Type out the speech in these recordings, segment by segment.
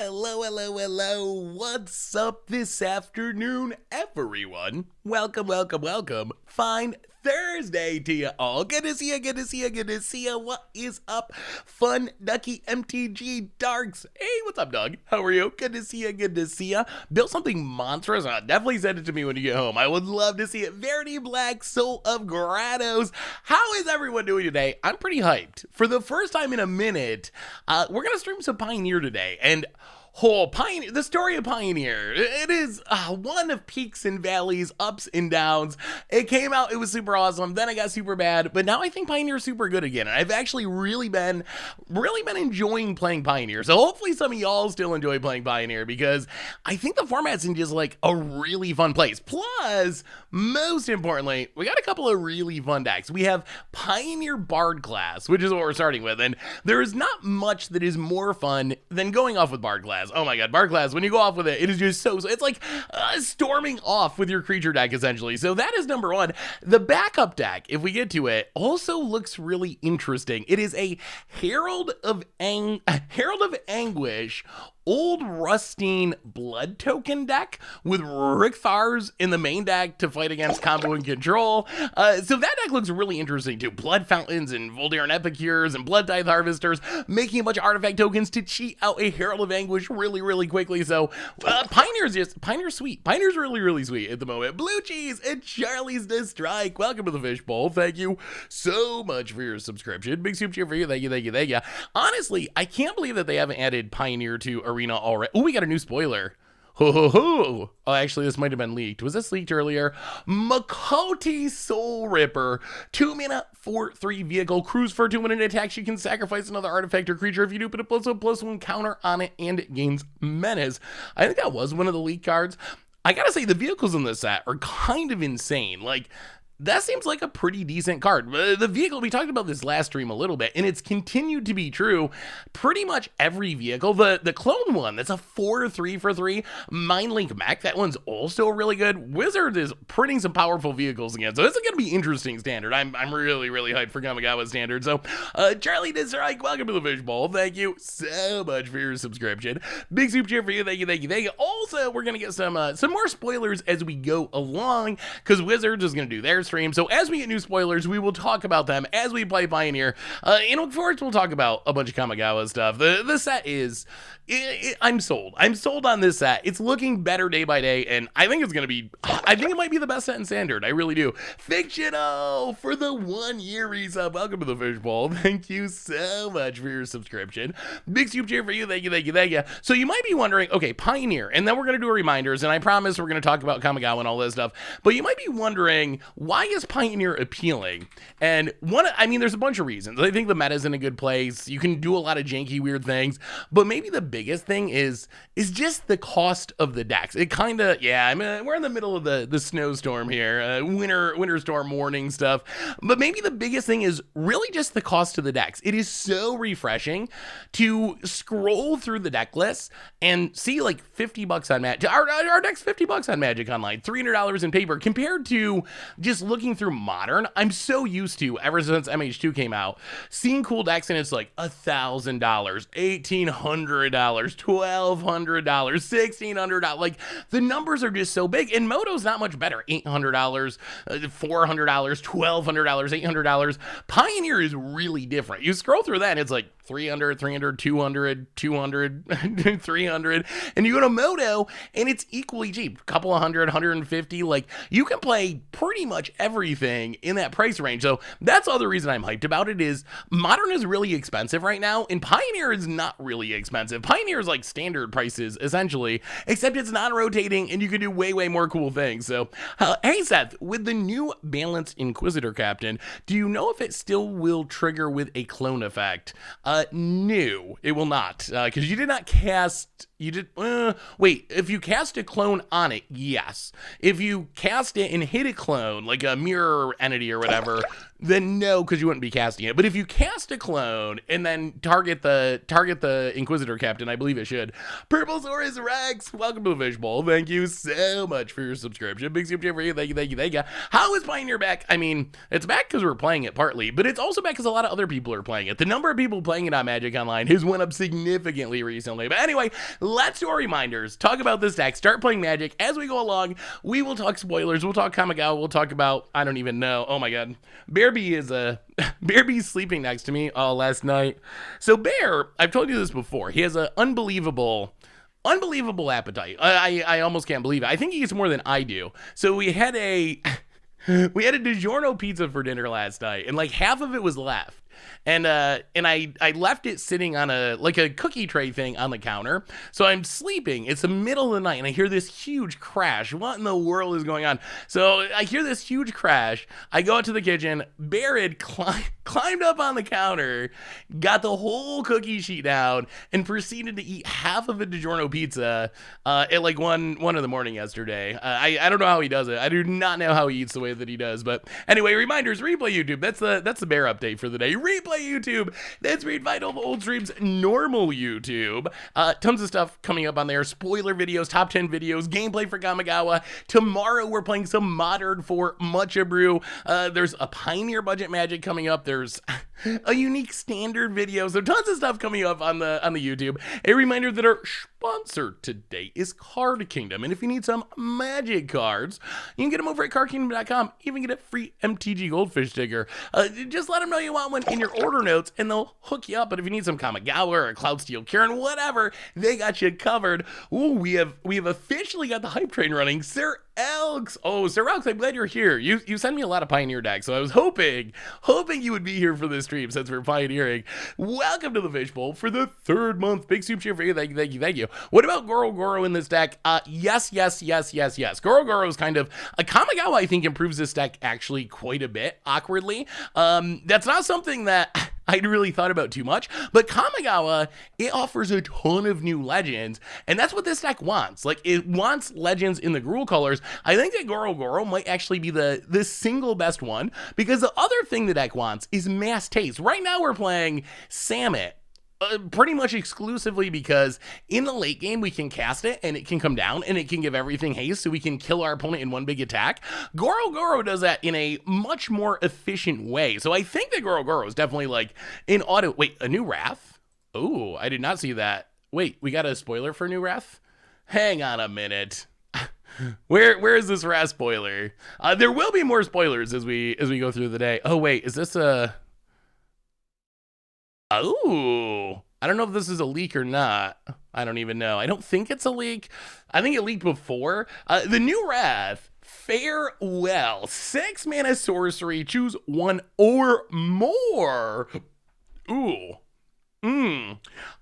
Hello, hello, hello. What's up this afternoon, everyone? Welcome, welcome, welcome. Fine Thursday to you all. Good to see you, good to see you, good to see you. What is up, fun, ducky, MTG darks? Hey, what's up, Doug? How are you? Good to see you, good to see you. Built something monstrous. Definitely send it to me when you get home. I would love to see it. Verity Black, Soul of Grados. How is everyone doing today? I'm pretty hyped. For the first time in a minute, we're going to stream some Pioneer today. And Pioneer, the story of Pioneer, it is one of peaks and valleys, ups and downs. It came out, it was super awesome, then it got super bad, but now I think Pioneer is super good again, and I've actually really been enjoying playing Pioneer, so hopefully some of y'all still enjoy playing Pioneer, because I think the format's in just like a really fun place. Plus, most importantly, we got a couple of really fun decks. We have Pioneer Bard class, which is what we're starting with, and there is not much that is more fun than going off with Bard class. Oh my god, Bard class, when you go off with it, it is just so it's like storming off with your creature deck, essentially. So that is number one. The backup deck, if we get to it, also looks really interesting. It is a Herald of Anguish, old rusting blood token deck with Rickthars in the main deck to fight against combo and control. So that deck looks really interesting too. Blood Fountains and Voldaren Epicures and Blood Tithe Harvesters, making a bunch of artifact tokens to cheat out a Herald of Anguish really quickly. So Pioneer's sweet. Pioneer's really sweet at the moment. Blue Cheese and Charlie's the Strike. Welcome to the Fishbowl. Thank you so much for your subscription. Big soup cheer for you. Thank you. Honestly, I can't believe that they haven't added Pioneer to Arena already. Oh, we got a new spoiler. Oh, actually, this might have been leaked. Was this leaked earlier? Makoti Soul Ripper. 2 mana, 4/3 vehicle. Cruise for 2 minute attacks. You can sacrifice another artifact or creature. If you do, put a +1/+1 counter on it, and it gains menace. I think that was one of the leaked cards. I gotta say, the vehicles in this set are kind of insane. Like, that seems like a pretty decent card. The vehicle, we talked about this last stream a little bit, and it's continued to be true. Pretty much every vehicle, the clone one, that's a 4/3 for 3. Mindlink Mech, that one's also really good. Wizard is printing some powerful vehicles again, so this is going to be interesting standard. I'm really hyped for Kamigawa standard. So, Charlie the Strike, welcome to the Fishbowl. Thank you so much for your subscription. Big soup cheer for you. Thank you. Also, we're going to get some more spoilers as we go along, because Wizards is going to do their stream. So as we get new spoilers, we will talk about them as we play Pioneer. And of course, we'll talk about a bunch of Kamigawa stuff. The set is... I'm sold. I'm sold on this set. It's looking better day by day, and I think it's going to be... I think it might be the best set in Standard. I really do. Fictional for the 1 year resub. Welcome to the Fishbowl. Thank you so much for your subscription. Big soup cheer for you. Thank you. So you might be wondering, okay, Pioneer, and then we're going to do reminders, and I promise we're going to talk about Kamigawa and all this stuff, but you might be wondering, why is Pioneer appealing? And there's a bunch of reasons. I think the meta's in a good place. You can do a lot of janky, weird things, but maybe the biggest thing is just the cost of the decks. It kind of, we're in the middle of the snowstorm here, winter storm warning stuff, but maybe the biggest thing is really just the cost of the decks. It is so refreshing to scroll through the deck lists and see like $50 on Magic. Our deck's $50 on Magic Online, $300 in paper, compared to just looking through Modern. I'm so used to, ever since MH2 came out, seeing cool decks and it's like $1,000, $1,800, $1,200, $1,600. Like, the numbers are just so big, and Moto's not much better. $800, $400, $1,200, $800. Pioneer is really different. You scroll through that and it's like 300, 200, 300, and you go to Moto and it's equally cheap. A couple of hundred, 150. Like, you can play pretty much everything in that price range. So that's all the reason I'm hyped about it. Is Modern is really expensive right now, and Pioneer is not really expensive. Pioneer is like standard prices essentially, except it's non-rotating and you can do way more cool things. So hey Seth, with the new Balanced Inquisitor Captain, do you know if it still will trigger with a clone effect? No, it will not, because you did not cast... wait, if you cast a clone on it, yes. If you cast it and hit a clone, like a mirror entity or whatever, then no, because you wouldn't be casting it. But if you cast a clone and then target the Inquisitor Captain, I believe it should. Purple Saurus Rex, welcome to the Fishbowl. Thank you so much for your subscription. Big super chat for you. Thank you. How is Pioneer back? I mean, it's back because we're playing it partly, but it's also back because a lot of other people are playing it. The number of people playing it on Magic Online has went up significantly recently. But anyway, let's do our reminders. Talk about this deck. Start playing Magic. As we go along, we will talk spoilers. We'll talk Kamigawa. We'll talk about, I don't even know. Oh my god. Bearby's sleeping next to me last night. So Bear, I've told you this before. He has an unbelievable appetite. I almost can't believe it. I think he eats more than I do. So we had a DiGiorno pizza for dinner last night, and like half of it was left. And I left it sitting on a cookie tray thing on the counter. So I'm sleeping. It's the middle of the night and I hear this huge crash. What in the world is going on? So I hear this huge crash. I go out to the kitchen. Bear had climbed up on the counter, got the whole cookie sheet down, and proceeded to eat half of a DiGiorno pizza at like 1 in the morning yesterday. I don't know how he does it. I do not know how he eats the way that he does. But anyway, reminders, replay YouTube. That's the Bear update for the day. Replay YouTube. That's Read Vital Old Streams, normal YouTube. Tons of stuff coming up on there. Spoiler videos, top 10 videos, gameplay for Kamigawa. Tomorrow we're playing some Modern for Matcha Brew. There's a Pioneer budget Magic coming up. There's a unique standard video. So tons of stuff coming up on the YouTube. A reminder that our sponsor today is Card Kingdom. And if you need some Magic cards, you can get them over at cardkingdom.com. Even get a free MTG Goldfish sticker. Just let them know you want one in your order notes and they'll hook you up. But if you need some Kamigawa or a Cloudsteel Karen, whatever, they got you covered. Ooh, we have officially got the hype train running. Sir Elks. Oh, Sir Elks, I'm glad you're here. You send me a lot of Pioneer decks, so I was hoping you would be here for this stream since we're pioneering. Welcome to the Fishbowl for the 3rd month. Big soup cheer for you. Thank you. What about Goro in this deck? Yes. Goro is kind of a Kamigawa. I think improves this deck actually quite a bit. Awkwardly, that's not something that I'd really thought about too much, but Kamigawa, it offers a ton of new legends, and that's what this deck wants. Like, it wants legends in the Gruul colors. I think that Goro might actually be the single best one, because the other thing the deck wants is mass taste. Right now we're playing Samet, pretty much exclusively because in the late game we can cast it and it can come down and it can give everything haste, so we can kill our opponent in one big attack. Goro does that in a much more efficient way. So I think that Goro is definitely like an auto. Wait, a new Wrath? Oh, I did not see that. Wait, we got a spoiler for new Wrath? Hang on a minute. Where is this Wrath spoiler? There will be more spoilers as we go through the day. Oh wait, is this a... Oh, I don't know if this is a leak or not. I don't even know. I don't think it's a leak. I think it leaked before. The new Wrath, Farewell. 6 mana sorcery. Choose 1 or more. Ooh. I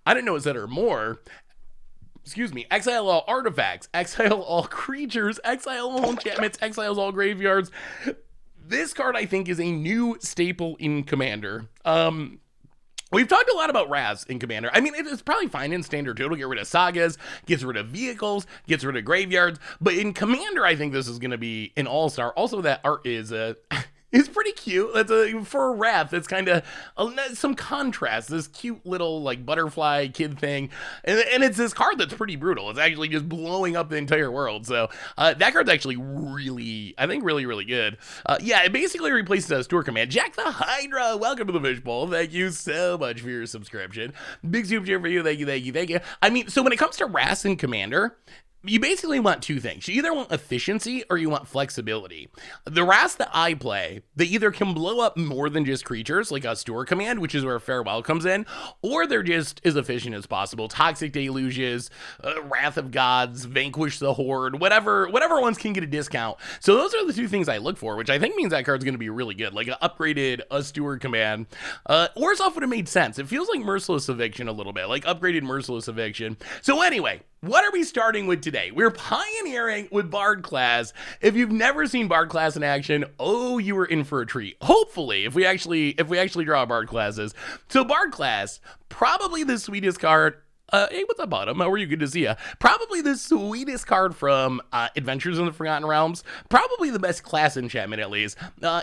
didn't know it said or more. Excuse me. Exile all artifacts. Exile all creatures. Exile all enchantments. Exiles all graveyards. This card, I think, is a new staple in Commander. We've talked a lot about Raz in Commander. I mean, it's probably fine in Standard too. It'll get rid of sagas, gets rid of vehicles, gets rid of graveyards. But in Commander, I think this is going to be an all-star. Also, that art is it's pretty cute. For a Wrath, that's kind of some contrast. This cute little like butterfly kid thing, and it's this card that's pretty brutal. It's actually just blowing up the entire world. So that card's actually really good. Yeah, it basically replaces a store command. Jack the Hydra, welcome to the Fishbowl. Thank you so much for your subscription. Big super cheer for you. Thank you. I mean, so when it comes to Wrath in Commander, you basically want 2 things. You either want efficiency or you want flexibility. The Wraths that I play, they either can blow up more than just creatures, like a store command, which is where Farewell comes in, or they're just as efficient as possible. Toxic Deluges, Wrath of Gods, Vanquish the Horde, whatever ones can get a discount. So those are the 2 things I look for, which I think means that card's going to be really good, like an upgraded Steward command. Worse off would have made sense. It feels like Merciless Eviction a little bit, like upgraded Merciless Eviction. So anyway, what are we starting with today? We're pioneering with Bard class. If you've never seen Bard class in action, oh, you were in for a treat. Hopefully, if we actually draw Bard classes. So Bard class, probably the sweetest card Hey, what's up, Bottom? How are you? Good to see ya. Probably the sweetest card from Adventures in the Forgotten Realms. Probably the best class enchantment, at least.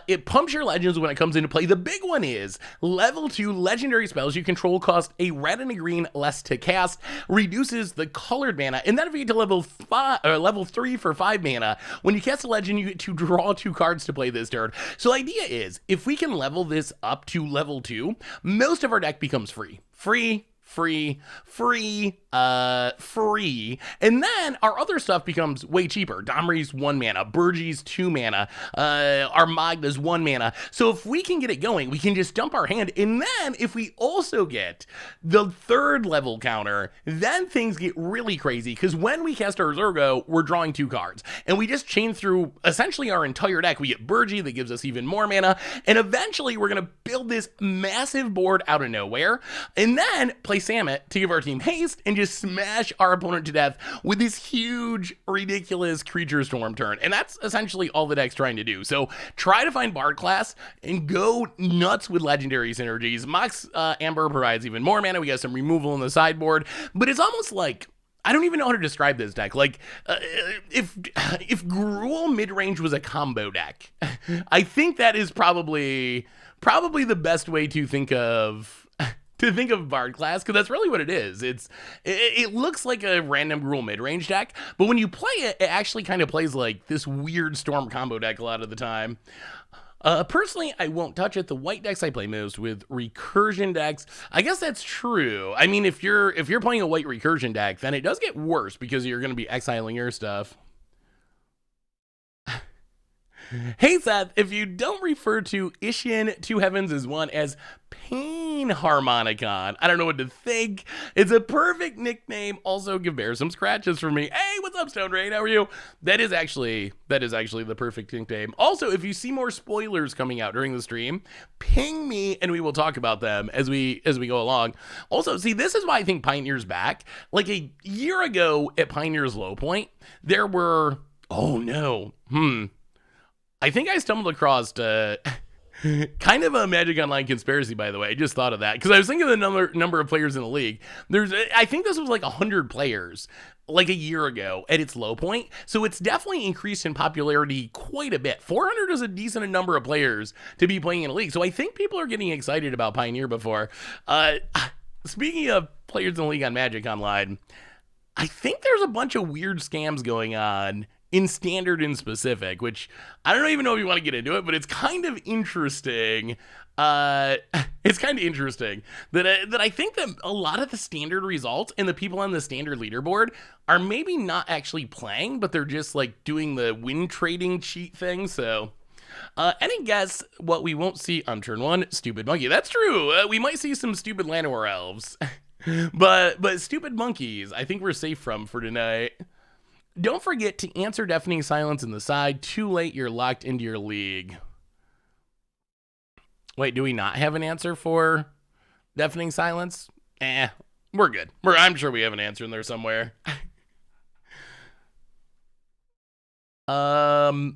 It pumps your legends when it comes into play. The big one is level 2 legendary spells you control cost a red and a green less to cast, reduces the colored mana, and then if you get to level 3 for 5 mana, when you cast a legend, you get to draw 2 cards to play this turn. So the idea is, if we can level this up to level 2, most of our deck becomes free. Free, and then our other stuff becomes way cheaper. Domri's 1 mana, Burgie's 2 mana, our Magda's 1 mana. So if we can get it going, we can just dump our hand, and then if we also get the 3rd level counter, then things get really crazy, because when we cast our Zergo, we're drawing 2 cards, and we just chain through essentially our entire deck. We get Burgie that gives us even more mana, and eventually we're going to build this massive board out of nowhere, and then play Samet to give our team haste and just smash our opponent to death with this huge, ridiculous creature storm turn. And that's essentially all the deck's trying to do. So try to find Bard class and go nuts with legendary synergies. Mox Amber provides even more mana. We got some removal in the sideboard, but it's almost like, I don't even know how to describe this deck. Like, if Gruul mid-range was a combo deck, I think that is probably the best way to think of Bard class, because that's really what it is. It looks like a random Gruul mid-range deck, but when you play it, it actually kind of plays like this weird Storm combo deck a lot of the time. Personally, I won't touch it. The white decks I play most with recursion decks. I guess that's true. I mean, if you're playing a white recursion deck, then it does get worse because you're going to be exiling your stuff. Hey Seth, if you don't refer to Ishin Two Heavens as one as Pain Harmonicon, I don't know what to think. It's a perfect nickname. Also, give Bear some scratches for me. Hey, what's up, Stone Rain? How are you? That is actually the perfect nickname. Also, if you see more spoilers coming out during the stream, ping me and we will talk about them as we go along. Also, see, this is why I think Pioneer's back. Like a year ago at Pioneer's low point, there were, oh no, I think I stumbled across kind of a Magic Online conspiracy, by the way. I just thought of that because I was thinking of the number of players in the league. I think this was like 100 players like a year ago at its low point. So it's definitely increased in popularity quite a bit. 400 is a decent number of players to be playing in a league. So I think people are getting excited about Pioneer before. Speaking of players in the league on Magic Online, I think there's a bunch of weird scams going on in Standard in specific, which I don't even know if you want to get into it, but it's kind of interesting. It's kind of interesting that I think that a lot of the Standard results and the people on the Standard leaderboard are maybe not actually playing, but they're just like doing the win trading cheat thing. So any guess what we won't see on turn 1? Stupid Monkey. That's true. We might see some stupid Llanowar elves, but stupid monkeys, I think we're safe from for tonight. Don't forget to answer Deafening Silence in the side. Too late, you're locked into your league. Wait, do we not have an answer for Deafening Silence? We're good. I'm sure we have an answer in there somewhere. Windrit,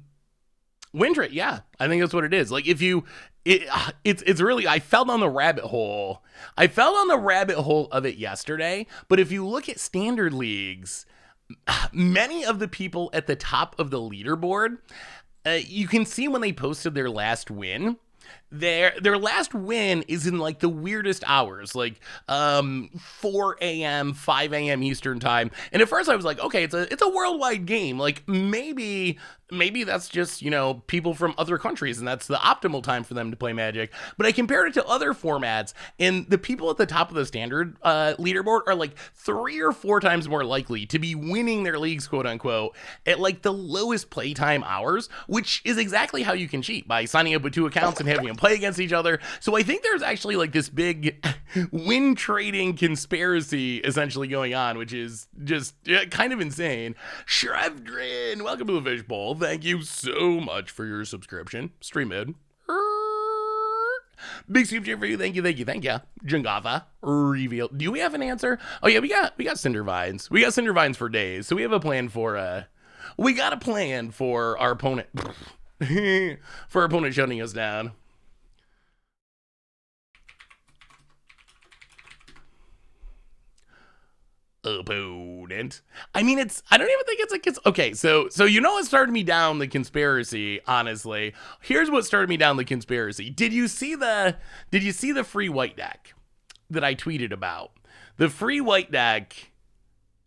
yeah. I think that's what it is. Like if you it's really, I fell down the rabbit hole. I fell down the rabbit hole of it yesterday, but if you look at Standard leagues, many of the people at the top of the leaderboard, you can see when they posted their last win. Their last win is in like the weirdest hours, like 4 a.m., 5 a.m. Eastern time. And at first I was like, okay, it's a worldwide game. Like maybe that's just, people from other countries and that's the optimal time for them to play Magic. But I compared it to other formats and the people at the top of the Standard leaderboard are like 3 or 4 times more likely to be winning their leagues, quote unquote, at like the lowest playtime hours, which is exactly how you can cheat, by signing up with 2 accounts and having them play against each other. So I think there's actually like this big win trading conspiracy essentially going on, which is just kind of insane. Shrevdrin, welcome to the Fishbowl. Thank you so much for your subscription. Stream mode. Big super cheer for you. Thank you. Jungava reveal. Do we have an answer? Oh yeah, we got Cinder Vines. We got Cinder Vines for days. So we have a plan for we got a plan for our opponent for our opponent shutting us down. opponent. I mean, I don't even think it's okay. So you know what started me down the conspiracy, honestly. Here's what started me down the conspiracy. Did you see the free white deck that I tweeted about? The free white deck.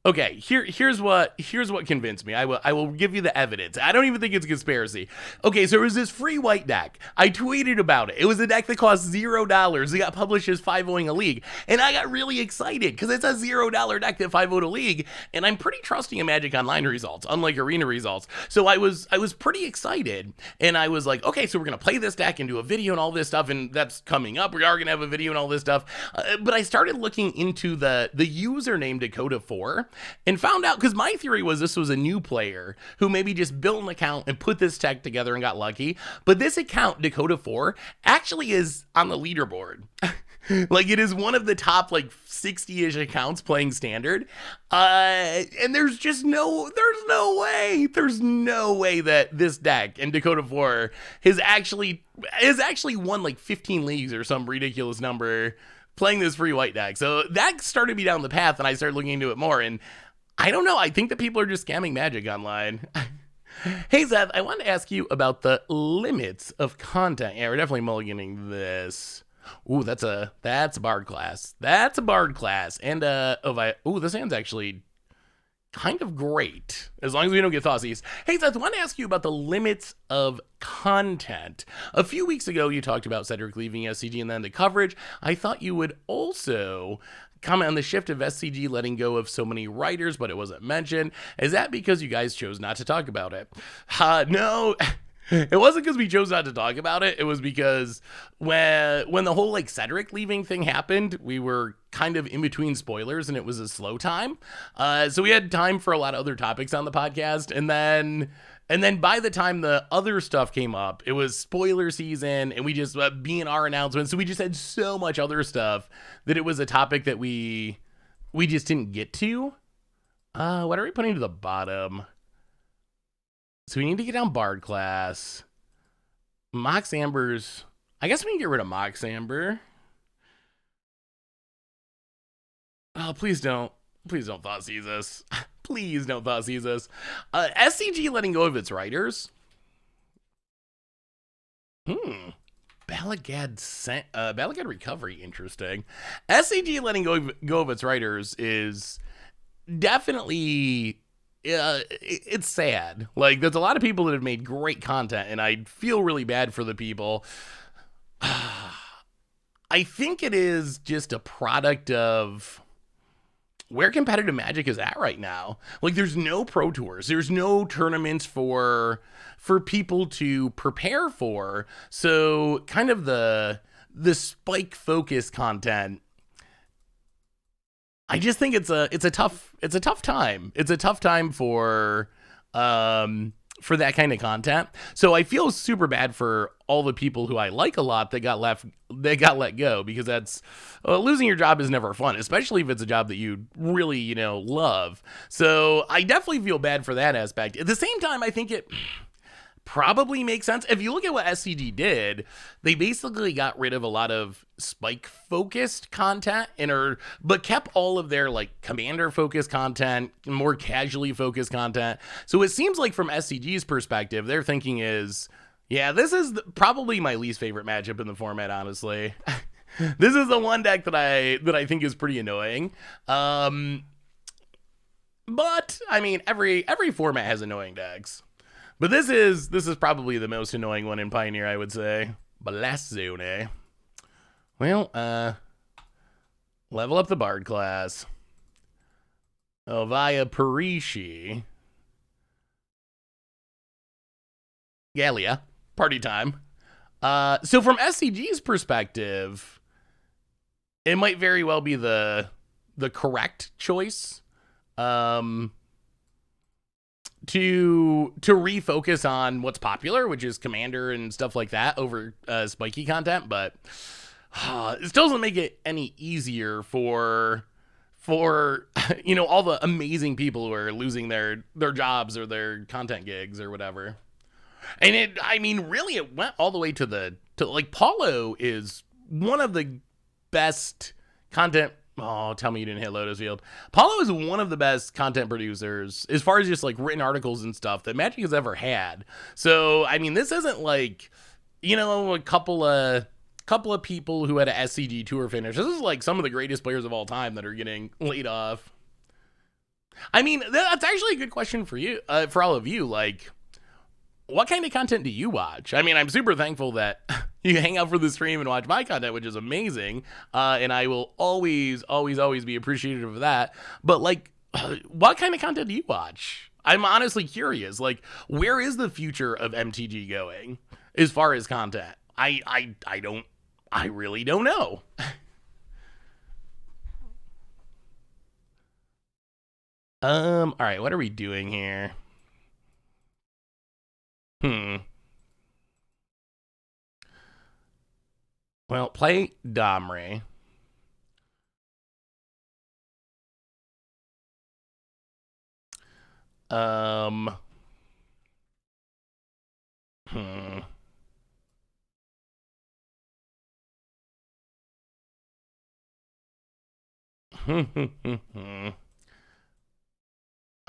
Okay, here's what convinced me. I will give you the evidence. I don't even think it's a conspiracy. Okay, so it was this free white deck. I tweeted about it. It was a deck that cost $0. It got published as 5-0ing a league, and I got really excited because it's a $0 deck that 5-0'd a league, and I'm pretty trusting in Magic Online results, unlike Arena results. So I was pretty excited, and I was like, okay, so we're gonna play this deck and do a video and all this stuff, and that's coming up. We are gonna have a video and all this stuff. But I started looking into the username Dakota4. And found out, because my theory was this was a new player who maybe just built an account and put this tech together and got lucky. But this account, Dakota4, actually is on the leaderboard. Like, it is one of the top, like, 60-ish accounts playing Standard. And there's no way that this deck and Dakota4 has actually won, like, 15 leagues or some ridiculous number playing this free white deck. So that started me down the path, and I started looking into it more. And I don't know. I think that people are just scamming Magic Online. Hey, Seth, I wanted to ask you about the limits of content. Yeah, we're definitely mulliganing this. Ooh, that's a Bard class. That's a Bard class. And, this hand's actually kind of great, as long as we don't get Thoughtseize. Hey, Seth, I want to ask you about the limits of content. A few weeks ago, you talked about Cedric leaving SCG and then the coverage. I thought you would also comment on the shift of SCG letting go of so many writers, but it wasn't mentioned. Is that because you guys chose not to talk about it? No. It wasn't because we chose not to talk about it. It was because when the whole like Cedric leaving thing happened, we were kind of in between spoilers and it was a slow time. So we had time for a lot of other topics on the podcast. And then by the time the other stuff came up, it was spoiler season and we just being our announcements. So we just had so much other stuff that it was a topic that we just didn't get to. What are we putting to the bottom? So we need to get down Bard class. Mox Amber's. I guess we can get rid of Mox Amber. Oh, please don't. Please don't Thoughtseize us. Please don't Thoughtseize us. SCG letting go of its writers. Balagad Recovery, interesting. SCG letting go of its writers is definitely... it's sad. Like, there's a lot of people that have made great content, and I feel really bad for the people. I think it is just a product of where competitive Magic is at right now. Like, there's no Pro Tours. There's no tournaments for people to prepare for. So, kind of the spike-focused content, I just think it's a tough time. It's a tough time for that kind of content. So I feel super bad for all the people who I like a lot that got let go, because that's losing your job is never fun, especially if it's a job that you really, love. So I definitely feel bad for that aspect. At the same time, I think it probably makes sense. If you look at what SCG did, they basically got rid of a lot of spike focused content but kept all of their like commander focused content, more casually focused content. So it seems like from SCG's perspective, their thinking is, yeah, this is probably my least favorite matchup in the format, honestly. This is the one deck that I think is pretty annoying. But I mean, every format has annoying decks. But this is probably the most annoying one in Pioneer, I would say. Blast Zone. Well, level up the Bard class. Via Parishi. Gallia. Party time. So from SCG's perspective, it might very well be the correct choice. To refocus on what's popular, which is Commander and stuff like that, over spiky content, but it still doesn't make it any easier for all the amazing people who are losing their jobs or their content gigs or whatever. And really it went all the way to like Paulo is one of the best content Oh, tell me you didn't hit Lotus Field. Paulo is one of the best content producers as far as just like written articles and stuff that Magic has ever had. So, I mean, this isn't like, you know, a couple of people who had a SCG tour finish. This is like some of the greatest players of all time that are getting laid off. I mean, that's actually a good question for you, for all of you. Like, what kind of content do you watch? I mean, I'm super thankful that you hang out for the stream and watch my content, which is amazing. And I will always, always, always be appreciative of that. But like, what kind of content do you watch? I'm honestly curious. Like, where is the future of MTG going as far as content? I really don't know. All right, what are we doing here? Well, play Domre. I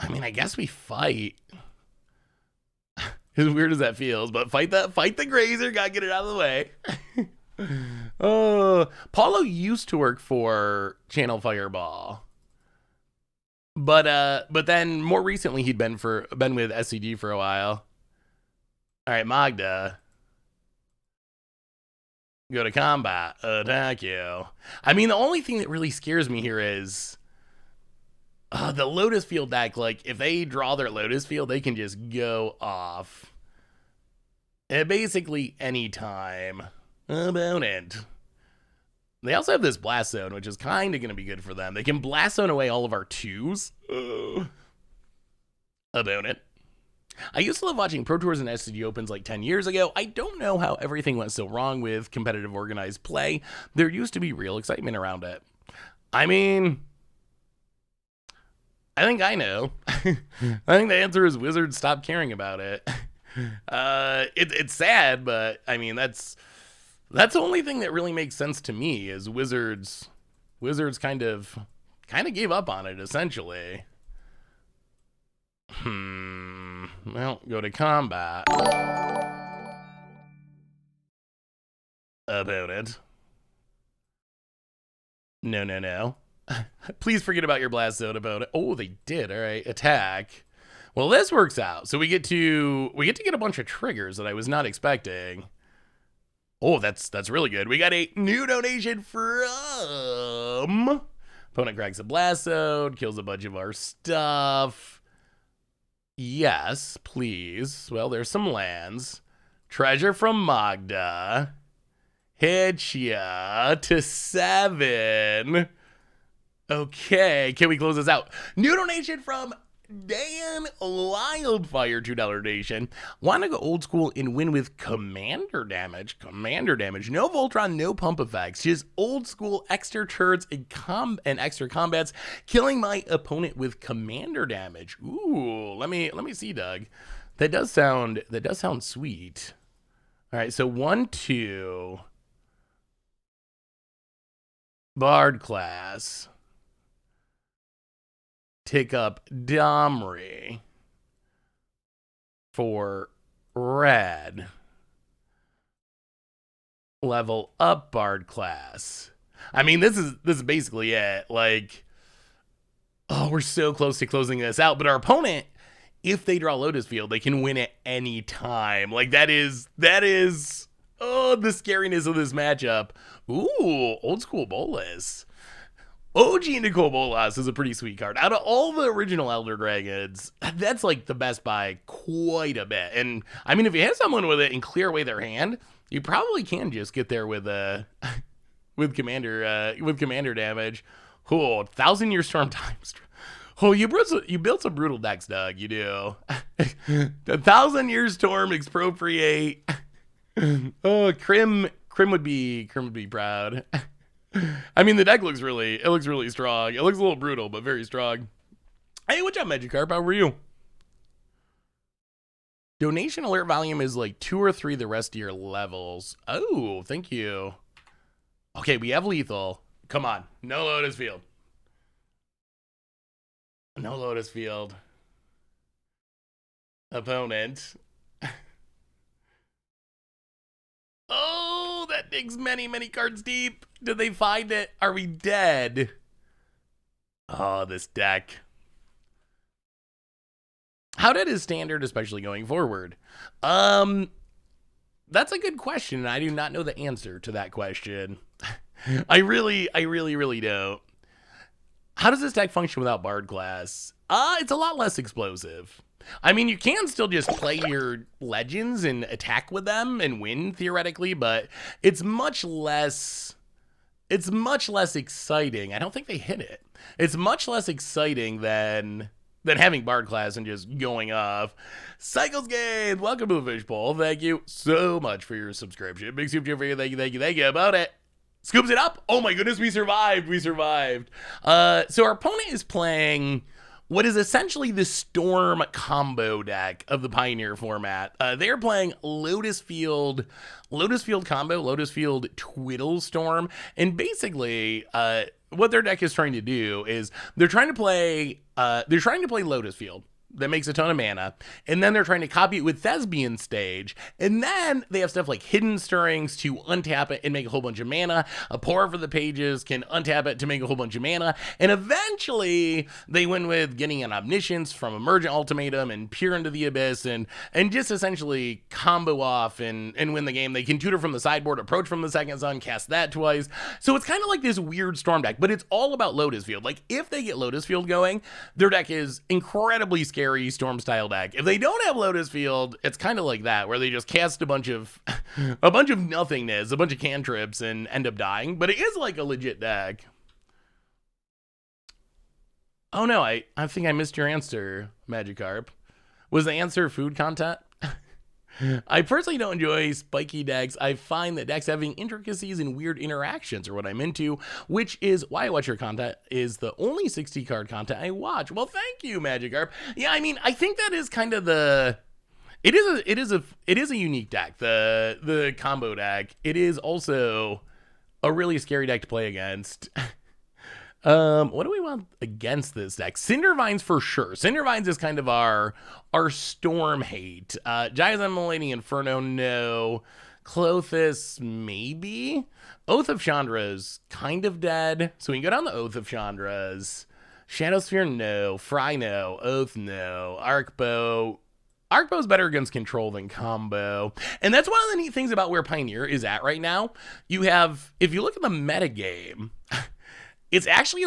mean, I guess we fight. As weird as that feels, but fight the grazer, gotta get it out of the way. Paulo used to work for Channel Fireball. But then more recently he'd been with SCG for a while. All right, Magda. Go to combat. Attack you. I mean, the only thing that really scares me here is the Lotus Field deck. Like, if they draw their Lotus Field, they can just go off. Basically any time about it. They also have this Blast Zone, which is kind of going to be good for them. They can Blast Zone away all of our 2s. About it. I used to love watching Pro Tours and SCG Opens like 10 years ago. I don't know how everything went so wrong with competitive organized play. There used to be real excitement around it. I mean, I think I know. I think the answer is Wizards stopped caring about it. It's sad, but I mean, that's the only thing that really makes sense to me is Wizards kind of gave up on it, essentially. Well, go to combat. About it. No. Please forget about your Blast Zone about it. Oh, they did. All right, attack. Well, this works out. So we get to get a bunch of triggers that I was not expecting. Oh, that's really good. We got a new donation from opponent cracks a Blast Zone, kills a bunch of our stuff. Yes, please. Well, there's some lands. Treasure from Magda. Hit ya to 7. Okay, can we close this out? New donation from Dan Wildfire, $2 donation. Want to go old school and win with commander damage? Commander damage. No Voltron, no pump effects. Just old school extra turrets and extra combats, killing my opponent with commander damage. Ooh, let me see, Doug. That does sound sweet. All right, so 1/2 Bard class. Take up Domri for red. Level up Bard class. I mean, this is basically it. Like, oh, we're so close to closing this out. But our opponent, if they draw Lotus Field, they can win at any time. Like, that is oh, the scariness of this matchup. Ooh, old school Bolas. OG Nicole Bolas is a pretty sweet card. Out of all the original Elder Dragons, that's like the best by quite a bit. And I mean, if you hit someone with it and clear away their hand, you probably can just get there with commander damage. Oh, 1,000-Year Storm times. Oh, you built some brutal decks, Doug. You do. The 1,000-Year Storm expropriate. Oh, Crim would be proud. I mean, the deck looks really strong. It looks a little brutal, but very strong. Hey, what's up, Magikarp? How are you? Donation alert volume is like 2 or 3 the rest of your levels. Oh, thank you. Okay, we have lethal. Come on. No Lotus Field. No Lotus Field. Opponent. Oh, that digs many, many cards deep. Did they find it? Are we dead? Oh, this deck. How dead is Standard, especially going forward? That's a good question, and I do not know the answer to that question. I really don't. How does this deck function without Bard class? It's a lot less explosive. I mean, you can still just play your legends and attack with them and win theoretically, but it's much less exciting. I don't think they hit it. It's much less exciting than having Bard class and just going off. Cycles Game, welcome to the Fishbowl. Thank you so much for your subscription. Big soup for you. Thank you about it. Scoops it up. Oh my goodness, we survived. So our opponent is playing what is essentially the Storm combo deck of the Pioneer format. They're playing Lotus Field combo, Lotus Field Twiddle Storm, and basically what their deck is trying to do is they're trying to play Lotus Field. That makes a ton of mana, and then they're trying to copy it with Thespian Stage, and then they have stuff like Hidden Stirrings to untap it and make a whole bunch of mana. A Pour for the Pages can untap it to make a whole bunch of mana, and eventually they win with getting an Omniscience from Emergent Ultimatum and Peer into the Abyss, and just essentially combo off and win the game. They can tutor from the sideboard, approach from the second sun, cast that twice. So it's kind of like this weird Storm deck, but it's all about Lotus Field. Like, if they get Lotus Field going, their deck is incredibly scary Storm style deck. If they don't have Lotus Field, it's kind of like that, where they just cast a bunch of nothingness, a bunch of cantrips, and end up dying. But it is like a legit deck. Oh no, I think I missed your answer, Magikarp. Was the answer food content? I personally don't enjoy spiky decks. I find that decks having intricacies and weird interactions are what I'm into, which is why I watch your content. Is the only 60 card content I watch. Well, thank you, Magikarp. Yeah, I mean, I think that is kind of the... It is a unique deck, the combo deck. It is also a really scary deck to play against. What do we want against this deck? Cindervines for sure. Cindervines is kind of our Storm hate. Giant Millennium Inferno, no. Clothis, maybe. Oath of Chandra's kind of dead, so we can go down the Oath of Chandra's. Shadowsphere, no. Fry, no. Oath, no. Arcbow. Arcbow's better against control than combo. And that's one of the neat things about where Pioneer is at right now. You have, if you look at the metagame, it's actually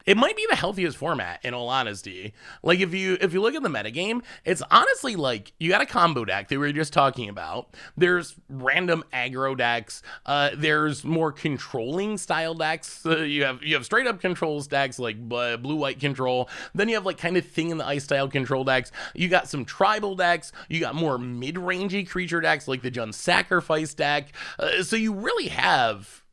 it might be the healthiest format, in all honesty. Like, if you look at the metagame, it's honestly like, you got a combo deck that we were just talking about. There's random aggro decks. There's more controlling style decks. You have straight up controls decks like blue-white control. Then you have like kind of Thing in the Ice style control decks. You got some tribal decks. You got more mid-rangey creature decks like the Jund Sacrifice deck. So you really have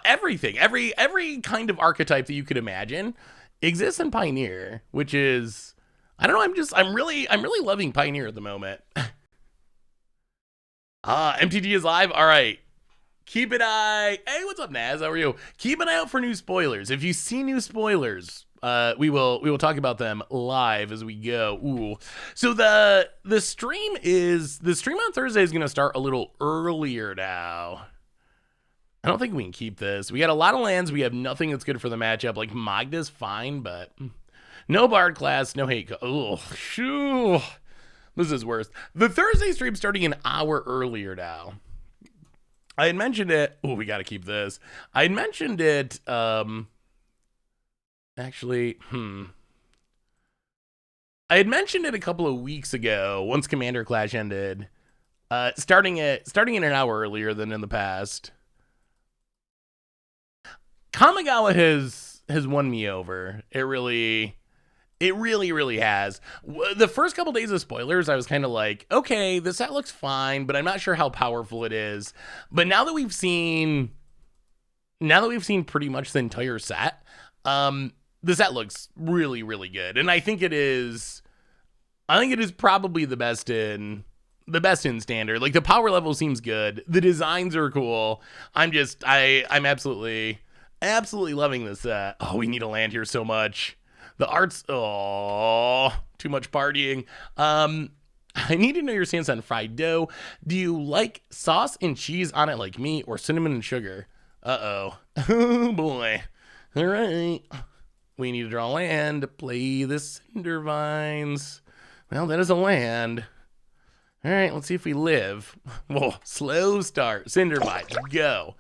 everything, every kind of archetype that you could imagine exists in Pioneer, which is, I don't know, I'm really loving Pioneer at the moment. MTG is live. All right, keep an eye. Hey, what's up, Naz? How are you? Keep an eye out for new spoilers. If you see new spoilers, we will talk about them live as we go. Ooh, so the stream on Thursday is going to start a little earlier now. I don't think we can keep this. We got a lot of lands. We have nothing that's good for the matchup. Like, Magda's fine, but no Bard class, no hate. Oh, shoo. This is worse. The Thursday stream starting an hour earlier now. I had mentioned it. Oh, we got to keep this. I had mentioned it. Actually, I had mentioned it a couple of weeks ago once Commander Clash ended. Starting it an hour earlier than in the past. Kamigawa has won me over. It really has. The first couple days of spoilers, I was kind of like, okay, this set looks fine, but I'm not sure how powerful it is. But now that we've seen pretty much the entire set, the set looks really, really good. And I think it is probably the best in Standard. Like, the power level seems good. The designs are cool. I'm absolutely Absolutely loving this. Oh, we need to land here so much. The art's, oh, too much partying. I need to know your stance on fried dough. Do you like sauce and cheese on it like me, or cinnamon and sugar? Uh-oh. Oh, boy. All right. We need to draw land to play the Cinder Vines. Well, that is a land. All right, let's see if we live. Whoa, slow start. Cinder Vines, go.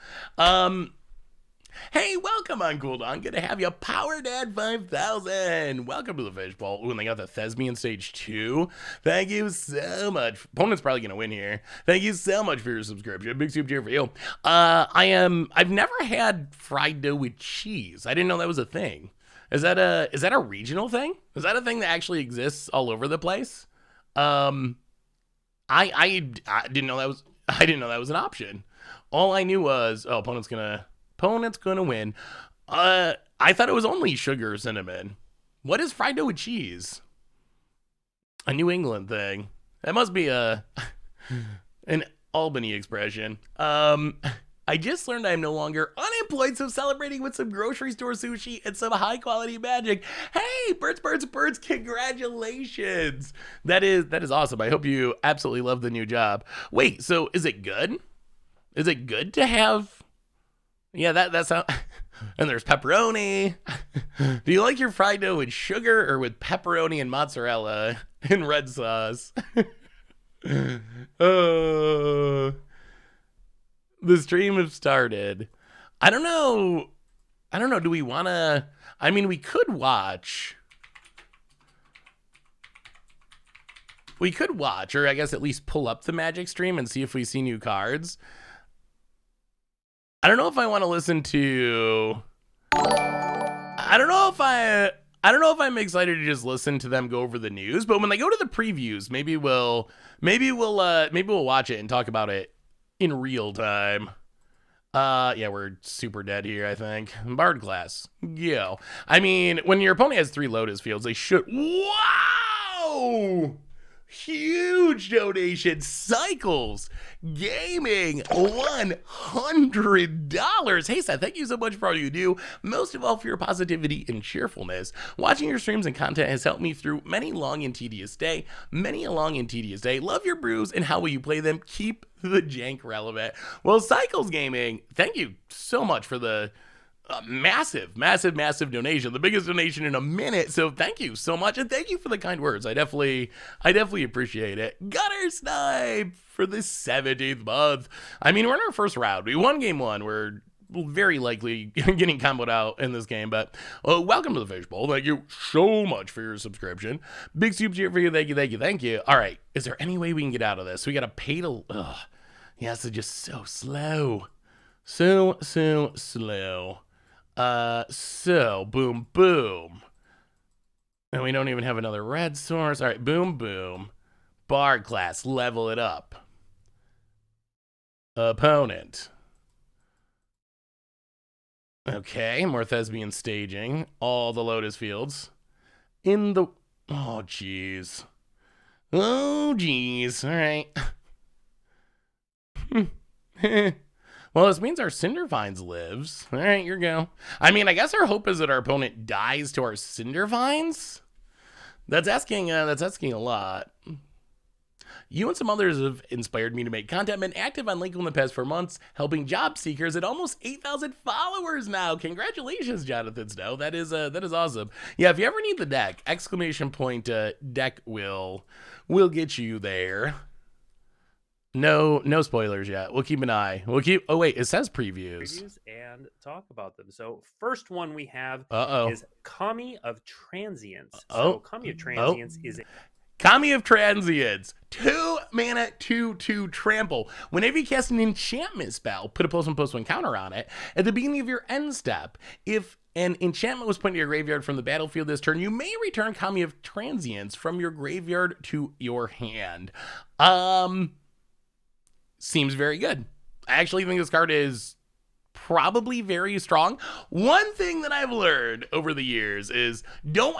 Hey, welcome on Cooldown. Good to have you. Power Dad 5000. Welcome to the Fishbowl. Ooh, and they got the Thespian Stage 2. Thank you so much. Opponent's probably going to win here. Thank you so much for your subscription. Big super cheer for you. I've never had fried dough with cheese. I didn't know that was a thing. Is that a regional thing? Is that a thing that actually exists all over the place? I didn't know that was an option. All I knew was, oh, opponent's gonna win. I thought it was only sugar or cinnamon. What is fried dough with cheese? A New England thing. That must be an Albany expression. I just learned I'm no longer unemployed, so celebrating with some grocery store sushi and some high quality magic. Hey, birds, congratulations. That is awesome. I hope you absolutely love the new job. Wait, so is it good? Is it good to have? Yeah, that's how. And there's pepperoni. Do you like your fried dough with sugar or with pepperoni and mozzarella and red sauce? Oh. The stream has started. I don't know. Do we want to? I mean, we could watch. Or I guess at least pull up the Magic stream and see if we see new cards. I don't know if I want to listen to. I don't know if I'm excited to just listen to them go over the news. But when they go to the previews, maybe we'll watch it and talk about it in real time. Yeah, we're super dead here, I think. Bard class. Yo. I mean, when your opponent has 3 Lotus Fields, they should. Wow! Huge donation. Cycles Gaming, $100. Hey, Seth, thank you so much for all you do. Most of all, for your positivity and cheerfulness. Watching your streams and content has helped me through many a long and tedious day. Love your brews and how will you play them. Keep the jank relevant. Well, Cycles Gaming, thank you so much for the massive donation, the biggest donation in a minute. So thank you so much, and thank you for the kind words. I definitely appreciate it. Gutter Snipe for the 17th month. I mean, we're in our first round. We won game 1. We're very likely getting comboed out in this game, but welcome to the Fishbowl. Thank you so much for your subscription. Big super cheer for you. Thank you. All right, is there any way we can get out of this? We gotta pay to. Yes, it's just so slow, so slow. So boom. And we don't even have another red source. All right, boom. Bard class, level it up. Opponent. Okay, more Thespian staging. All the Lotus Fields. Oh, jeez. All right. Well, this means our Cinder Vines lives. All right, here we go. I mean, I guess our hope is that our opponent dies to our Cinder Vines. That's asking a lot. You and some others have inspired me to make content. Been active on LinkedIn the past 4 months, helping job seekers at almost 8,000 followers now. Congratulations, Jonathan Snow. That is awesome. Yeah, if you ever need the deck, ! Deck will get you there. No spoilers yet. We'll keep an eye. Oh wait, it says previews and talk about them. So first one we have is Kami of Transience. So Kami of Transience is Kami of Transience. 2 mana, 2/2 trample. Whenever you cast an enchantment spell, put a +1/+1 counter on it. At the beginning of your end step, if an enchantment was put into your graveyard from the battlefield this turn, you may return Kami of Transience from your graveyard to your hand. Seems very good. I actually think this card is probably very strong. One thing that I've learned over the years is don't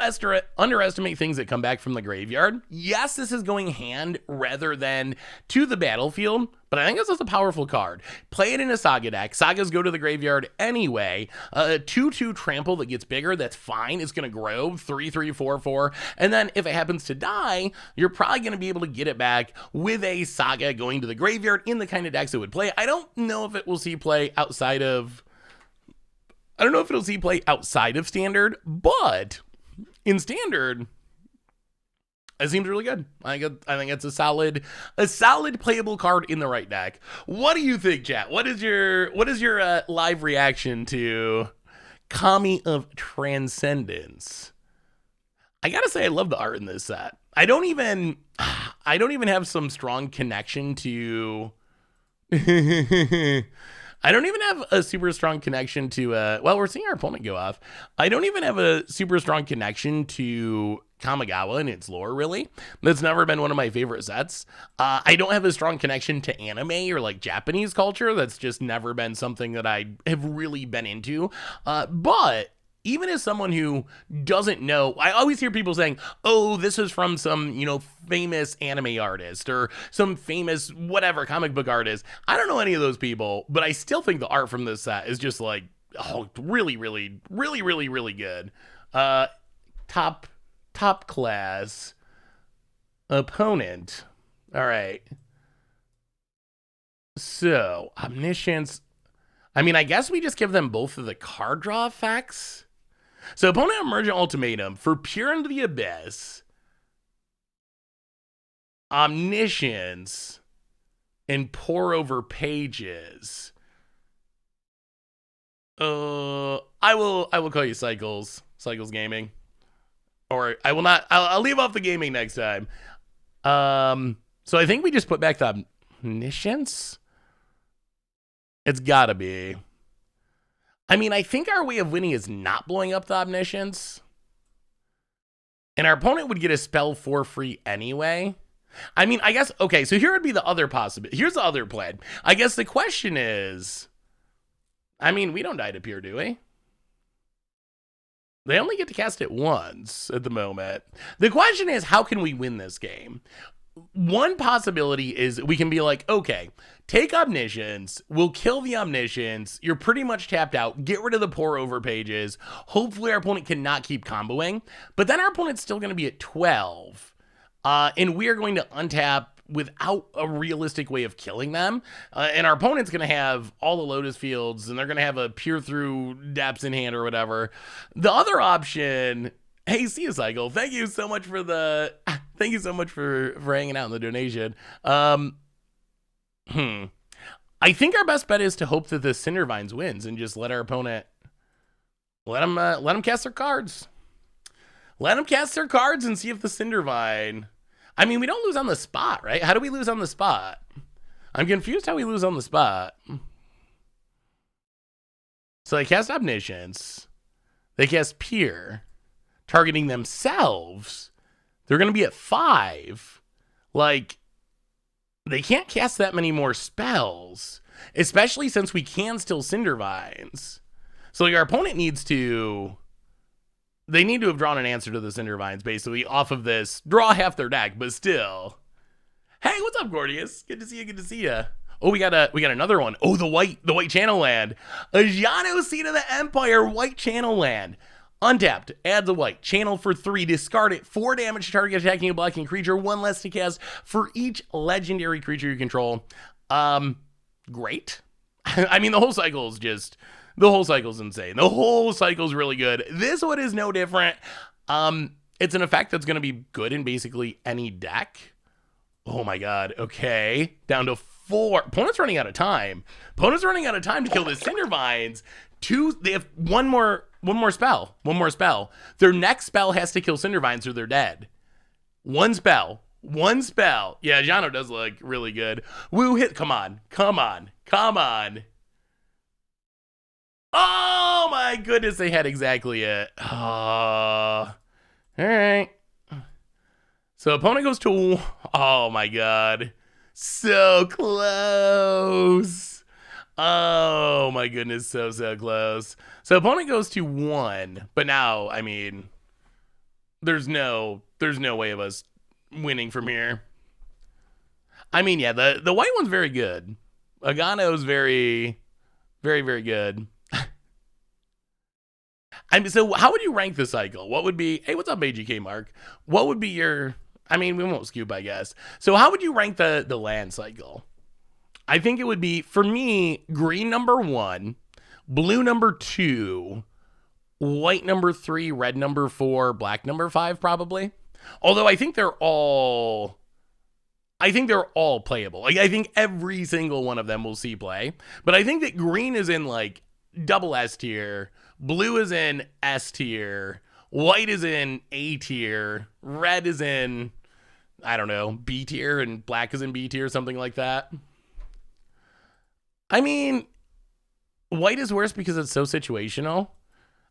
underestimate things that come back from the graveyard. Yes, this is going hand rather than to the battlefield, But I think this is a powerful card. Play it in a Saga deck. Sagas go to the graveyard anyway. 2/2 trample that gets bigger, that's fine. It's going to grow 3/3, 4/4. And then if it happens to die, you're probably going to be able to get it back with a Saga going to the graveyard in the kind of decks it would play. I don't know if it will see play outside of... I don't know if it'll see play outside of Standard, but in Standard... it seems really good. I think it's a solid playable card in the right deck. What do you think, chat? What is your live reaction to Kami of Transcendence? I gotta say, I love the art in this set. I don't even have some strong connection to. I don't even have a super strong connection to. Well, we're seeing our opponent go off. I don't even have a super strong connection to Kamigawa and its lore, really. That's never been one of my favorite sets. I don't have a strong connection to anime or like Japanese culture. That's just never been something that I have really been into. But even as someone who doesn't know, I always hear people saying, oh, this is from some, famous anime artist or some famous whatever comic book artist. I don't know any of those people, but I still think the art from this set is just like, really, really, really, really, really good. Top class opponent. All right. So, Omniscience. I mean, I guess we just give them both of the card draw effects. So, opponent Emergent Ultimatum for Peer into the Abyss, Omniscience, and Pour Over Pages. I will call you Cycles Gaming. Or I will not. I'll leave off the gaming next time. So I think we just put back the Omniscience. It's gotta be. I mean, I think our way of winning is not blowing up the Omniscience. And our opponent would get a spell for free anyway. I mean, I guess, okay, so here would be the other possibility. Here's the other plan. I guess the question is, I mean, we don't die to Peer, do we? They only get to cast it once at the moment. The question is, how can we win this game? One possibility is we can be like, okay, take Omniscience, we'll kill the Omniscience, you're pretty much tapped out, get rid of the Pour Over Pages, hopefully our opponent cannot keep comboing, but then our opponent's still going to be at 12, and we are going to untap without a realistic way of killing them, and our opponent's going to have all the Lotus Fields, and they're going to have a Peer Through Depths in hand or whatever. The other option... Hey, see you, Cycle. Thank you so much for hanging out in the donation. I think our best bet is to hope that the Cindervines wins and just let our opponent let them cast their cards. Let them cast their cards and see if the Cindervine. I mean, we don't lose on the spot, right? How do we lose on the spot? I'm confused how we lose on the spot. So they cast Omniscience. They cast Peer. Targeting themselves, they're going to be at 5. Like, they can't cast that many more spells, especially since we can still Cindervines. So like, our opponent needs to... They need to have drawn an answer to the Cindervines, basically, off of this. Draw half their deck, but still. Hey, what's up, Gordius? Good to see you, Oh, we got another one. Oh, the white channel land. Ajano Seed of the Empire, white channel land. Untapped, adds a white, channel for 3, discard it, 4 damage to target attacking a blocking creature, 1 less to cast for each legendary creature you control. Great. I mean, the whole cycle is insane. The whole cycle is really good. This one is no different. It's an effect that's going to be good in basically any deck. Oh my god, okay. Down to 4. Opponent's running out of time. To kill the Cindervines. They have one more spell. Their next spell has to kill Cindervines or they're dead. One spell. Yeah, Jano does look really good. Woo, hit. Come on. Oh my goodness, they had exactly it. All right. So opponent goes to... Oh my god. So close. Oh my goodness, so close. So opponent goes to 1, but now, I mean, there's no way of us winning from here. I mean, yeah, the white one's very good. Agano's very, very, very good. I mean, so how would you rank the cycle? What would be, hey, what's up, AGK Mark? What would be your, I mean, we won't scoop, I guess. So how would you rank the land cycle? I think it would be, for me, green number 1, blue number 2, white number 3, red number 4, black number 5, probably. Although I think they're all playable. Like, I think every single one of them will see play. But I think that green is in, like, double S tier, blue is in S tier, white is in A tier, red is in, I don't know, B tier, and black is in B tier, something like that. I mean, white is worse because it's so situational.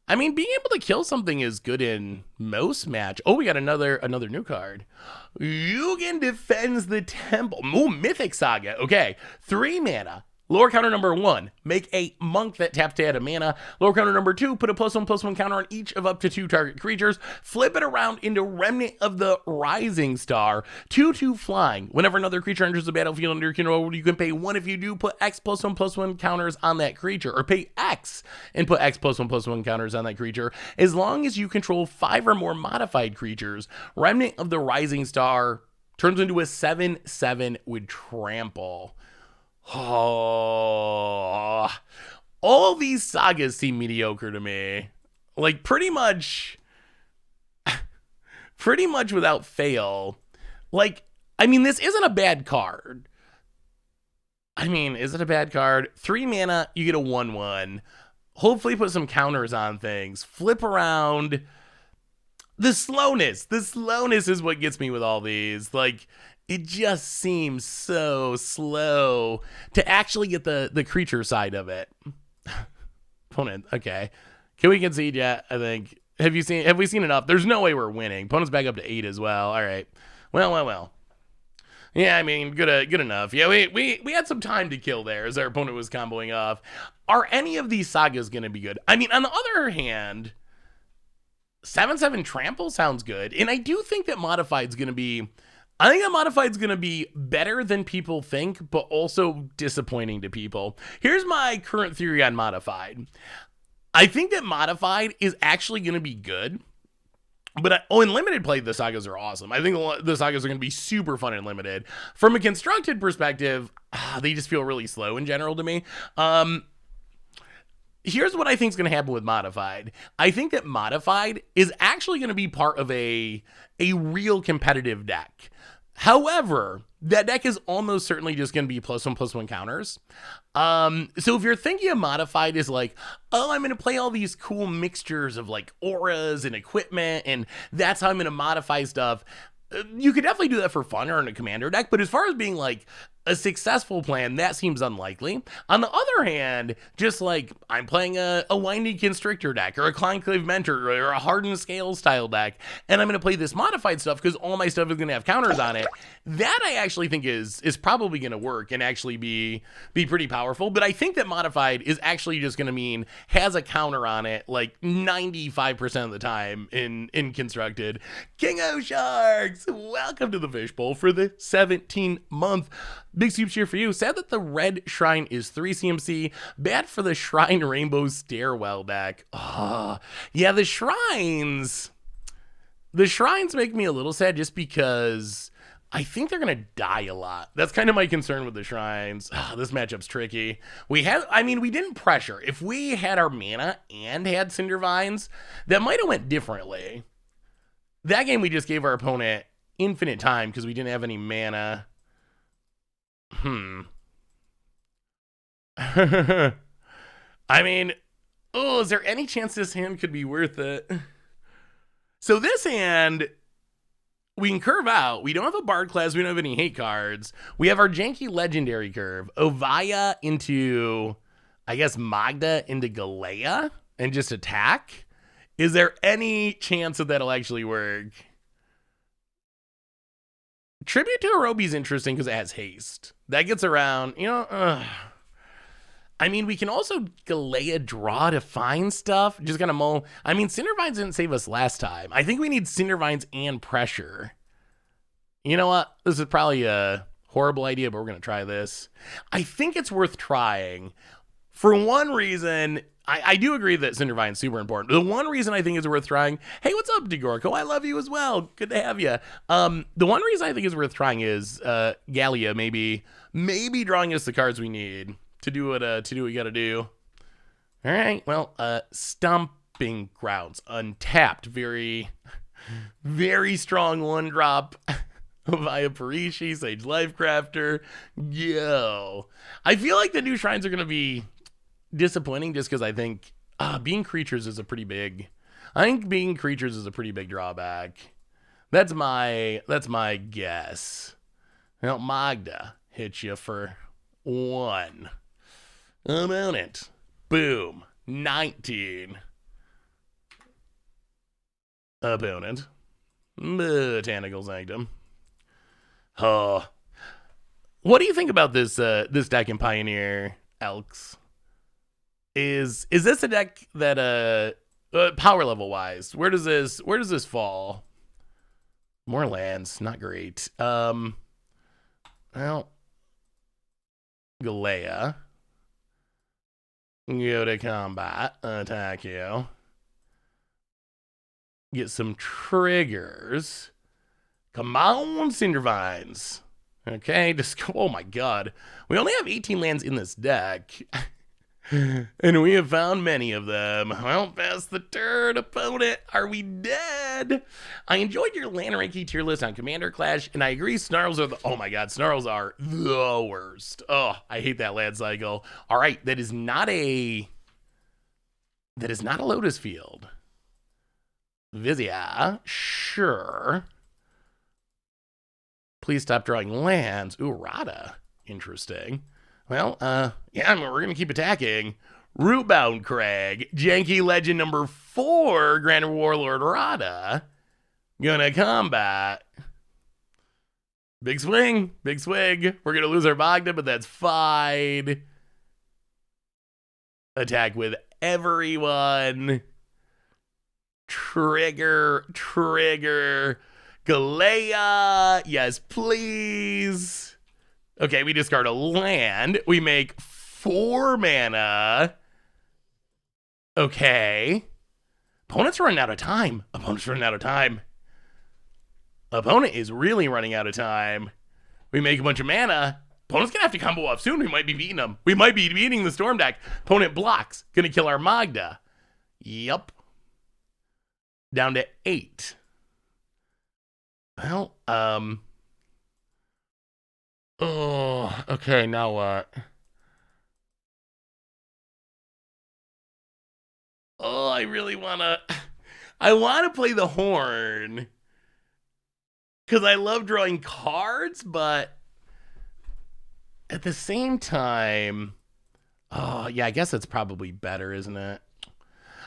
I mean, being able to kill something is good in most match. Oh, we got another new card. Yugen defends the temple. Ooh, Mythic Saga. Okay, 3 mana. Lore counter number 1, make a monk that taps to add a mana. Lore counter number 2, put a +1/+1 counter on each of up to 2 target creatures. Flip it around into Remnant of the Rising Star. 2/2 flying. Whenever another creature enters the battlefield under your control, you can pay 1. If you do, put X +1/+1 counters on that creature. Or pay X and put X +1/+1 counters on that creature. As long as you control 5 or more modified creatures, Remnant of the Rising Star turns into a 7/7 with trample. Oh, all these sagas seem mediocre to me. Like, pretty much without fail. Like, I mean, this isn't a bad card. I mean, is it a bad card? 3 mana, you get a 1/1. Hopefully put some counters on things. Flip around. The slowness is what gets me with all these. Like, it just seems so slow to actually get the creature side of it. Opponent, okay. Can we concede yet? I think. Have we seen enough? There's no way we're winning. Opponent's back up to 8 as well. All right. Well. Yeah, I mean, good enough. Yeah, we had some time to kill there as our opponent was comboing off. Are any of these sagas going to be good? I mean, on the other hand, 7/7 trample sounds good. And I do think that modified's going to be, I think that modified's going to be better than people think, but also disappointing to people. Here's my current theory on modified. I think that modified is actually going to be good, but in limited play, the sagas are awesome. I think the sagas are going to be super fun in limited. From a constructed perspective, they just feel really slow in general to me. Here's what I think is going to happen with modified. I think that modified is actually going to be part of a real competitive deck. However, that deck is almost certainly just going to be +1/+1 counters. So if you're thinking of modified as like, oh, I'm going to play all these cool mixtures of like auras and equipment, and that's how I'm going to modify stuff, you could definitely do that for fun or in a commander deck. But as far as being like a successful plan, that seems unlikely. On the other hand, just like I'm playing a Windy Constrictor deck or a Conclave Mentor or a Hardened Scale style deck, and I'm going to play this modified stuff because all my stuff is going to have counters on it, that I actually think is probably going to work and actually be pretty powerful. But I think that modified is actually just going to mean has a counter on it like 95% of the time in constructed. King O Sharks, welcome to the Fishbowl for the 17th-month. Big soup cheer for you. Sad that the red shrine is 3 CMC. Bad for the Shrine Rainbow Stairwell deck. Yeah, the shrines make me a little sad just because I think they're going to die a lot. That's kind of my concern with the shrines. This matchup's tricky. We didn't pressure. If we had our mana and had Cinder Vines, that might have went differently. That game we just gave our opponent infinite time because we didn't have any mana. I mean, is there any chance this hand could be worth it? So this hand, we can curve out. We don't have a Bard class. We don't have any hate cards. We have our janky legendary curve. Ovaya into, I guess, Magda into Galea and just attack. Is there any chance that that'll actually work? Tribute to Orobi is interesting because it has haste. That gets around, I mean, we can also Galea draw to find stuff. Just gonna mull. I mean, Cindervines didn't save us last time. I think we need Cindervines and pressure. You know what? This is probably a Horrible idea, but we're going to try this. I think it's worth trying. For one reason, I do agree that Cindervine's super important. The one reason I think it's worth trying, hey, what's up, Degorko? I love you as well. Good to have you. The one reason I think it's worth trying is Gallia maybe drawing us the cards we need to do what we got to do. All right, well, Stomping Grounds, untapped, very, very strong 1-drop. Via Parishi, Sage Lifecrafter. Yo. I feel like the new shrines are going to be disappointing just because I think being creatures is a pretty big drawback. That's my guess. Well, Magda hits you for 1. Opponent. Boom. 19. Opponent. Botanical Sanctum. Oh, what do you think about this deck in Pioneer, Elks? Is this a deck that power level wise, where does this fall? More lands, not great. Well, Galea, go to combat, attack you, get some triggers. Come on, Cindervines. Okay, just go. Oh my god. We only have 18 lands in this deck. And we have found many of them. Well, pass the turn, opponent. Are we dead? I enjoyed your land ranking tier list on Commander Clash, and I agree Snarls are oh my god, Snarls are the worst. Oh, I hate that land cycle. All right, that is not a Lotus Field. Vizia, sure. Please stop drawing lands. Ooh, Rada. Interesting. Well, yeah, we're going to keep attacking. Rootbound Crag. Janky Legend number 4. Grand Warlord Rada. Gonna combat. Big swing. Big swing. We're going to lose our Magda, but that's fine. Attack with everyone. Trigger. Galea, yes, please. Okay, we discard a land. We make 4 mana. Okay. Opponent's running out of time. Opponent is really running out of time. We make a bunch of mana. Opponent's gonna have to combo off soon. We might be beating them. We might be beating the Storm deck. Opponent blocks. Gonna kill our Magda. Yup. Down to 8. Well, oh, okay, now what? Oh, I wanna play the Horn. Because I love drawing cards, but at the same time, oh, yeah, I guess it's probably better, isn't it?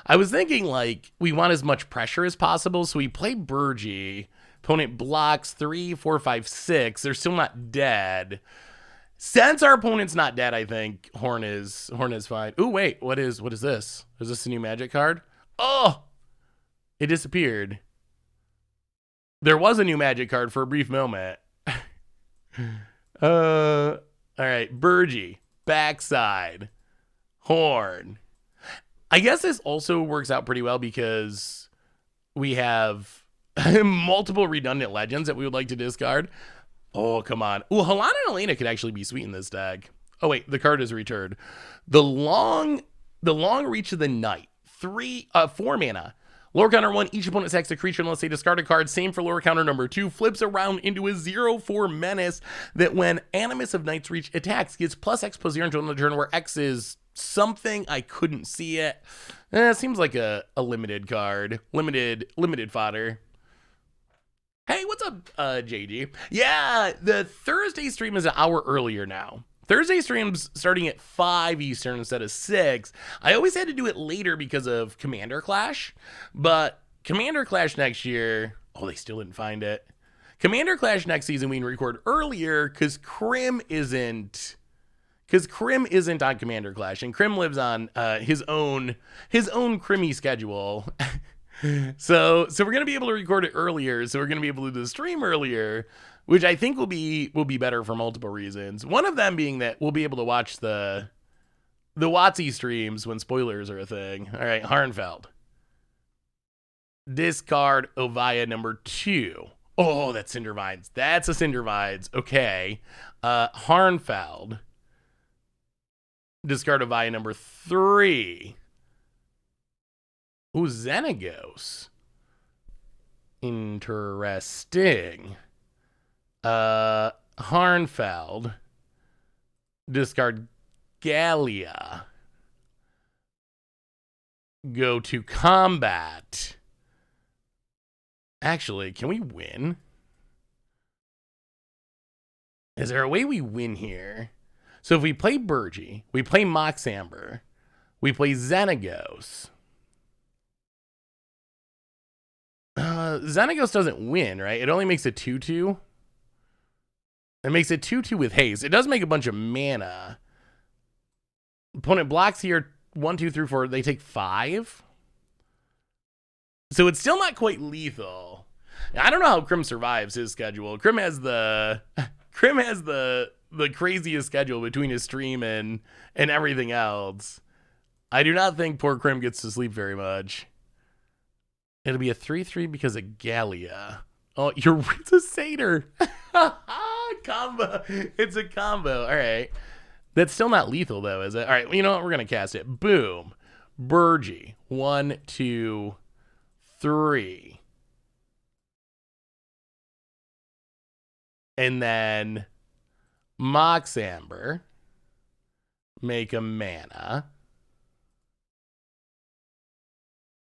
I was thinking, like, we want as much pressure as possible, so we play Burgee. Opponent blocks 3, 4, 5, 6. They're still not dead. Since our opponent's not dead, I think Horn is fine. Ooh, wait, what is this? Is this a new Magic card? Oh, it disappeared. There was a new Magic card for a brief moment. All right, Burgee, backside, Horn. I guess this also works out pretty well because we have multiple redundant legends that we would like to discard. Oh, come on. Ooh, Halana and Elena could actually be sweet in this deck. Oh, wait, the card is returned. The long reach of the night. 4 mana. Lower counter 1, each opponent attacks a creature unless they discard a card. Same for lower counter number 2. Flips around into a 0/4 menace that when Animus of Night's Reach attacks, gets +X/+0 until the turn, where X is something. I couldn't see it. Seems like a limited card. Limited fodder. Hey, what's up, JG? Yeah, the Thursday stream is an hour earlier now. Thursday stream's starting at 5 Eastern instead of 6. I always had to do it later because of Commander Clash, but Commander Clash next year, oh, they still didn't find it. Commander Clash next season we can record earlier because Krim isn't on Commander Clash, and Krim lives on his own Crimmy schedule. So we're gonna be able to record it earlier. So we're gonna be able to do the stream earlier. which I think will be better for multiple reasons. One of them being that we'll be able to watch the WotC streams when spoilers are a thing. All right, Harnfeld. Discard Ovia number 2. Oh, that's Cindervines. That's a Cindervines. Okay. Harnfeld. Discard Ovia number 3. Ooh, Xenagos. Interesting. Harnfeld. Discard Gallia. Go to combat. Actually, can we win? Is there a way we win here? So if we play Burgi, we play Mox Amber, we play Xenagos. Xenagos doesn't win, right? It only makes a 2/2. It makes a 2/2 with haste. It does make a bunch of mana. Opponent blocks here 1, 2, 3, 4. They take 5. So it's still not quite lethal. I don't know how Krim survives his schedule. Krim has the craziest schedule between his stream and everything else. I do not think poor Krim gets to sleep very much. It'll be a 3/3 because of Gallia. Oh, it's a satyr. Combo. It's a combo. All right. That's still not lethal though, is it? All right. Well, you know what? We're gonna cast it. Boom. Burgi. 1, 2, 3. And then Mox Amber. Make a mana.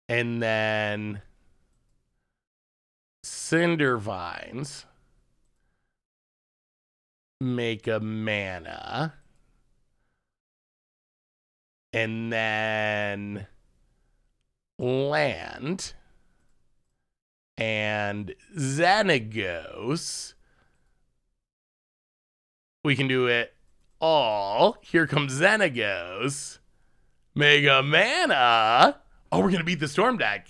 And then Cindervines. Make a mana. And then land. And Xenagos. We can do it all. Here comes Xenagos. Mega mana. Oh, we're going to beat the Storm deck.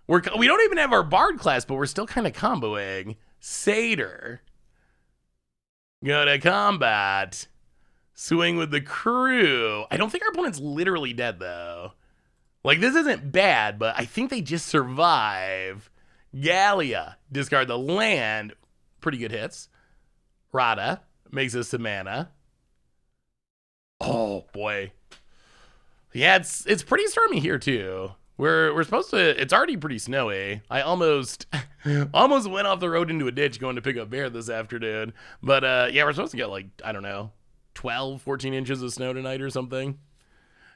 We don't even have our Bard class, but we're still kind of comboing. Satyr. Go to combat. Swing with the crew. I don't think our opponent's literally dead, though. Like, this isn't bad, but I think they just survive. Gallia. Discard the land. Pretty good hits. Rada. Makes us some mana. Oh, boy. Yeah, it's pretty stormy here, too. We're supposed to... It's already pretty snowy. I almost went off the road into a ditch going to pick up bear this afternoon. But, yeah, we're supposed to get, like, I don't know, 12, 14 inches of snow tonight or something.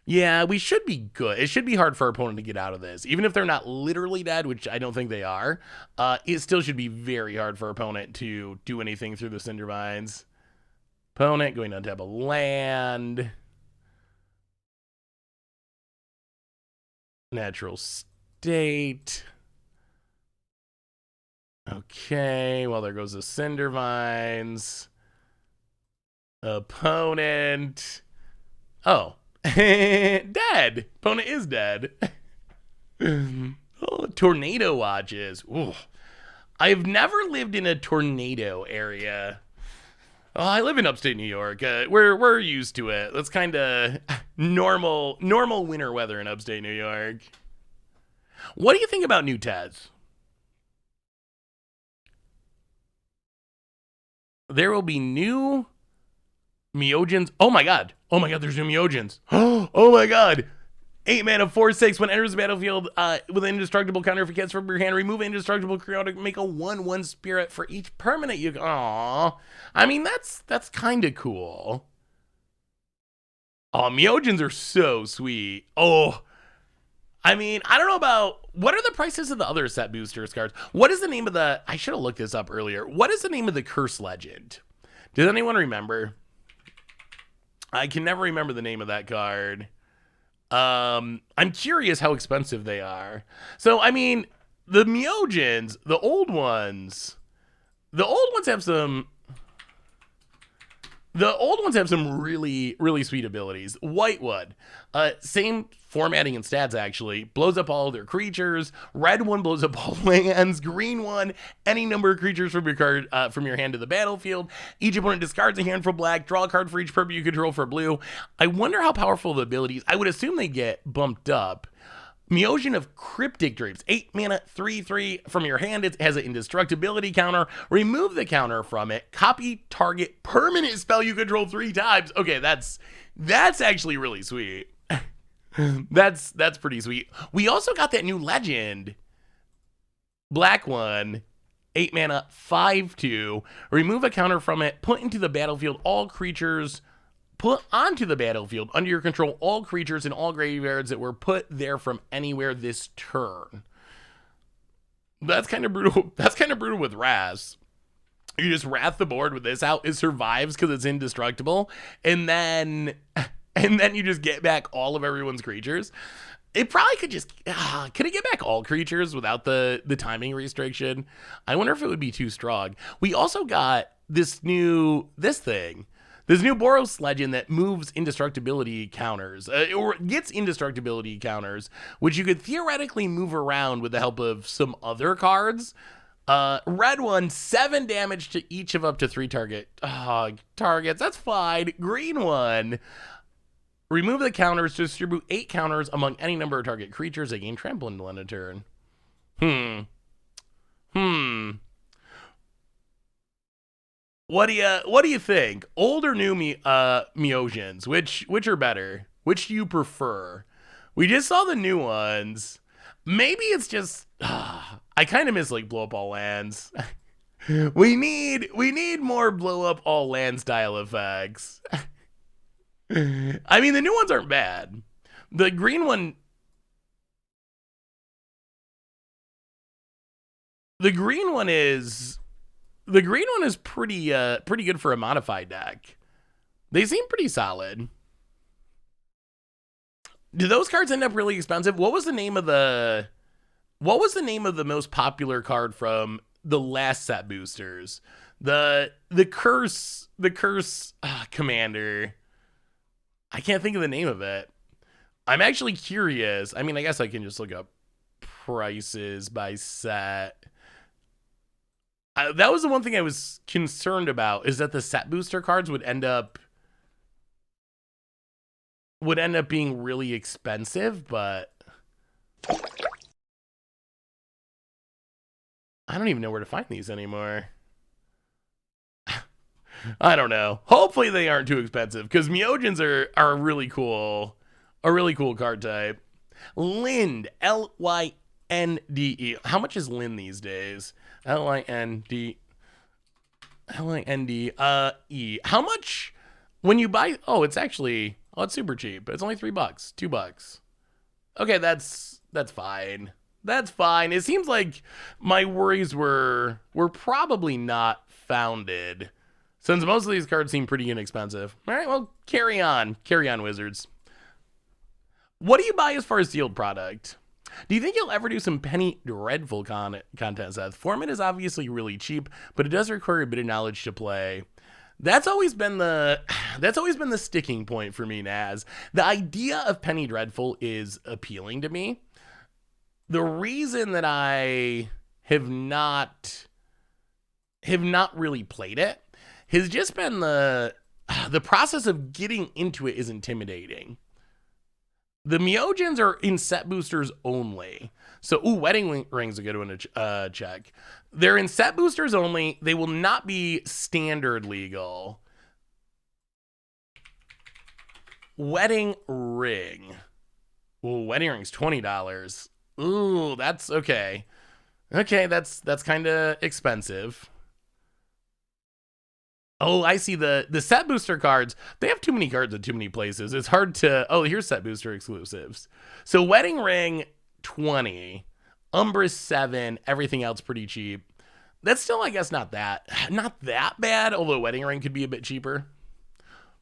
Yeah, we should be good. It should be hard for our opponent to get out of this. Even if they're not literally dead, which I don't think they are, it still should be very hard for our opponent to do anything through the Cindervines. Opponent going to untap a land. Natural state. Okay, well, there goes the Cindervines. Opponent. Oh. Dead. Opponent is dead. Oh, tornado watches. Ooh. I've never lived in a tornado area. Oh, I live in upstate New York. We're used to it. That's kind of normal winter weather in upstate New York. What do you think about new Tez? There will be new Myojins. Oh my god, there's new Myojins. Oh my god. 8 mana, 4/6. When enters the battlefield with an indestructible counter, if it gets from your hand, remove an indestructible creature, make a 1/1 spirit for each permanent you... Aww. I mean, that's kind of cool. Oh, Myojins are so sweet. Oh, I mean, I don't know about... What are the prices of the other set boosters cards? What is the name of the... I should have looked this up earlier. What is the name of the Curse Legend? Does anyone remember? I can never remember the name of that card. I'm curious how expensive they are. So, I mean, the Myojins, the old ones have some... The old ones have some really, really sweet abilities. Whitewood, same formatting and stats actually, blows up all their creatures. Red one blows up all lands. Green one, any number of creatures from your card, from your hand to the battlefield. Each opponent discards a hand for black. Draw a card for each perp you control for blue. I wonder how powerful the abilities. I would assume they get bumped up. Meosion of Cryptic Drapes, 8 mana, 3/3 from your hand. It has an indestructibility counter. Remove the counter from it. Copy target permanent spell you control 3 times. Okay, that's actually really sweet. that's pretty sweet. We also got that new legend, black one, 8 mana, 5/2. Remove a counter from it. Put into the battlefield all creatures. Put onto the battlefield under your control all creatures in all graveyards that were put there from anywhere this turn. That's kind of brutal. That's kind of brutal with Wrath. You just wrath the board with this out. It survives because it's indestructible, and then you just get back all of everyone's creatures. It probably could just could it get back all creatures without the timing restriction? I wonder if it would be too strong. We also got this new thing. This new Boros legend that moves indestructibility counters, or gets indestructibility counters, which you could theoretically move around with the help of some other cards. Red one, 7 damage to each of up to 3 targets. That's fine. Green one, remove the counters to distribute 8 counters among any number of target creatures. They gain trample until end of turn. What do you think? Old or new Meosians? Which are better? Which do you prefer? We just saw the new ones. Maybe it's just I kind of miss like blow up all lands. we need more blow up all land style effects. I mean, the new ones aren't bad. The green one is pretty good for a modified deck. They seem pretty solid. Do those cards end up really expensive? What was the name of the most popular card from the last set boosters? The curse commander. I can't think of the name of it. I'm actually curious. I mean, I guess I can just look up prices by set. That was the one thing I was concerned about, is that the set booster cards would end up being really expensive, but I don't even know where to find these anymore. I don't know. Hopefully they aren't too expensive, because Meosians are a really cool card type. Lind, Lynde. How much is Lind these days? Linde. How much when you buy? Oh, it's super cheap. It's only $3, $2. Okay, that's fine. That's fine. It seems like my worries were probably not founded, since most of these cards seem pretty inexpensive. All right, well, carry on, Wizards. What do you buy as far as sealed product? Do you think you'll ever do some Penny Dreadful content, Seth? Format is obviously really cheap, but it does require a bit of knowledge to play. That's always been the sticking point for me, Naz. The idea of Penny Dreadful is appealing to me. The reason that I have not really played it has just been the process of getting into it is intimidating. The Meosians are in set boosters only. So, wedding ring's a good one to check. They're in set boosters only. They will not be standard legal. Wedding ring. Ooh, wedding ring's $20. Ooh, that's okay. Okay, that's kind of expensive. Oh, I see the set booster cards. They have too many cards in too many places. It's hard to... Oh, here's set booster exclusives. So Wedding Ring, $20. Umbra, $7. Everything else pretty cheap. That's still, I guess, not that bad, although Wedding Ring could be a bit cheaper.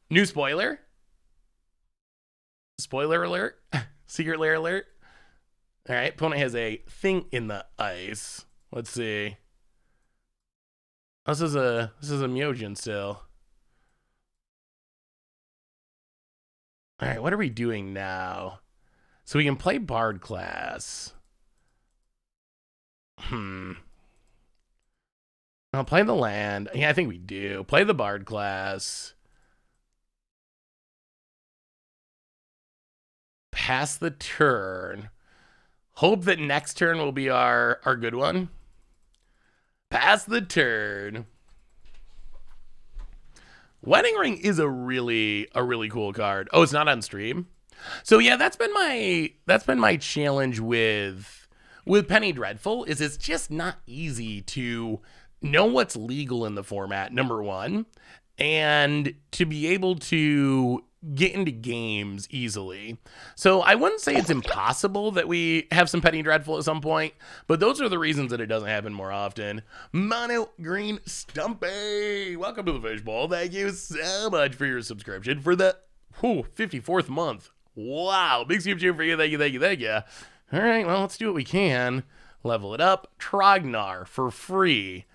New spoiler? Spoiler alert? Secret lair alert? All right, opponent has a thing in the ice. Let's see. This is a Meosian still. All right, what are we doing now? So we can play Bard class. I'll play the land. Yeah, I think we do. Play the Bard class. Pass the turn. Hope that next turn will be our good one. Pass the turn. Wedding Ring is a really cool card. Oh, it's not on stream. So yeah, that's been my challenge with Penny Dreadful, is it's just not easy to know what's legal in the format, number one, and to be able to get into games easily. So I wouldn't say it's impossible that we have some Penny Dreadful at some point, but those are the reasons that it doesn't happen more often. Mono Green Stumpy, welcome to the Fishbowl. Thank you so much for your subscription for the 54th month. Wow, big super cheer for you. Thank you. All right, well, let's do what we can. Level it up. Trognar for free.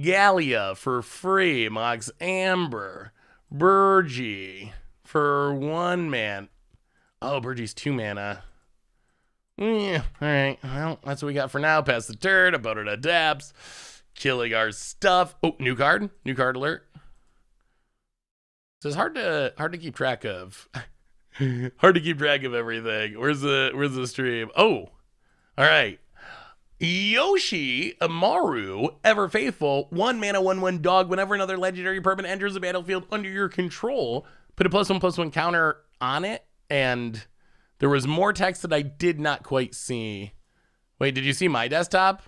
Gallia for free. Mox Amber. Burgee for 1 man. Oh, Burgee's 2 mana. Yeah, all right. Well, that's what we got for now. Pass the turn. Opponent adapts. Killing our stuff. Oh, new card. New card alert. So it's hard to keep track of. Hard to keep track of everything. Where's the stream? Oh, all right. Yoshi Amaru, Ever Faithful, 1 mana, 1/1 dog. Whenever another legendary permanent enters the battlefield under your control, put a +1/+1 counter on it. And there was more text that I did not quite see. Wait, did you see my desktop?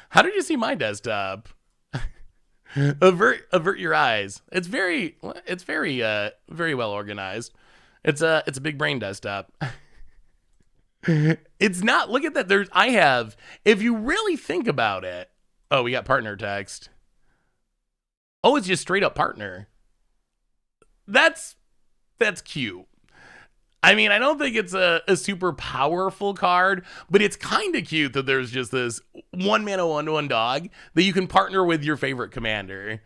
How did you see my desktop? Avert your eyes. It's very well organized. It's a big brain desktop. It's not. Look at that. If you really think about it. Oh, we got partner text. Oh, it's just straight up partner. That's cute. I mean, I don't think it's a super powerful card, but it's kind of cute that there's just this 1 mana 1/1 dog that you can partner with your favorite commander.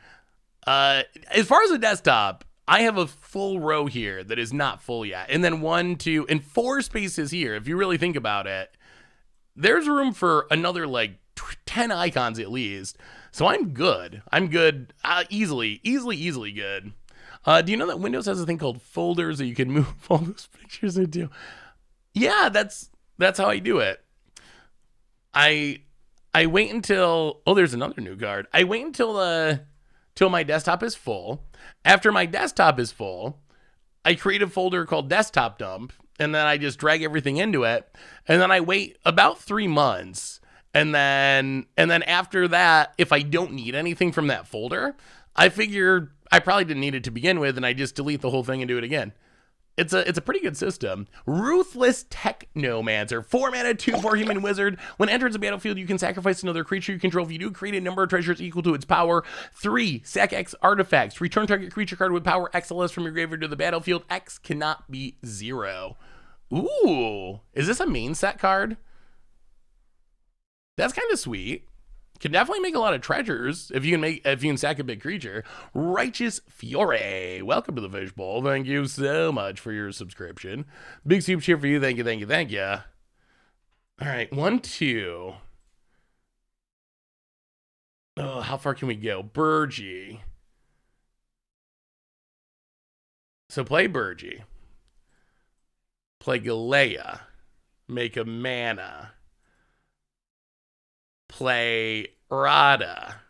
As far as a desktop, I have a full row here that is not full yet. And then 1, 2, and 4 spaces here. If you really think about it, there's room for another like 10 icons at least. So I'm good. Easily good. Do you know that Windows has a thing called folders that you can move all those pictures into? Yeah, that's how I do it. I wait until, there's another new card. I wait till my desktop is full. After my desktop is full, I create a folder called desktop dump, and then I just drag everything into it, and then I wait about 3 months, and then after that, if I don't need anything from that folder, I figure I probably didn't need it to begin with, and I just delete the whole thing and do it again. It's a pretty good system. Ruthless Technomancer, 4 mana, 2/4 human wizard. When enters the battlefield, you can sacrifice another creature you control. If you do, create a number of treasures equal to its power. 3, sack X artifacts. Return target creature card with power X or less from your graveyard to the battlefield. X cannot be 0. Ooh, is this a main set card? That's kind of sweet. Can definitely make a lot of treasures if you can sack a big creature. Righteous Fiore, welcome to the Fishbowl. Thank you so much for your subscription. Big super cheer for you. Thank you. All right, 1, 2. Oh, how far can we go? Burgee. So play Burgee. Play Galea. Make a mana. Play Rada.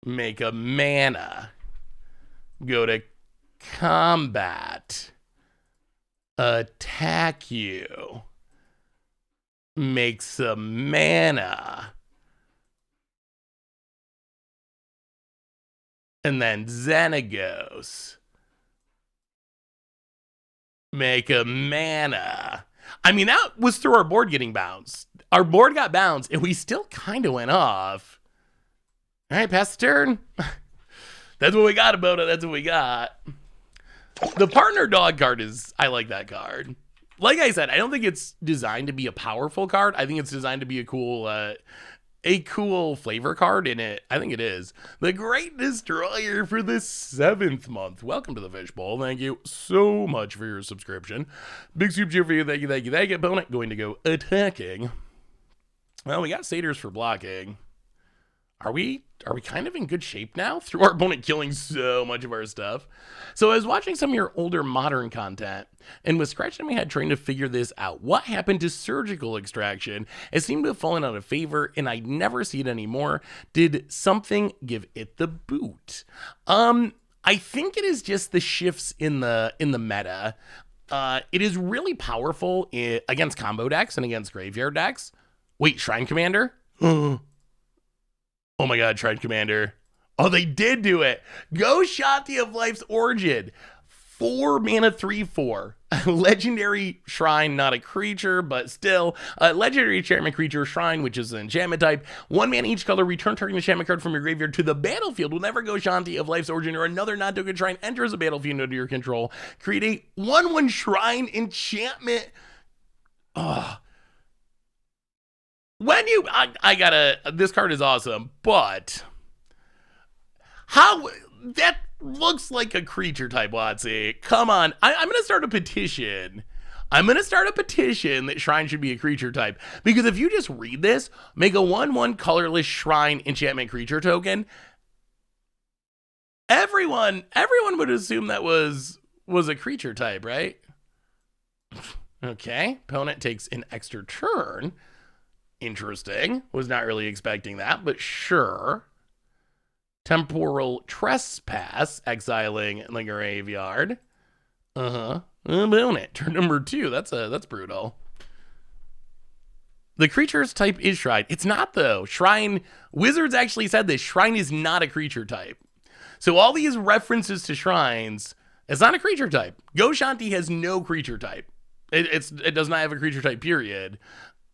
Make a mana. Go to combat. Attack you. Make some mana. And then Xenagos. Make a mana. I mean, that was through our board getting bounced. Our board got bounced, and we still kind of went off. All right, pass the turn. That's what we got about it. That's what we got. The partner dog card I like that card. Like I said, I don't think it's designed to be a powerful card. I think it's designed to be a cool a cool flavor card in it. I think it is. The Great Destroyer for the 7th month. Welcome to the Fishbowl. Thank you so much for your subscription. Big soup cheer for you. Thank you, thank you, thank you. Opponent going to go attacking. Well, we got satyrs for blocking. Are we kind of in good shape now through our opponent killing so much of our stuff? So I was watching some of your older modern content and was scratching my head trying to figure this out. What happened to surgical extraction? It seemed to have fallen out of favor and I never see it anymore. Did something give it the boot? I think it is just the shifts in the meta. It is really powerful against combo decks and against graveyard decks. Wait, Shrine Commander? Oh my god, Shrine Commander. Oh, they did do it. Go Shanti of Life's Origin. 4 mana 3/4. Legendary Shrine, not a creature, but still. Legendary enchantment creature Shrine, which is an enchantment type. 1 mana each color, return target enchantment card from your graveyard to the battlefield. Whenever Go Shanti of Life's Origin or another non-token shrine enters a battlefield under your control, create a 1/1 Shrine enchantment. Oh. When you, this card is awesome, but how, that looks like a creature type, Watsy. Come on, I'm going to start a petition. I'm going to start a petition that Shrine should be a creature type. Because if you just read this, make a 1/1 colorless Shrine enchantment creature token, everyone would assume that was a creature type, right? Okay, opponent takes an extra turn. Interesting. Was not really expecting that, but sure. Temporal Trespass, exiling the graveyard. Opponent, turn number 2. That's brutal. The creature's type is Shrine. It's not, though. Shrine, Wizards actually said this. Shrine is not a creature type. So all these references to shrines, it's not a creature type. Go Shanti has no creature type. It does not have a creature type, period.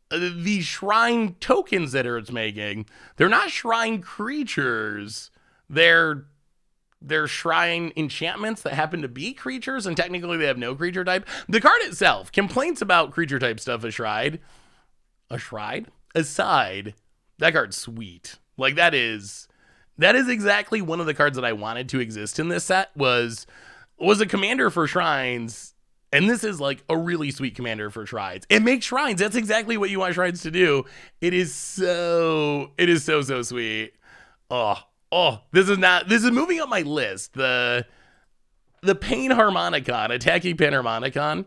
The shrine tokens that it's making, they're not shrine creatures. They're shrine enchantments that happen to be creatures, and technically they have no creature type. The card itself, complaints about creature type stuff aside, that card's sweet. Like that is exactly one of the cards that I wanted to exist in this set was a commander for shrines. And this is like a really sweet commander for shrines. It makes shrines. That's exactly what you want shrines to do. It is so sweet. This is moving up my list. The Pain Harmonicon, attacking Pain Harmonicon.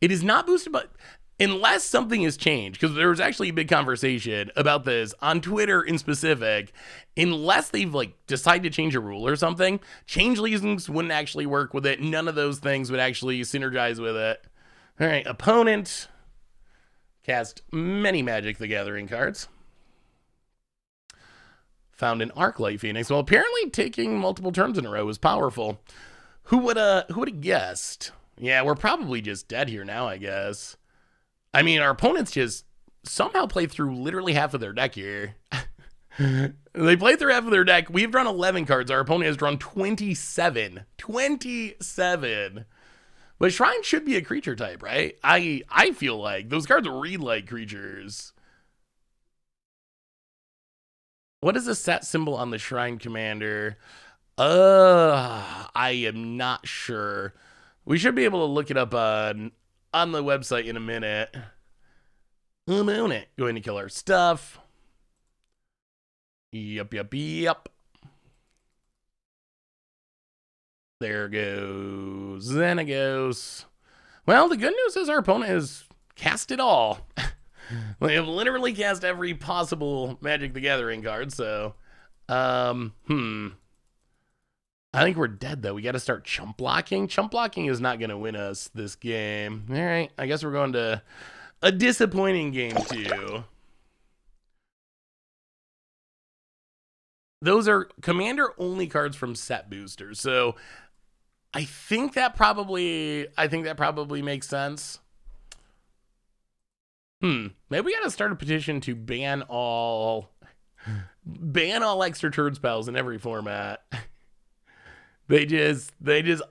It is not boosted, but unless something has changed, because there was actually a big conversation about this on Twitter in specific, unless they've like decided to change a rule or something, changelings wouldn't actually work with it. None of those things would actually synergize with it. All right, opponent cast many Magic the Gathering cards. Found an Arclight Phoenix. Well, apparently taking multiple turns in a row is powerful. Who would have guessed? Yeah, we're probably just dead here now, I guess. I mean, our opponents just somehow play through literally half of their deck here. They play through half of their deck. We've drawn 11 cards. Our opponent has drawn 27. 27. But Shrine should be a creature type, right? I feel like those cards read like creatures. What is the set symbol on the Shrine Commander? I am not sure. We should be able to look it up on the website in a minute. Opponent going to kill our stuff. Yep. There goes Xenagos. Well, the good news is our opponent has cast it all. They have literally cast every possible Magic the Gathering card, so I think we're dead, though. We got to start chump blocking. Chump blocking is not going to win us this game. All right, I guess we're going to a disappointing game, too. Those are commander-only cards from set boosters, so I think that probably makes sense. Maybe we got to start a petition to ban all extra turn spells in every format. They just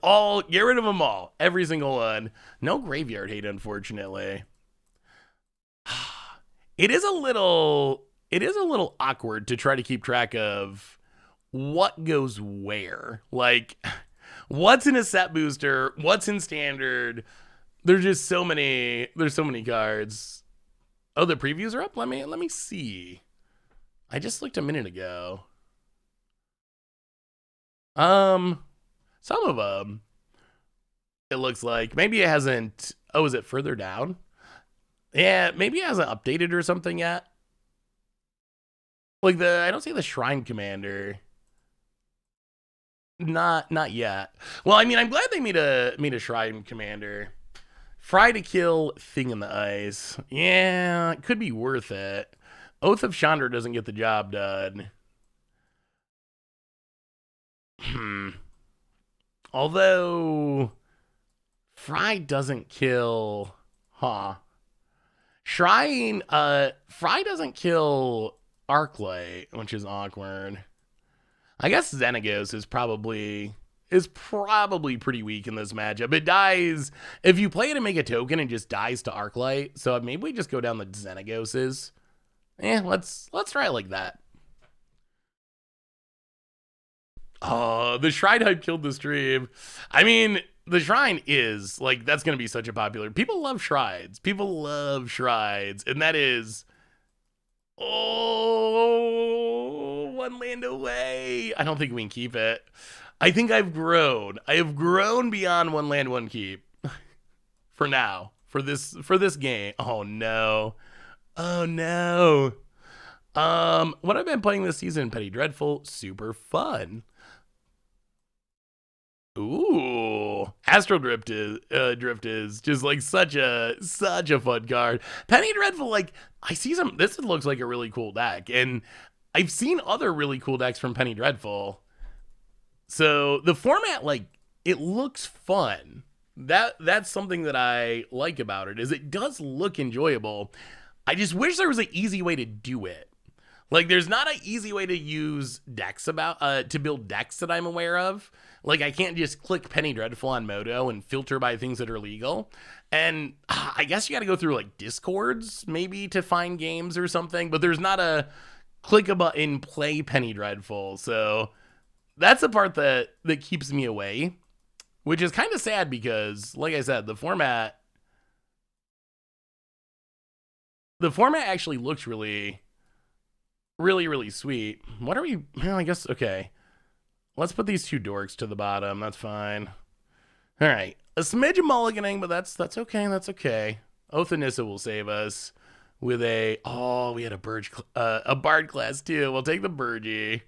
all get rid of them all. Every single one. No graveyard hate, unfortunately. It is a little it is a little awkward to try to keep track of what goes where. Like, what's in a set booster, what's in standard. There's just so many cards. Oh, the previews are up? Let me see. I just looked a minute ago. Some of them, it looks like. Maybe it hasn't. Oh, is it further down? Yeah, maybe it hasn't updated or something yet. Like I don't see the Shrine Commander. Not yet. Well, I mean, I'm glad they made a Shrine Commander. Fry to kill, Thing in the Ice. Yeah, it could be worth it. Oath of Chandra doesn't get the job done. Although Fry doesn't kill, Shrine, Fry doesn't kill Arclight, which is awkward. I guess Xenagos is probably pretty weak in this matchup. It dies if you play it and make a token and just dies to Arclight. So maybe we just go down the Xenagoses. Let's try it like that. Oh, the Shrine hype killed the stream. I mean, the Shrine is, like, that's going to be such a popular... People love Shrines. People love Shrines. And that is... Oh, one land away. I don't think we can keep it. I think I've grown. I have grown beyond one land, one keep. For now. For this game. Oh, no. Oh, no. What I've been playing this season, Petty Dreadful, super fun. Ooh, Astral Drift is just like such a fun card. Penny Dreadful, like I see some. This looks like a really cool deck, and I've seen other really cool decks from Penny Dreadful. So the format, like, it looks fun. That's something that I like about it. Is it does look enjoyable. I just wish there was an easy way to do it. Like, there's not an easy way to use decks to build decks that I'm aware of. Like, I can't just click Penny Dreadful on Moto and filter by things that are legal. And I guess you got to go through, like, Discords, maybe, to find games or something. But there's not a click a button, play Penny Dreadful. So that's the part that keeps me away. Which is kind of sad because, like I said, the format actually looks really, really, really sweet. What are we... Well, I guess... Okay. Let's put these two dorks to the bottom. That's fine. All right. A smidge of mulliganing, but that's okay. That's okay. Oath of Nissa will save us with a... Oh, we had a Bard class too. We'll take the Burgie.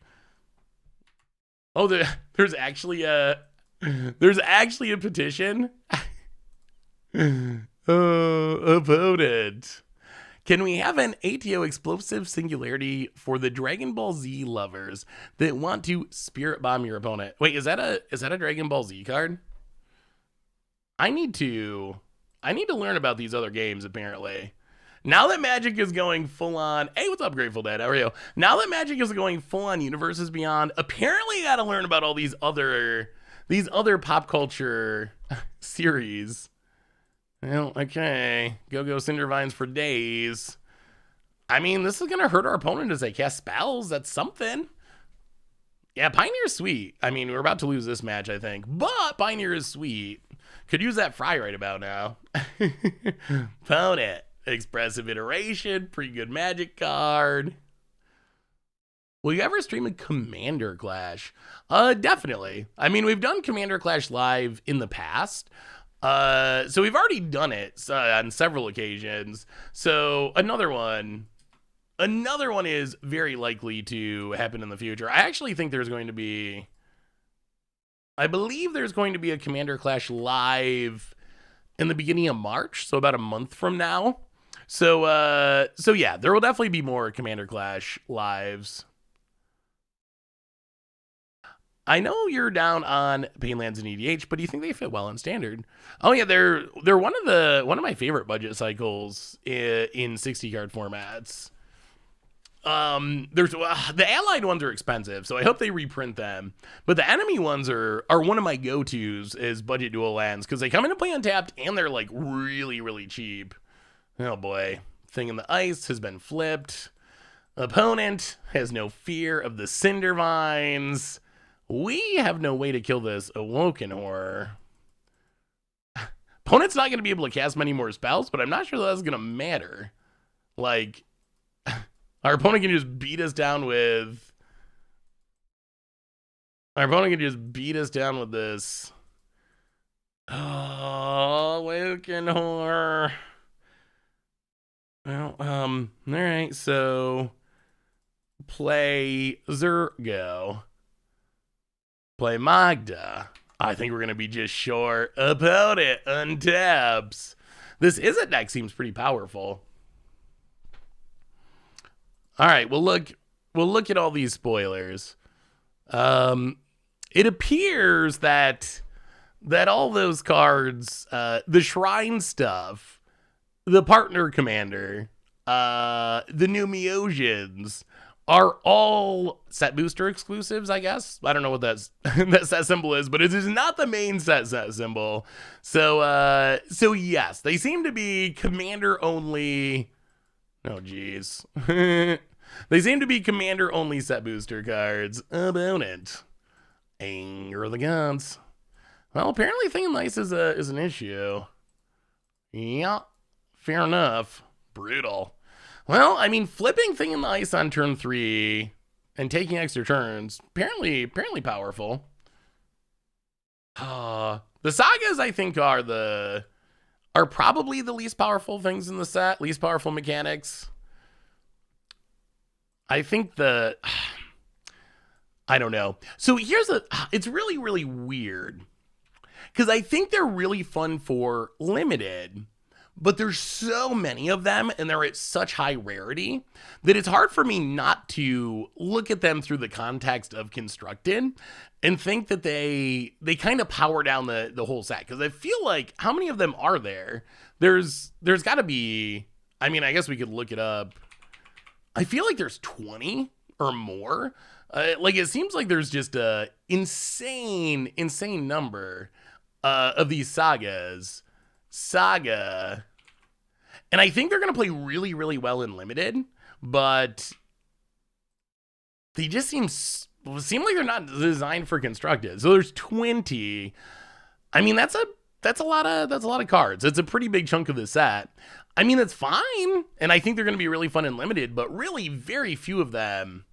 Oh, there's actually a petition. Opponent. Can we have an ATO explosive singularity for the Dragon Ball Z lovers that want to spirit bomb your opponent? Wait, is that a Dragon Ball Z card? I need to learn about these other games, apparently. Now that Magic is going full on, hey, what's up, Grateful Dead? How are you? Now that Magic is going full on Universes Beyond, apparently you gotta learn about all these other pop culture series. Well, okay. Go Cindervines for days. I mean, this is going to hurt our opponent as they cast spells. That's something. Yeah, Pioneer's sweet. I mean, we're about to lose this match, I think. But Pioneer is sweet. Could use that Fry right about now. Opponent. Expressive Iteration. Pretty good Magic card. Will you ever stream a Commander Clash? Definitely. I mean, we've done Commander Clash live in the past. So we've already done it on several occasions. So another one is very likely to happen in the future. I actually think I believe there's going to be a Commander Clash live in the beginning of March. So about a month from now. So yeah, there will definitely be more Commander Clash lives. I know you're down on Painlands and EDH, but do you think they fit well in Standard? Oh yeah, they're one of my favorite budget cycles in 60 card formats. There's the allied ones are expensive, so I hope they reprint them. But the enemy ones are one of my go-tos as budget dual lands because they come into play untapped and they're like really, really cheap. Oh boy, Thing in the Ice has been flipped. Opponent has no fear of the Cinder Vines. We have no way to kill this Awoken Horror. Opponent's not going to be able to cast many more spells, but I'm not sure that's going to matter. Like, our opponent can just beat us down with... Our opponent can just beat us down with this. Oh, Awoken Horror. Well, alright, so... Play Zergo. Play Magda. I think we're going to be just short. Opponent untaps. This Izzet deck seems pretty powerful. All right, we'll look at all these spoilers. It appears that all those cards, the Shrine stuff, the Partner Commander, the new Meosians, are all set booster exclusives, I guess. I don't know what that set symbol is, but it is not the main set symbol. So yes, they seem to be commander only. Oh, geez. They seem to be commander only set booster cards. Opponent. Anger of the Gods. Well, apparently Thing and Ice is an issue. Yeah, fair enough. Brutal. Well, I mean, flipping Thing in the Ice on turn 3 and taking extra turns, apparently powerful. The Sagas, I think, are probably the least powerful things in the set, least powerful mechanics. I think I don't know. So it's really, really weird. Because I think they're really fun for limited. But there's so many of them, and they're at such high rarity, that it's hard for me not to look at them through the context of Constructed and think that they kind of power down the whole set. Because I feel like, how many of them are there? There's got to be, I mean, I guess we could look it up. I feel like there's 20 or more. Like, it seems like there's just a insane number of these sagas. Saga, and I think they're going to play really, really well in limited, but they just seem like they're not designed for Constructed. So there's 20. I mean, that's a lot of cards. It's a pretty big chunk of the set. I mean, that's fine, and I think they're going to be really fun in limited, but really very few of them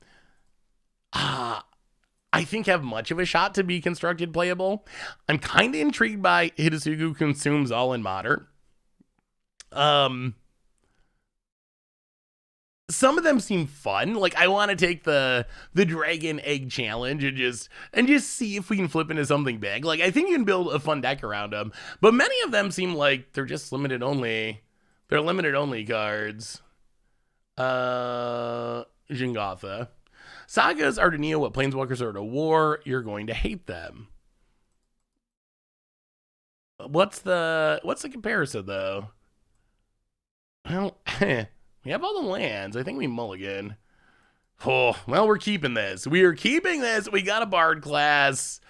I think have much of a shot to be Constructed playable. I'm kind of intrigued by Hidetsugu Consumes All in Modern. Some of them seem fun. Like, I want to take the Dragon Egg Challenge and just see if we can flip into something big. Like, I think you can build a fun deck around them. But many of them seem like they're just limited only. They're limited only cards. Jingatha. Sagas are to Neo what Planeswalkers are to War. You're going to hate them. What's the comparison, though? Well, we have all the lands. I think we mulligan. Oh, well, we're keeping this. We are keeping this. We got a Bard class.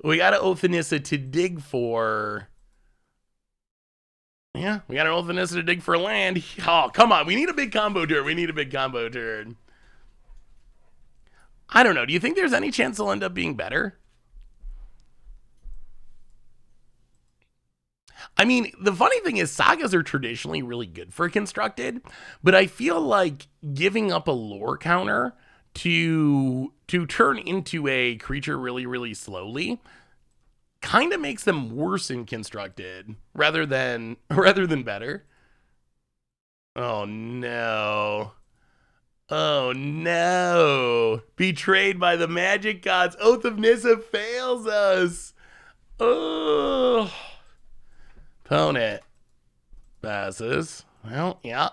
We got an Othanissa to dig for. Yeah, we got an Othanissa to dig for land. Oh, come on. We need a big combo turn. I don't know. Do you think there's any chance they'll end up being better? I mean, the funny thing is Sagas are traditionally really good for Constructed, but I feel like giving up a lore counter to turn into a creature really, really slowly kind of makes them worse in Constructed rather than better. Oh no. Oh no. Betrayed by the magic gods. Oath of Nissa fails us. Oh. Opponent passes. Well, yeah.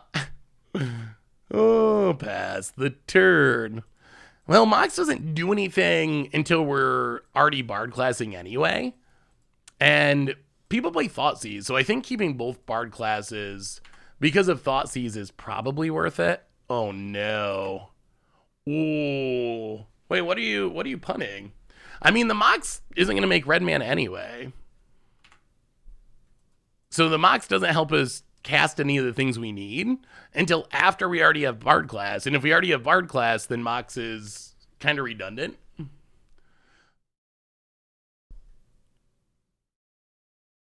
Oh, pass the turn. Well, Mox doesn't do anything until we're already Bard classing anyway. And people play Thoughtseize, so I think keeping both Bard classes because of Thoughtseize is probably worth it. Oh no. Ooh. Wait, what are you punting? I mean, the Mox isn't going to make red mana anyway. So the Mox doesn't help us cast any of the things we need until after we already have Bard class. And if we already have Bard class, then Mox is kind of redundant.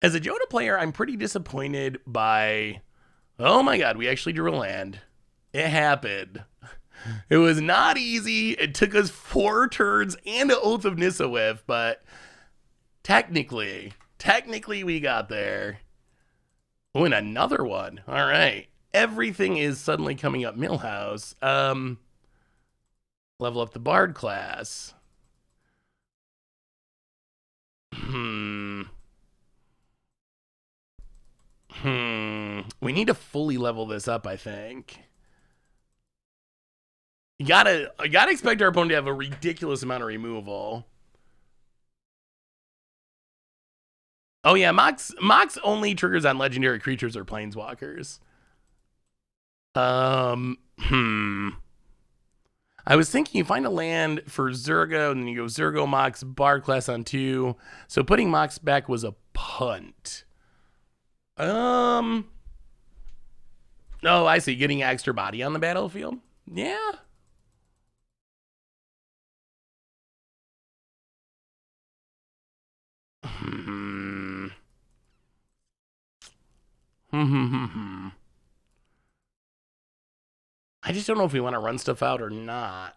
As a Joda player, I'm pretty disappointed by... Oh my god, we actually drew a land. It happened. It was not easy. It took us 4 turns and an Oath of Nisawith, but technically we got there. Oh, and another one. All right. Everything is suddenly coming up Millhouse. Level up the Bard class. We need to fully level this up, I think. I gotta expect our opponent to have a ridiculous amount of removal. Oh yeah, Mox only triggers on legendary creatures or planeswalkers. I was thinking you find a land for Zergo, and then you go Zergo, Mox, Bard class on 2. So putting Mox back was a punt. Oh, I see. Getting extra body on the battlefield? Yeah. I just don't know if we want to run stuff out or not.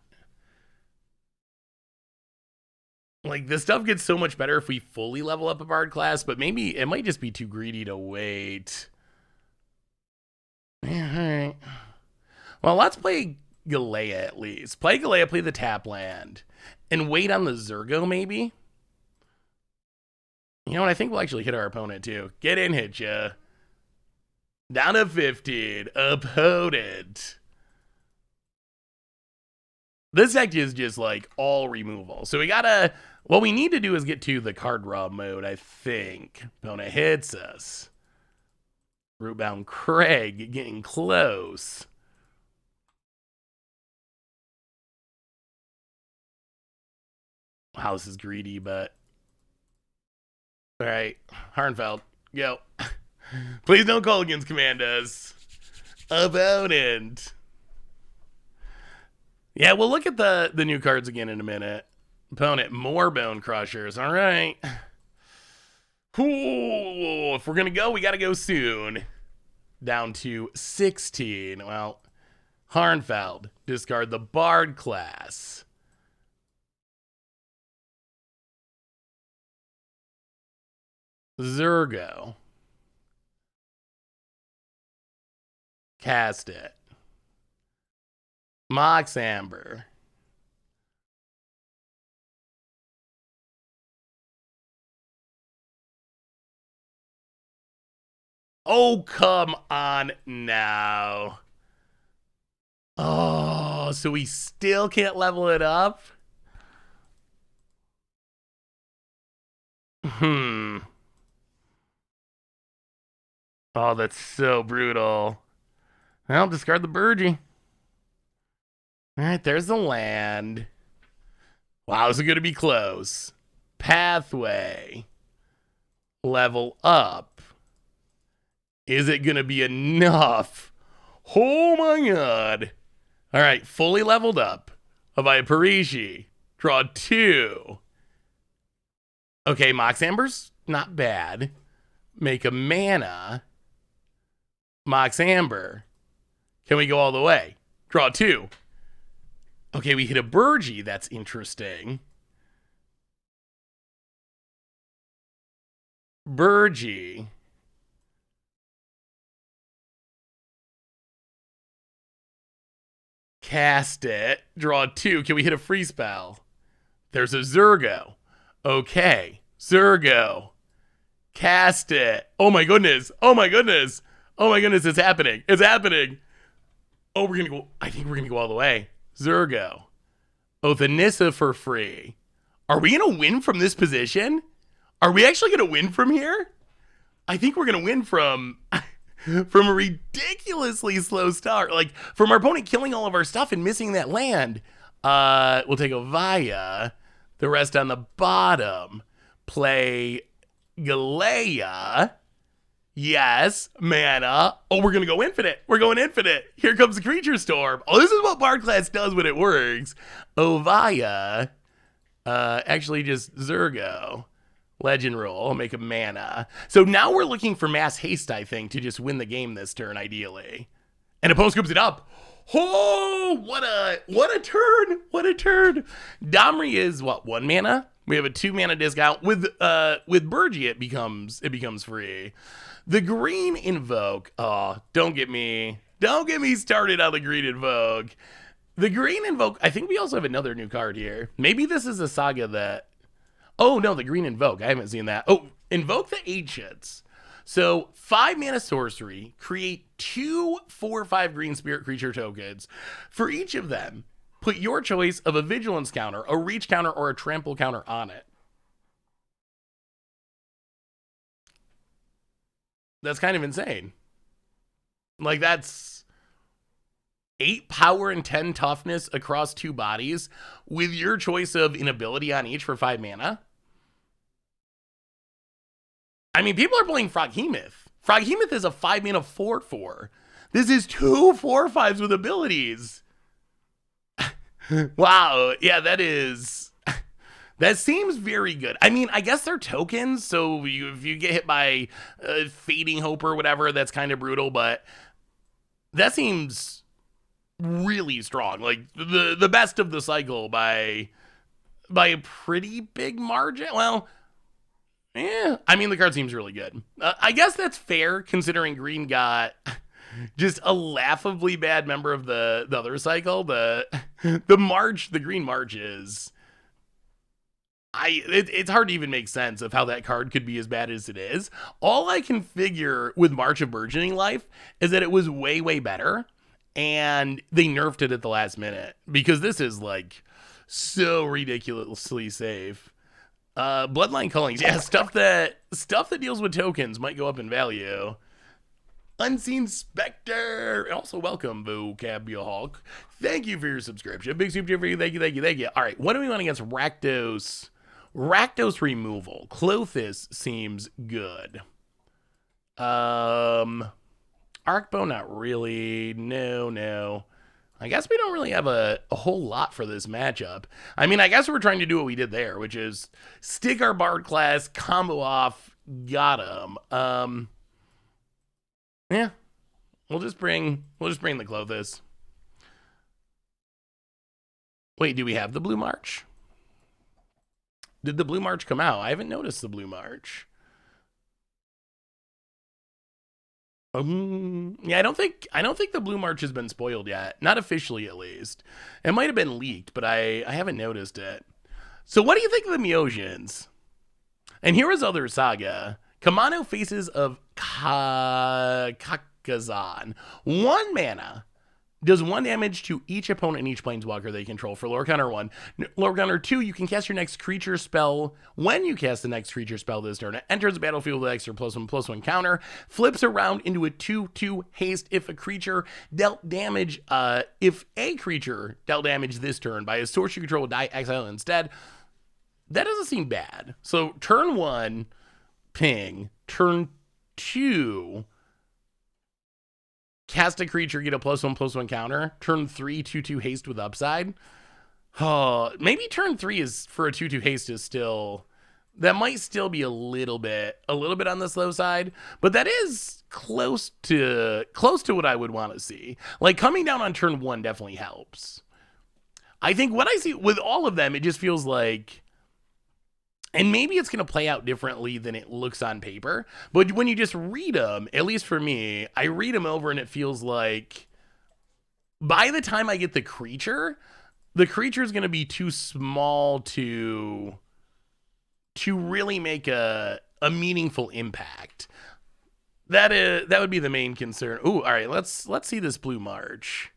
Like, this stuff gets so much better if we fully level up a Bard class, but maybe it might just be too greedy to wait. Yeah, all right. Well, let's play Galea at least. Play Galea, play the tap land, and wait on the Zergo maybe? You know what? I think we'll actually hit our opponent too. Get in, hit ya. Down to 15. Opponent. This deck is just like all removal. So we gotta, what we need to do is get to the card raw mode, I think. Opponent hits us. Rootbound Craig getting close. Wow, this is greedy, but. All right, Harnfeld, go. Please don't call against Commandos. Opponent. Yeah, we'll look at the new cards again in a minute. Opponent, more Bone Crushers. All right. Ooh, if we're going to go, we got to go soon. Down to 16. Well, Harnfeld, discard the Bard class. Zergo. Cast it. Mox Amber. Oh, come on now. Oh, so we still can't level it up? Oh, that's so brutal. Well, discard the Burgee. All right, there's the land. Wow, this is going to be close. Pathway. Level up. Is it going to be enough? Oh my god. All right, fully leveled up. Avaya Parishi. Draw 2. Okay, Mox Amber's not bad. Make a mana. Mox Amber. Can we go all the way? Draw 2. Okay, we hit a Burgee. That's interesting. Burgee. Cast it. Draw 2. Can we hit a free spell? There's a Zergo. Okay. Zergo. Cast it. Oh my goodness. Oh my goodness. Oh my goodness. It's happening. It's happening. Oh, we're going to go. I think we're going to go all the way. Zergo. Oath of Nissa for free. Are we going to win from this position? Are we actually going to win from here? I think we're going to win from a ridiculously slow start. Like, from our opponent killing all of our stuff and missing that land. We'll take Avaya. The rest on the bottom. Play Galea. Yes, mana. Oh, we're gonna go infinite. We're going infinite. Here comes the creature storm. Oh, this is what Bard class does when it works. Ovaya. Actually just Zergo. Legend roll, make a mana. So now we're looking for mass haste, I think, to just win the game this turn, ideally. And opponent scoops it up. Oh, what a turn. What a turn. Domri is what, 1 mana? We have a 2 mana discount. With Burgie, it becomes free. The green Invoke. Oh, don't get me started on the green Invoke. The green Invoke, I think we also have another new card here. Maybe this is a Saga that... Oh, no, the green Invoke. I haven't seen that. Oh, Invoke the Ancients. So, 5 mana sorcery. Create 2 4/5 green spirit creature tokens. For each of them, put your choice of a vigilance counter, a reach counter, or a trample counter on it. That's kind of insane. Like, that's 8 power and 10 toughness across 2 bodies with your choice of an ability on each for 5 mana. I mean, people are playing Froghemoth. Froghemoth is a 5 mana 4/4. This is 2 4/5s with abilities. Wow. Yeah, that seems very good. I mean, I guess they're tokens, so if you get hit by Fading Hope or whatever, that's kind of brutal, but that seems really strong. Like, the best of the cycle by a pretty big margin. Well, yeah, I mean, the card seems really good. I guess that's fair, considering green got just a laughably bad member of the other cycle. The green march is... It's hard to even make sense of how that card could be as bad as it is. All I can figure with March of Burgeoning Life is that it was way, way better, and they nerfed it at the last minute, because this is, like, so ridiculously safe. Bloodline Callings. Yeah, stuff that deals with tokens might go up in value. Unseen Spectre. Also, welcome, Vocabulaholic. Thank you for your subscription. Big super for you. Thank you. All right, what do we want against Rakdos? Rakdos removal. Clothis seems good. Arkbow, not really. No. I guess we don't really have a whole lot for this matchup. I mean, I guess we're trying to do what we did there, which is stick our Bard class, combo off, got him. Yeah, we'll just bring the Clothis. Wait, do we have the Blue March? Did the Blue March come out? I haven't noticed the Blue March. Yeah, I don't think the Blue March has been spoiled yet. Not officially, at least. It might have been leaked, but I haven't noticed it. So what do you think of the Meosians? And here is other Saga. Kamano Faces of Kakazan. 1 mana. Does 1 damage to each opponent and each planeswalker they control for lore counter 1. Lore counter 2, you can cast your next creature spell. When you cast the next creature spell this turn, it enters the battlefield with extra +1/+1 counter, flips around into a 2/2 haste if a creature dealt damage. If a creature dealt damage this turn by a source you control will die, exile instead. That doesn't seem bad. So turn 1, ping. Turn 2, cast a creature, get a +1/+1 counter. Turn 3, 2/2 haste with upside. Oh, maybe turn 3 is for a 2/2 haste is still... That might still be a little bit on the slow side, but that is close to what I would want to see. Like, coming down on turn 1 definitely helps. I think what I see with all of them, it just feels like... And maybe it's going to play out differently than it looks on paper. But when you just read them, at least for me, I read them over and it feels like by the time I get the creature is going to be too small to really make a meaningful impact. That would be the main concern. Ooh, all right, let's see this Blue March.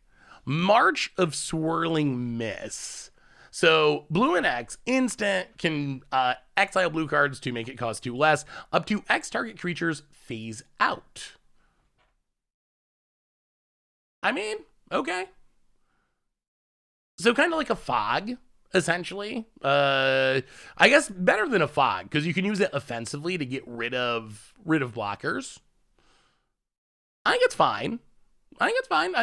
March of Swirling Miss. So, blue and X, instant, can exile blue cards to make it cost 2 less. Up to X target creatures phase out. I mean, okay. So, kind of like a fog, essentially. I guess better than a fog, because you can use it offensively to get rid of blockers. I think it's fine. I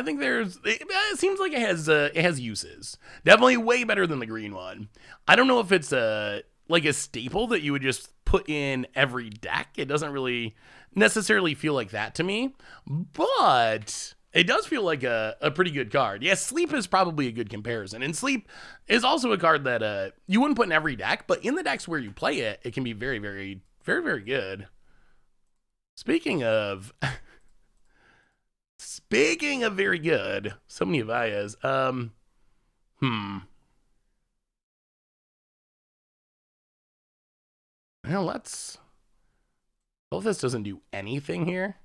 think it seems like it has uses. Definitely way better than the green one. I don't know if it's like a staple that you would just put in every deck. It doesn't really necessarily feel like that to me, but it does feel like a pretty good card. Yes, Sleep is probably a good comparison. And Sleep is also a card that you wouldn't put in every deck, but in the decks where you play it, it can be very, very, very, very good. Speaking of very good, so many Avayas. Well, let's. Both this doesn't do anything here.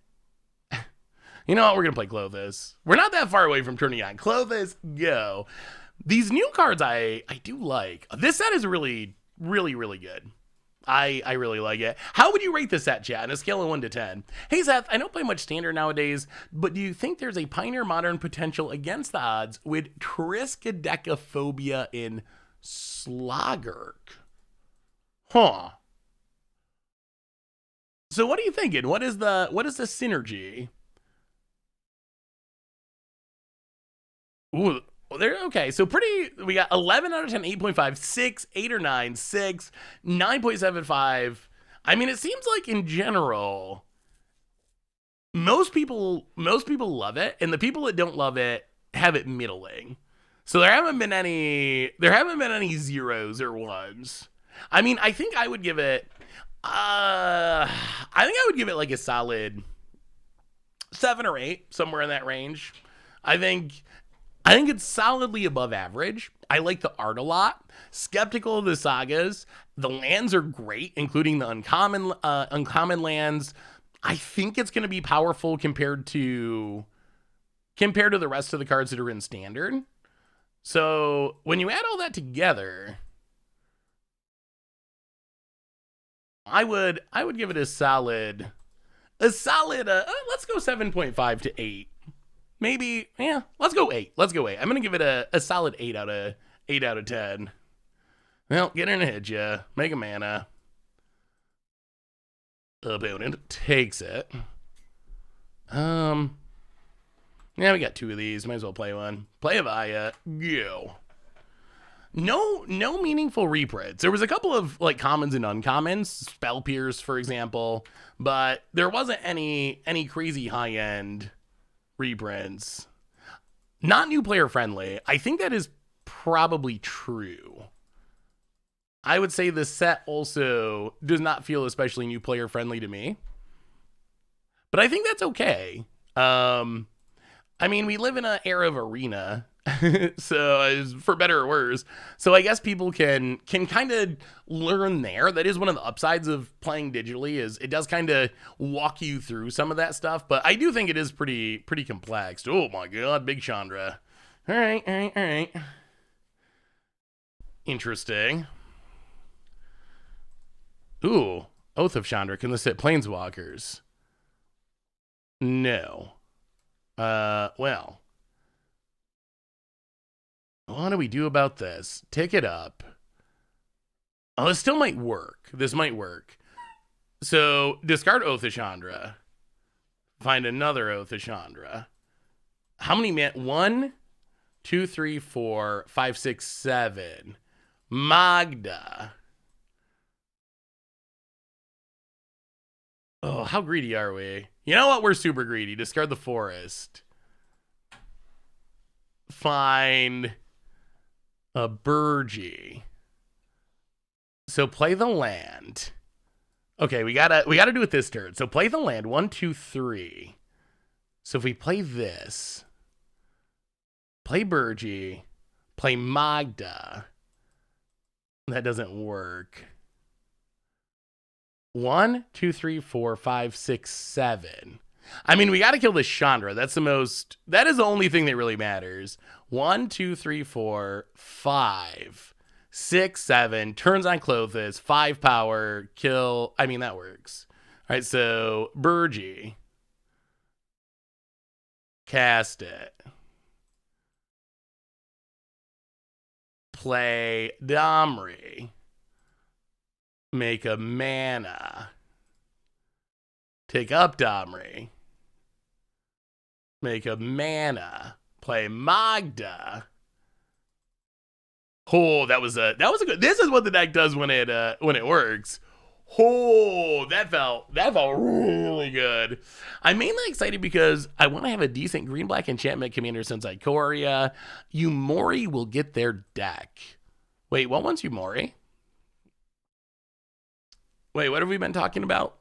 You know what? We're gonna play Clothis. We're not that far away from turning on. Clothis, go. These new cards I do like. This set is really, really, really good. I really like it. How would you rate this set, chat, on a scale of 1 to 10? Hey, Seth, I don't play much Standard nowadays, but do you think there's a Pioneer Modern potential against the odds with Triskaidekaphobia in Slogurk? Huh. So what are you thinking? What is the synergy? Ooh, well, there. Okay, so we got 11 out of 10, 8.5, 6, 8 or 9, 6, 9.75. I mean, it seems like in general, most people love it, and the people that don't love it have it middling. So there haven't been any zeros or ones. I mean, I think I would give it like a solid 7 or 8, somewhere in that range. I think it's solidly above average. I like the art a lot. Skeptical of the sagas. The lands are great, including the uncommon lands. I think it's going to be powerful compared to the rest of the cards that are in Standard. So when you add all that together, I would give it a solid. Let's go 7.5 to 8. Maybe, yeah, let's go 8. I'm going to give it a solid 8 out of 10. Well, get in and hit ya. Make a mana. Opponent takes it. Yeah, we got 2 of these. Might as well play one. Play a Vaya. Go. No meaningful reprints. There was a couple of like commons and uncommons, Spell Pierce, for example, but there wasn't any crazy high-end reprints. Not new player friendly. I think that is probably true. I would say the set also does not feel especially new player friendly to me, but I think that's okay. I mean, we live in an era of arena, so for better or worse. So I guess people can kind of learn there. That is one of the upsides of playing digitally, is it does kind of walk you through some of that stuff. But I do think it is pretty complex. Oh my god, big Chandra. All right. Interesting. Ooh, Oath of Chandra. Can this hit Planeswalkers? No. Well. What do we do about this? Tick it up. Oh, this still might work. This might work. So, discard Oath of Chandra. Find another Oath of Chandra. How many man? 1, 2, 3, 4, 5, 6, 7. Magda. Oh, how greedy are we? You know what? We're super greedy. Discard the forest. Find a Burgee. So play the land. Okay, we gotta do it this turn. So play the land. 1, 2, 3. So if we play this, play Burgee, play Magda. That doesn't work. 1, 2, 3, 4, 5, 6, 7. I mean, we got to kill the Chandra. That is the only thing that really matters. 1, 2, 3, 4, 5, 6, 7. Turns on Clothis. 5 power. Kill. I mean, that works. All right, so Burgee. Cast it. Play Domri. Make a mana. Take up Domri. Make a mana. Play Magda. Oh, that was a good. This is what the deck does when it works. Oh, that felt really good. I'm mainly excited because I want to have a decent green-black enchantment commander since Ikoria. Yumori will get their deck. Wait, what one's Yumori? Wait, what have we been talking about?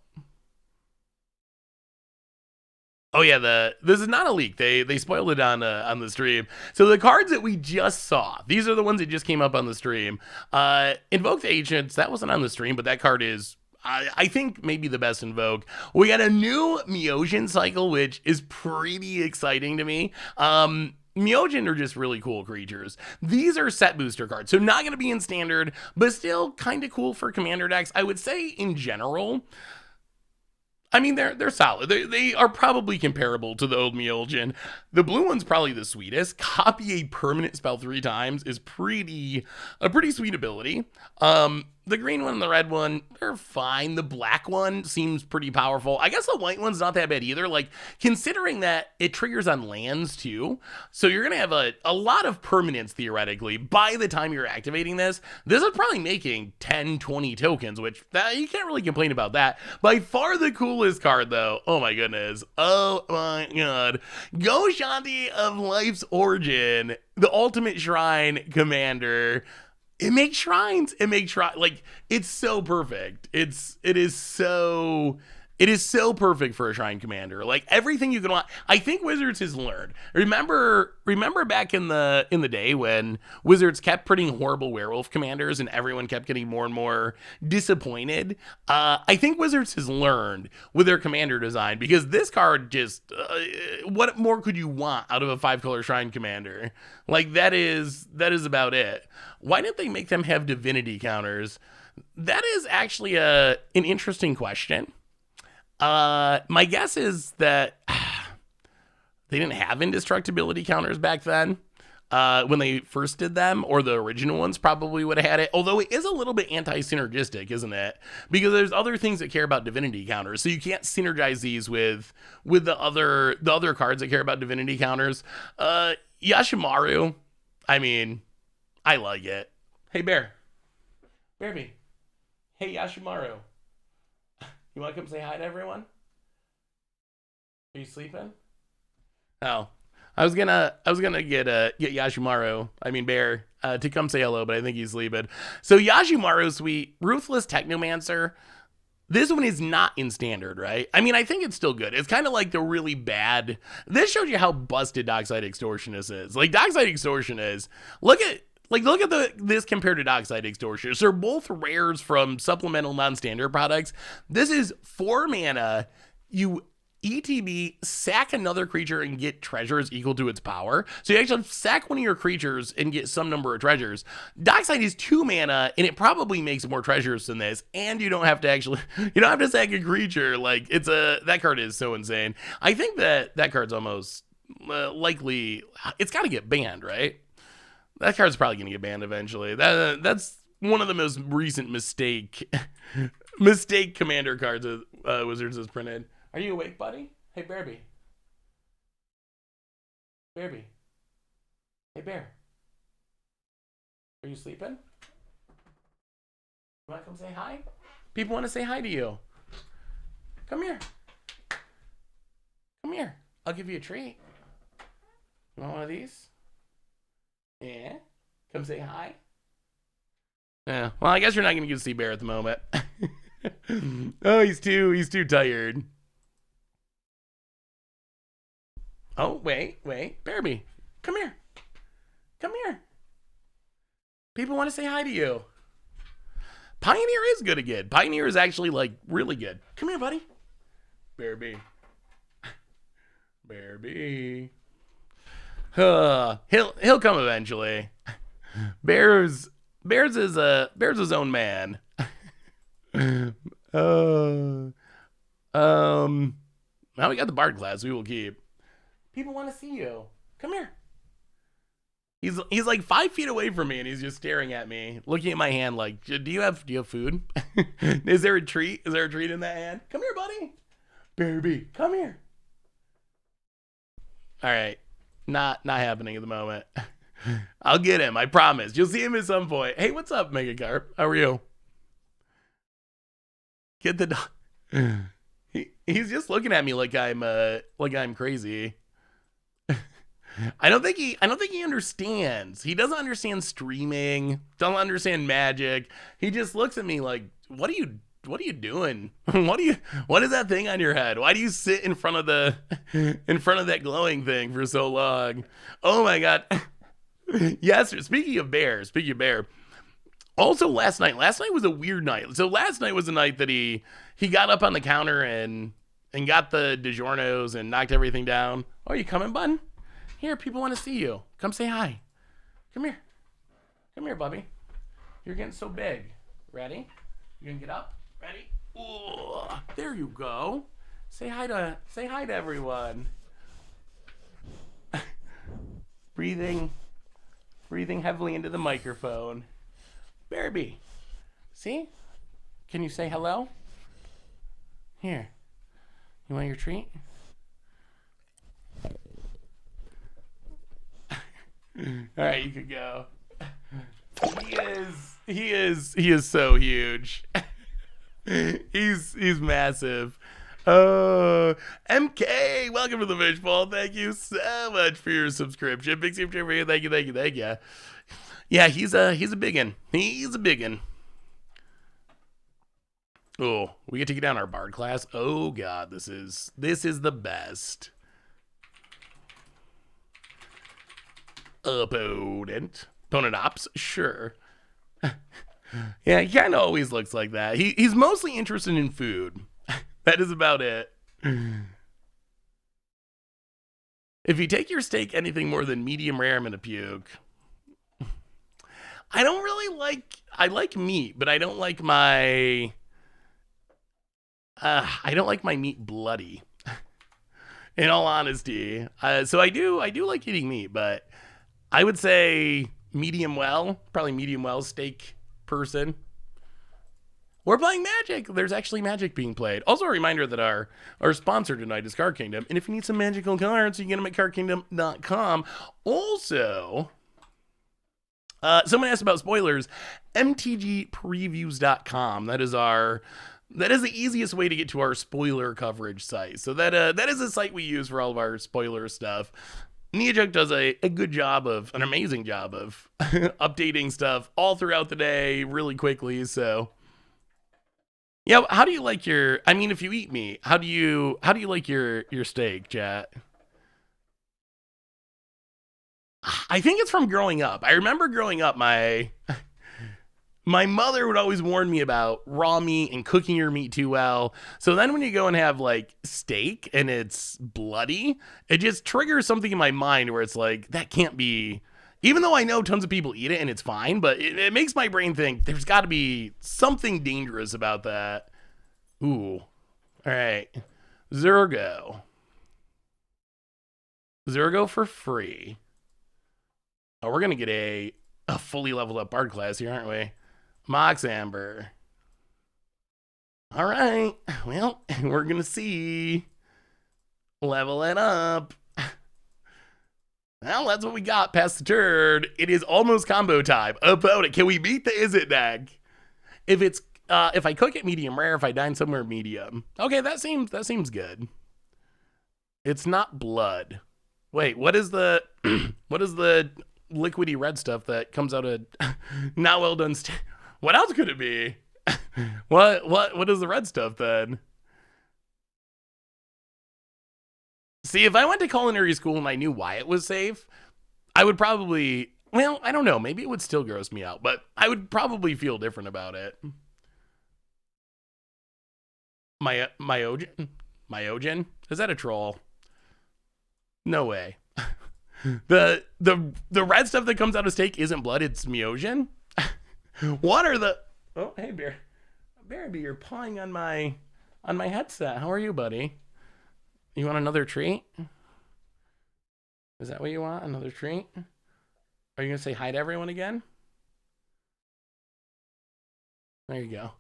Oh yeah, this is not a leak. They spoiled it on the stream. So the cards that we just saw, these are the ones that just came up on the stream. Invoke the Ancients, that wasn't on the stream, but that card is I think maybe the best Invoke. We got a new Myojin cycle, which is pretty exciting to me. Myojin are just really cool creatures. These are set booster cards, so not going to be in standard, but still kind of cool for commander decks. I would say in general, I mean, they're solid. They are probably comparable to the old Myojin. The blue one's probably the sweetest. Copy a permanent spell 3 times is a pretty sweet ability. The green one and the red one, they're fine. The black one seems pretty powerful. I guess the white one's not that bad either. Like, considering that it triggers on lands too, so you're gonna have a lot of permanents theoretically by the time you're activating this. This is probably making 10, 20 tokens, which you can't really complain about that. By far the coolest card though. Oh my goodness. Oh my god. Go Shanti of Life's Origin, the ultimate shrine commander. It makes shrines. Like, it's so perfect. It is so perfect for a shrine commander. Like, everything you can want. I think Wizards has learned. Remember back in the day when Wizards kept printing horrible werewolf commanders and everyone kept getting more and more disappointed? I think Wizards has learned with their commander design, because this card just what more could you want out of a 5-color shrine commander? Like, that is about it. Why didn't they make them have divinity counters? That is actually an interesting question. My guess is that they didn't have indestructibility counters back then when they first did them, or the original ones probably would have had it. Although it is a little bit anti-synergistic, isn't it? Because there's other things that care about divinity counters, so you can't synergize these with the other cards that care about divinity counters. Yashimaru, I mean, I like it. Hey, Bearby. Hey, Yashimaru. You want to come say hi to everyone? Are you sleeping? Oh, I was gonna get Yashimaru, I mean Bear, to come say hello, but I think he's sleeping. So Yashimaru, sweet, Ruthless Technomancer. This one is not in standard, right? I mean, I think it's still good. It's kind of like the really bad. This shows you how busted Dockside Extortionist is. Like, Dockside Extortionist, look at this compared to Dockside Extortionist. They're both rares from supplemental non-standard products. This is 4 mana. You ETB, sack another creature and get treasures equal to its power. So you actually sack one of your creatures and get some number of treasures. Dockside is 2 mana, and it probably makes more treasures than this. And you don't have to sack a creature. Like, that card is so insane. I think that card's almost likely, it's got to get banned, right? That card's probably going to get banned eventually. That's one of the most recent mistake commander cards that Wizards has printed. Are you awake, buddy? Hey, Bearby. Hey, Bear. Are you sleeping? You want to come say hi? People want to say hi to you. Come here. I'll give you a treat. You want one of these? Yeah. Come say hi. Yeah. Well, I guess you're not going to get to see Bear at the moment. Oh, he's too tired. Oh, wait. Bearby, come here. People want to say hi to you. Pioneer is good again. Pioneer is actually, like, really good. Come here, buddy. Bearby. He'll come eventually. Bear's his own man. Now we got the Bard class we will keep. People want to see you. Come here. He's like 5 feet away from me, and he's just staring at me, looking at my hand like, do you have food? Is there a treat? Is there a treat in that hand? Come here, buddy. Bearby, come here. All right. Not happening at the moment. I'll get him. I promise. You'll see him at some point. Hey, what's up, Megacarp? How are you? Get the dog. He's just looking at me like I'm crazy. I don't think he understands. He doesn't understand streaming. Doesn't understand magic. He just looks at me like, what are you doing? What is that thing on your head? Why do you sit in front of that glowing thing for so long? Oh my god. Yes, speaking of bear. Also last night was a weird night. So last night was a night that he got up on the counter and got the DiGiorno's and knocked everything down. Oh, you coming, bud? Here, people want to see you. Come say hi. Come here. Come here, Bubby. You're getting so big. Ready? You gonna get up? Ready? Ooh, there you go. Say hi to everyone. breathing heavily into the microphone. Bearby, see? Can you say hello? Here. You want your treat? All right, you could go. He is so huge. He's massive. Oh, MK, welcome to the Fishbowl. Thank you so much for your subscription. Big super for you. Thank you. Yeah, he's a biggin. He's a biggin. Oh, we get to get down our bard class. Oh god, this is the best. Opponent ops, sure. Yeah, he kind of always looks like that. He's mostly interested in food. That is about it. If you take your steak anything more than medium rare, I'm gonna puke. I don't really I like meat, but I don't like my meat bloody. In all honesty. So I do like eating meat, but I would say probably medium well steak person. We're playing Magic. There's actually Magic being played. Also a reminder that our sponsor tonight is Card Kingdom. And if you need some magical cards, you can get them at cardkingdom.com. Also, someone asked about spoilers. MTGpreviews.com. That is the easiest way to get to our spoiler coverage site. So that is a site we use for all of our spoiler stuff. Neojuk does an amazing job of updating stuff all throughout the day really quickly. So yeah, how do you like if you eat meat, how do you like your steak, chat? I think it's from growing up. I remember growing up, my mother would always warn me about raw meat and cooking your meat too well. So then when you go and have like steak and it's bloody, it just triggers something in my mind where it's like, that can't be, even though I know tons of people eat it and it's fine, but it makes my brain think there's got to be something dangerous about that. Ooh. All right. Zergo for free. Oh, we're going to get a fully leveled up bard class here, aren't we? Mox Amber. All right. Well, we're going to see. Level it up. Well, that's what we got past the turn. It is almost combo time. Opponent, can we beat the Is It deck? If I cook it medium rare, if I dine somewhere medium. Okay, that seems good. It's not blood. Wait, what is the liquidy red stuff that comes out of not well done? What else could it be? What is the red stuff then? See, if I went to culinary school and I knew why it was safe, I would probably, well, I don't know, maybe it would still gross me out, but I would probably feel different about it. Myogen? Is that a troll? No way. The red stuff that comes out of steak isn't blood, it's Myogen? What are the... Oh, hey, Bearby, you're pawing on my headset. How are you, buddy? You want another treat? Is that what you want? Another treat? Are you going to say hi to everyone again? There you go.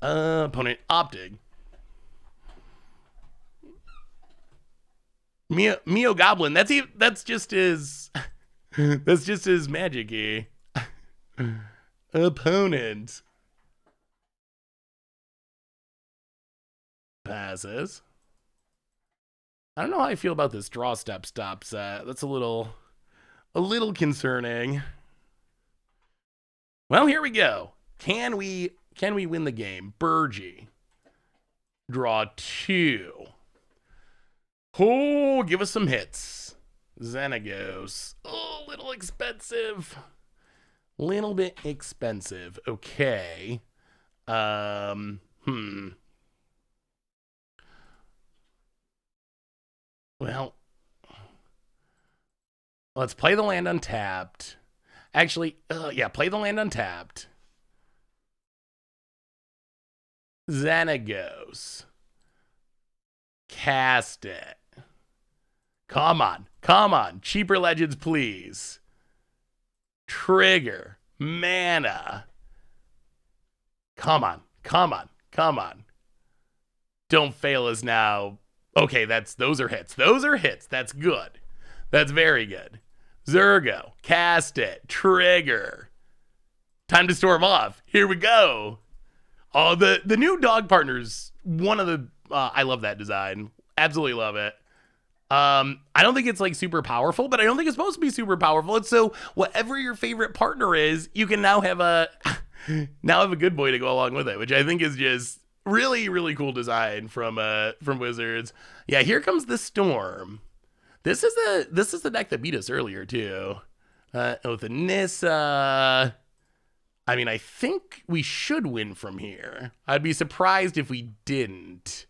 Opponent Optic. Mio Goblin. That's just his that's just his magic-y opponent. Passes. I don't know how I feel about this draw step stop set. That's a little concerning. Well, here we go. Can we win the game? Burgie. Draw 2. Oh, give us some hits. Xenagos. Oh, a little expensive. Little bit expensive. Okay. Well, let's play the land untapped. Actually, yeah, play the land untapped. Xenagos. Cast it. Come on. Cheaper legends, please. Trigger. Mana. Come on. Don't fail us now. Okay, those are hits. That's good. That's very good. Zergo. Cast it. Trigger. Time to storm off. Here we go. Oh, the new dog partners, one of the I love that design. Absolutely love it. I don't think it's like super powerful, but I don't think it's supposed to be super powerful. And so whatever your favorite partner is, you can now have a good boy to go along with it, which I think is just really, really cool design from Wizards. Yeah, here comes the storm. This is the deck that beat us earlier too. With the Nissa. I mean, I think we should win from here. I'd be surprised if we didn't.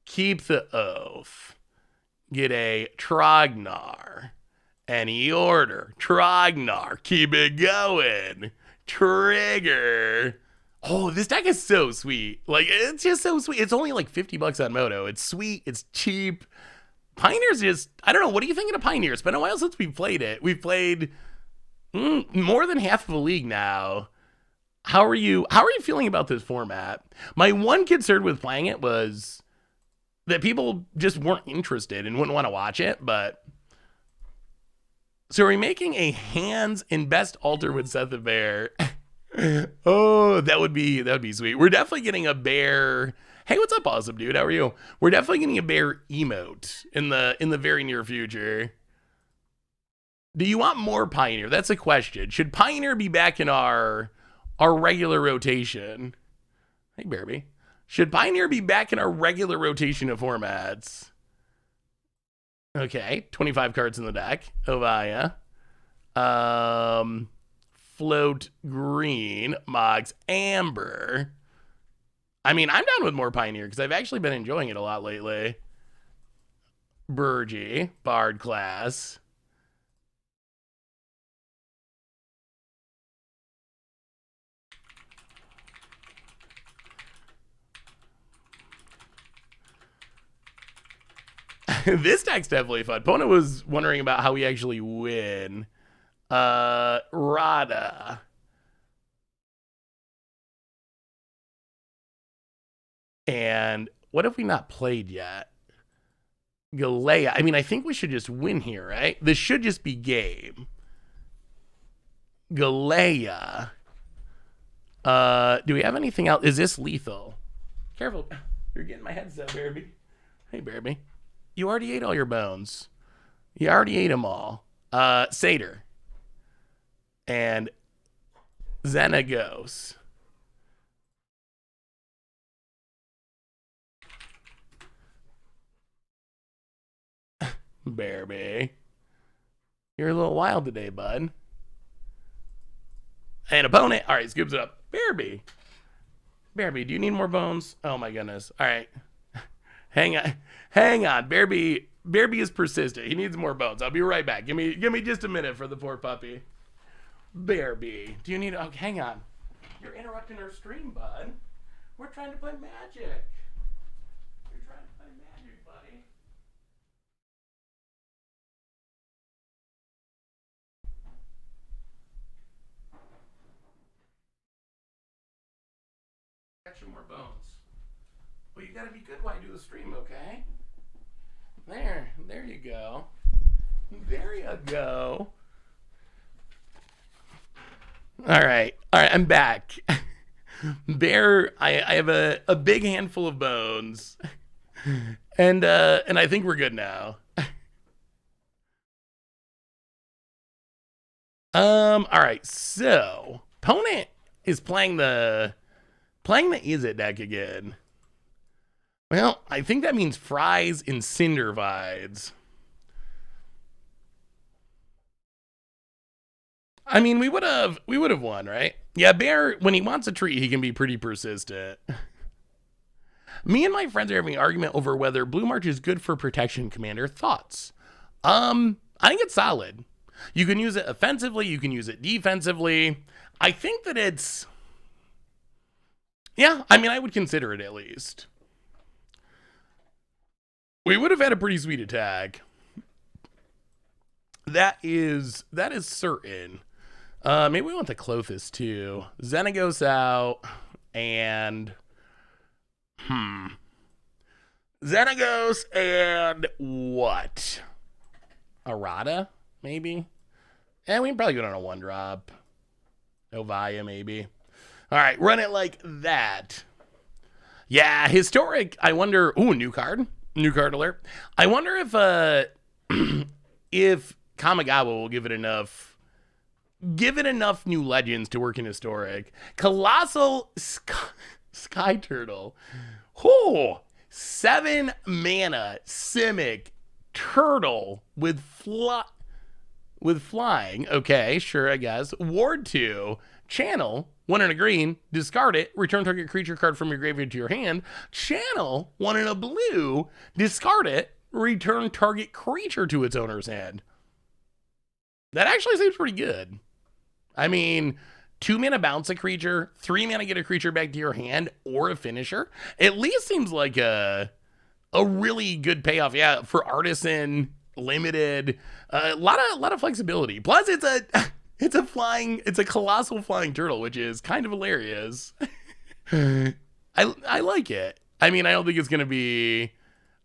Keep the oath. Get a Trognar. Any order. Trognar. Keep it going. Trigger. Oh, this deck is so sweet. Like, it's just so sweet. It's only like $50 on Moto. It's sweet. It's cheap. Pioneers just, I don't know. What are you thinking of Pioneers? It's been a while since we've played it. We've played more than half of a league now. How are you feeling about this format? My one concern with playing it was that people just weren't interested and wouldn't want to watch it, but so are we making a hands in best altar with Seth the Bear? Oh, that would be sweet. We're definitely getting a bear. Hey, what's up, awesome dude? How are you? We're definitely getting a bear emote in the very near future. Do you want more Pioneer? That's a question. Should Pioneer be back in our regular rotation? Hey, Bearby. Should Pioneer be back in our regular rotation of formats? Okay, 25 cards in the deck. Ovaya. Float green. Moggs amber. I mean, I'm down with more Pioneer because I've actually been enjoying it a lot lately. Burgie. Bard class. This deck's definitely fun. Pona was wondering about how we actually win. Rada. And what have we not played yet? Galea. I mean, I think we should just win here, right? This should just be game. Galea. Do we have anything else? Is this lethal? Careful. You're getting my headset, Bearby. Hey, Bearby. You already ate all your bones. You already ate them all. Satyr. And Xenagos. Bearby. You're a little wild today, bud. And opponent. All right, scoops it up. Bearby. Bearby, do you need more bones? Oh, my goodness. All right. Hang on. Bearby is persistent. He needs more bones. I'll be right back. Give me just a minute for the poor puppy. Bearby, do you need? Oh, hang on. You're interrupting our stream, bud. We're trying to play Magic. You're trying to play Magic, buddy. Got you more bones. Well, you gotta be good while you do the stream, okay? There There you go. There you go. All right, I'm back. Bear, I have a big handful of bones, and I think we're good now. All right, so opponent is playing the Is It deck again. Well, I think that means fries and cinder vides. I mean, we would have won, right? Yeah, Bear, when he wants a treat, he can be pretty persistent. Me and my friends are having an argument over whether Blue March is good for protection, Commander. Thoughts? I think it's solid. You can use it offensively, you can use it defensively. I think that it's... Yeah, I mean, I would consider it at least. We would have had a pretty sweet attack. That is certain. Maybe we want the Clothis too. Xenagos out and Xenagos and what? Arata, maybe? And we can probably go on a 1-drop. Ovaya, maybe. All right, run it like that. Yeah, historic. I wonder. Ooh, new card alert. I wonder if Kamigawa will give it enough new legends to work in historic. Colossal Sky Turtle. Oh, 7 mana Simic Turtle with flying. Okay, sure, I guess. Ward 2, channel, 1 in a green, discard it, return target creature card from your graveyard to your hand. Channel, 1 in a blue, discard it, return target creature to its owner's hand. That actually seems pretty good. I mean, 2 mana bounce a creature, 3 mana get a creature back to your hand, or a finisher. At least seems like a really good payoff. Yeah, for Artisan, limited, a lot of flexibility. Plus, it's a colossal flying turtle, which is kind of hilarious. I like it. I mean, I don't think it's gonna be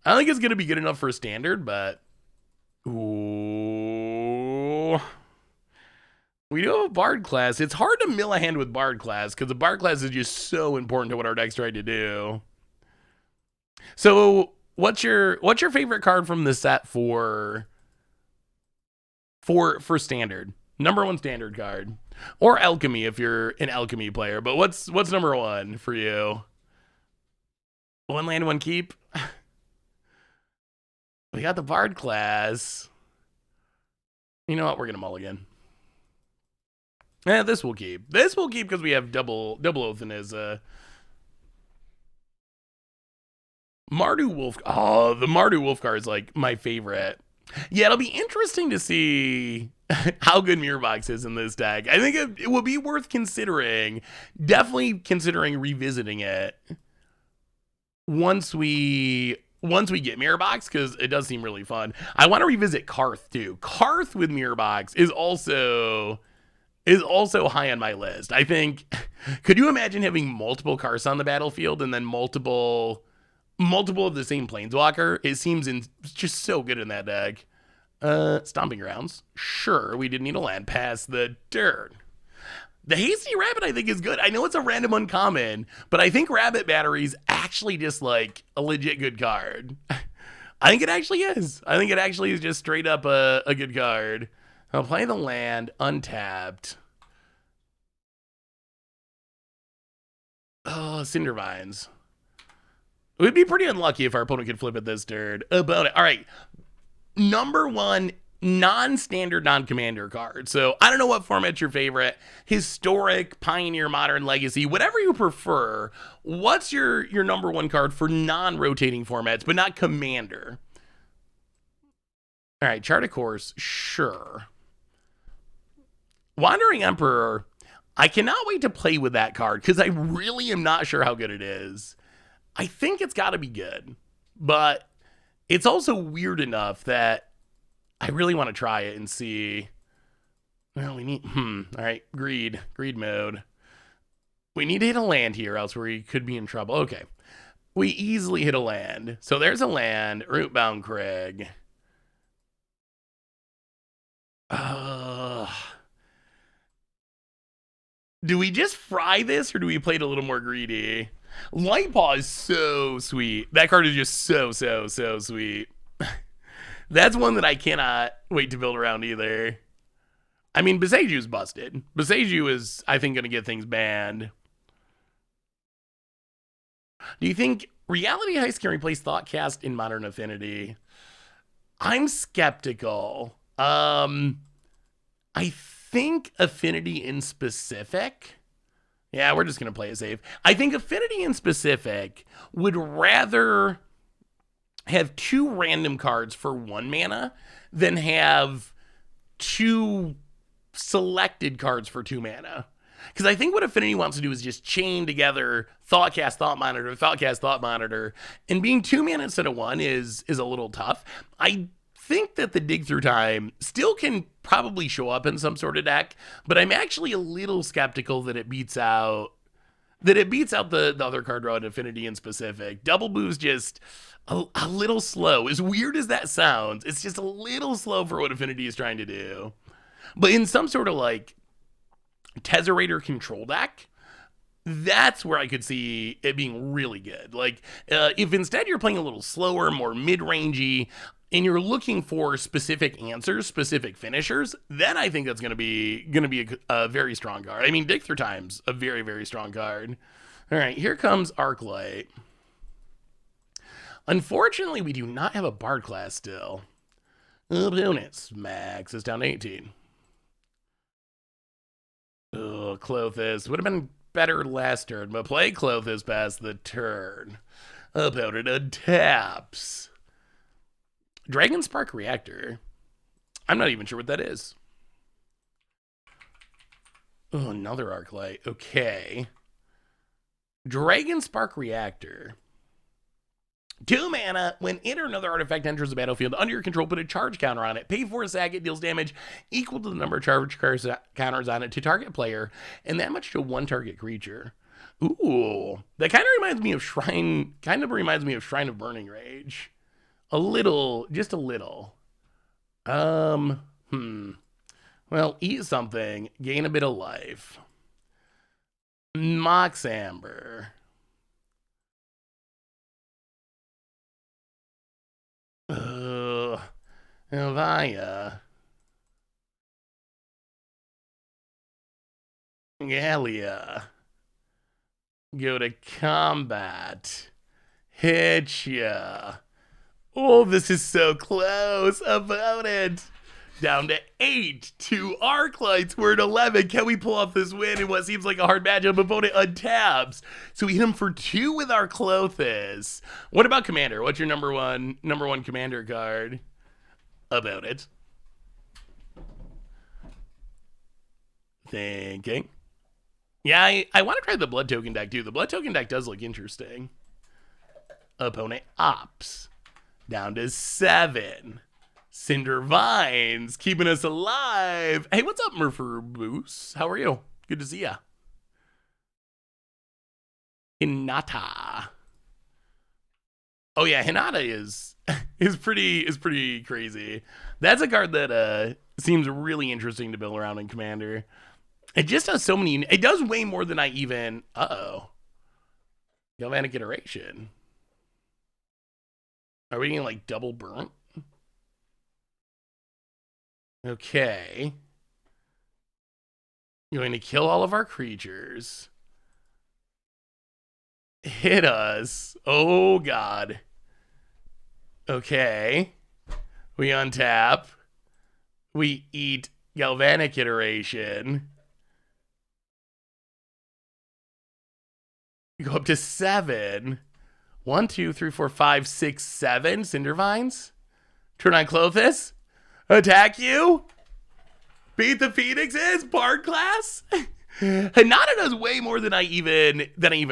good enough for standard, but ooh. We do have a Bard class. It's hard to mill a hand with Bard class because the Bard class is just so important to what our deck's trying to do. So, what's your favorite card from the set for standard? Number 1 standard card, or alchemy if you're an alchemy player. But what's number 1 for you? 1 land, 1 keep. We got the Bard class. You know what? We're gonna mulligan. Yeah, this will keep. This will keep because we have double oath in his Mardu Wolf. Oh, the Mardu Wolf card is like my favorite. Yeah, it'll be interesting to see how good Mirror Box is in this deck. I think it will be worth considering. Definitely considering revisiting it once we get Mirror Box, because it does seem really fun. I want to revisit Karth too. Karth with Mirror Box is also high on my list. I think, could you imagine having multiple Karths on the battlefield and then multiple of the same Planeswalker? It seems just so good in that deck. Stomping Grounds. Sure, we didn't need a land past the dirt. The Hasty Rabbit I think is good. I know it's a random uncommon, but I think Rabbit Battery's actually just like a legit good card. I think it actually is. I think it actually is just straight up a good card. I'll play the land untapped. Oh, Cindervines. We'd be pretty unlucky if our opponent could flip it this turn. About it. All right. Number 1 non-standard, non-commander card. So I don't know what format's your favorite. Historic, Pioneer, Modern, Legacy, whatever you prefer. What's your number 1 card for non-rotating formats, but not commander? All right, Chart a Course. Sure. Wandering Emperor. I cannot wait to play with that card because I really am not sure how good it is. I think it's got to be good, but it's also weird enough that I really want to try it and see. Well, we need, all right, greed mode. We need to hit a land here, else we could be in trouble. Okay, we easily hit a land. So there's a land, Rootbound Crag. Do we just fry this, or do we play it a little more greedy? Lightpaw is so sweet. That card is just so sweet. That's one that I cannot wait to build around either. I mean, Boseju's busted. Boseju is, I think, going to get things banned. Do you think Reality Heist can replace Thoughtcast in Modern Affinity? I'm skeptical. I think Affinity in specific... Yeah, we're just going to play it safe. I think Affinity in specific would rather have 2 random cards for 1 mana than have 2 selected cards for 2 mana. Because I think what Affinity wants to do is just chain together Thoughtcast, Thought Monitor, Thoughtcast, Thought Monitor. And being 2 mana instead of 1 is a little tough. I think that the Dig Through Time still can probably show up in some sort of deck, but I'm actually a little skeptical that it beats out the other card draw in Affinity in specific. Double Boo's just a little slow. As weird as that sounds, it's just a little slow for what Affinity is trying to do. But in some sort of like Tezzerator control deck, that's where I could see it being really good. Like if instead you're playing a little slower, more mid-rangey, and you're looking for specific answers, specific finishers, then I think that's gonna be a very strong card. I mean, Dig Through Time's a very, very strong card. All right, here comes Arclight. Unfortunately, we do not have a Bard class still. Opponents max is down to 18. Oh, Clothis would have been better last turn, but play Clothis past the turn. Opponent untaps. Dragon Spark Reactor. I'm not even sure what that is. Oh, another Arclight. Okay. Dragon Spark Reactor. 2 mana. When it or another artifact enters the battlefield under your control, put a charge counter on it. Pay for a sack. It deals damage equal to the number of charge counters on it to target player, and that much to 1 target creature. Ooh, that kind of reminds me of Shrine. Shrine of Burning Rage. A little, just a little. Well, eat something, gain a bit of life. Mox Amber. Elvia. Gallia. Go to combat. Hit ya. Oh, this is so close. Opponent. Down to 8. 2 Arclights. We're at 11. Can we pull off this win in what seems like a hard matchup? Opponent untabs. So we hit him for 2 with our Clothis. What about Commander? What's your number one Commander card? About it. Thinking. Yeah, I want to try the Blood Token deck too. The Blood Token deck does look interesting. Opponent ops. Down to 7. Cinder Vines keeping us alive. Hey, what's up, Murpher Boos? How are you? Good to see ya. Hinata. Oh yeah, Hinata is pretty crazy. That's a card that seems really interesting to build around in Commander. It just does so many. It does way more than I even. Galvanic Iteration. Are we getting like double burnt? Okay. You're going to kill all of our creatures. Hit us. Oh, God. Okay. We untap. We eat Galvanic Iteration. We go up to 7. 1, 2, 3, 4, 5, 6, 7 Cinder Vines. Turn on Clothis. Attack you. Beat the Phoenixes. Bard class. Hinata does way more than I even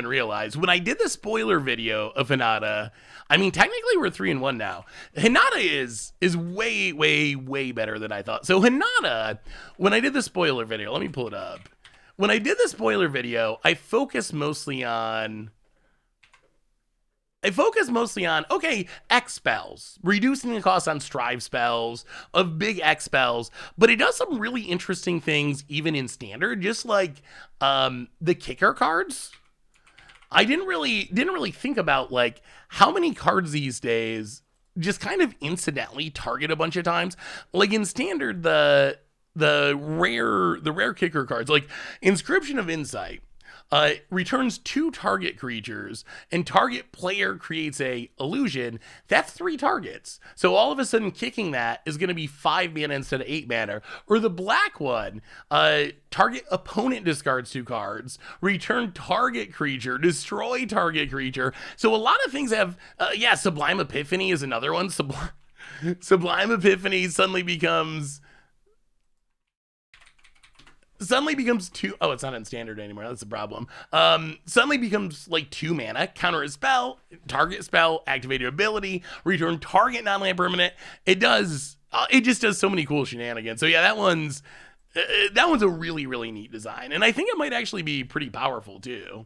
realized. When I did the spoiler video of Hinata, I mean, technically we're 3-1 now. Hinata is way better than I thought. So Hinata, when I did the spoiler video, let me pull it up. When I did the spoiler video, I focused mostly on I focus mostly on, okay, X spells, reducing the cost on strive spells, of big X spells, but it does some really interesting things even in standard, just like the kicker cards. I didn't really think about like how many cards these days just kind of incidentally target a bunch of times. Like in standard, the rare kicker cards, like Inscription of Insight, returns 2 target creatures, and target player creates a illusion. That's 3 targets. So all of a sudden, kicking that is going to be 5 mana instead of 8 mana. Or the black one, target opponent discards 2 cards, return target creature, destroy target creature. So a lot of things have, Sublime Epiphany is another one. Sublime Epiphany suddenly becomes 2. Oh, it's not in standard anymore. That's the problem. Suddenly becomes like 2 mana, counter a spell, target spell, activate your ability, return target non-land permanent. It just does so many cool shenanigans. So yeah, that one's a really, really neat design. And I think it might actually be pretty powerful too.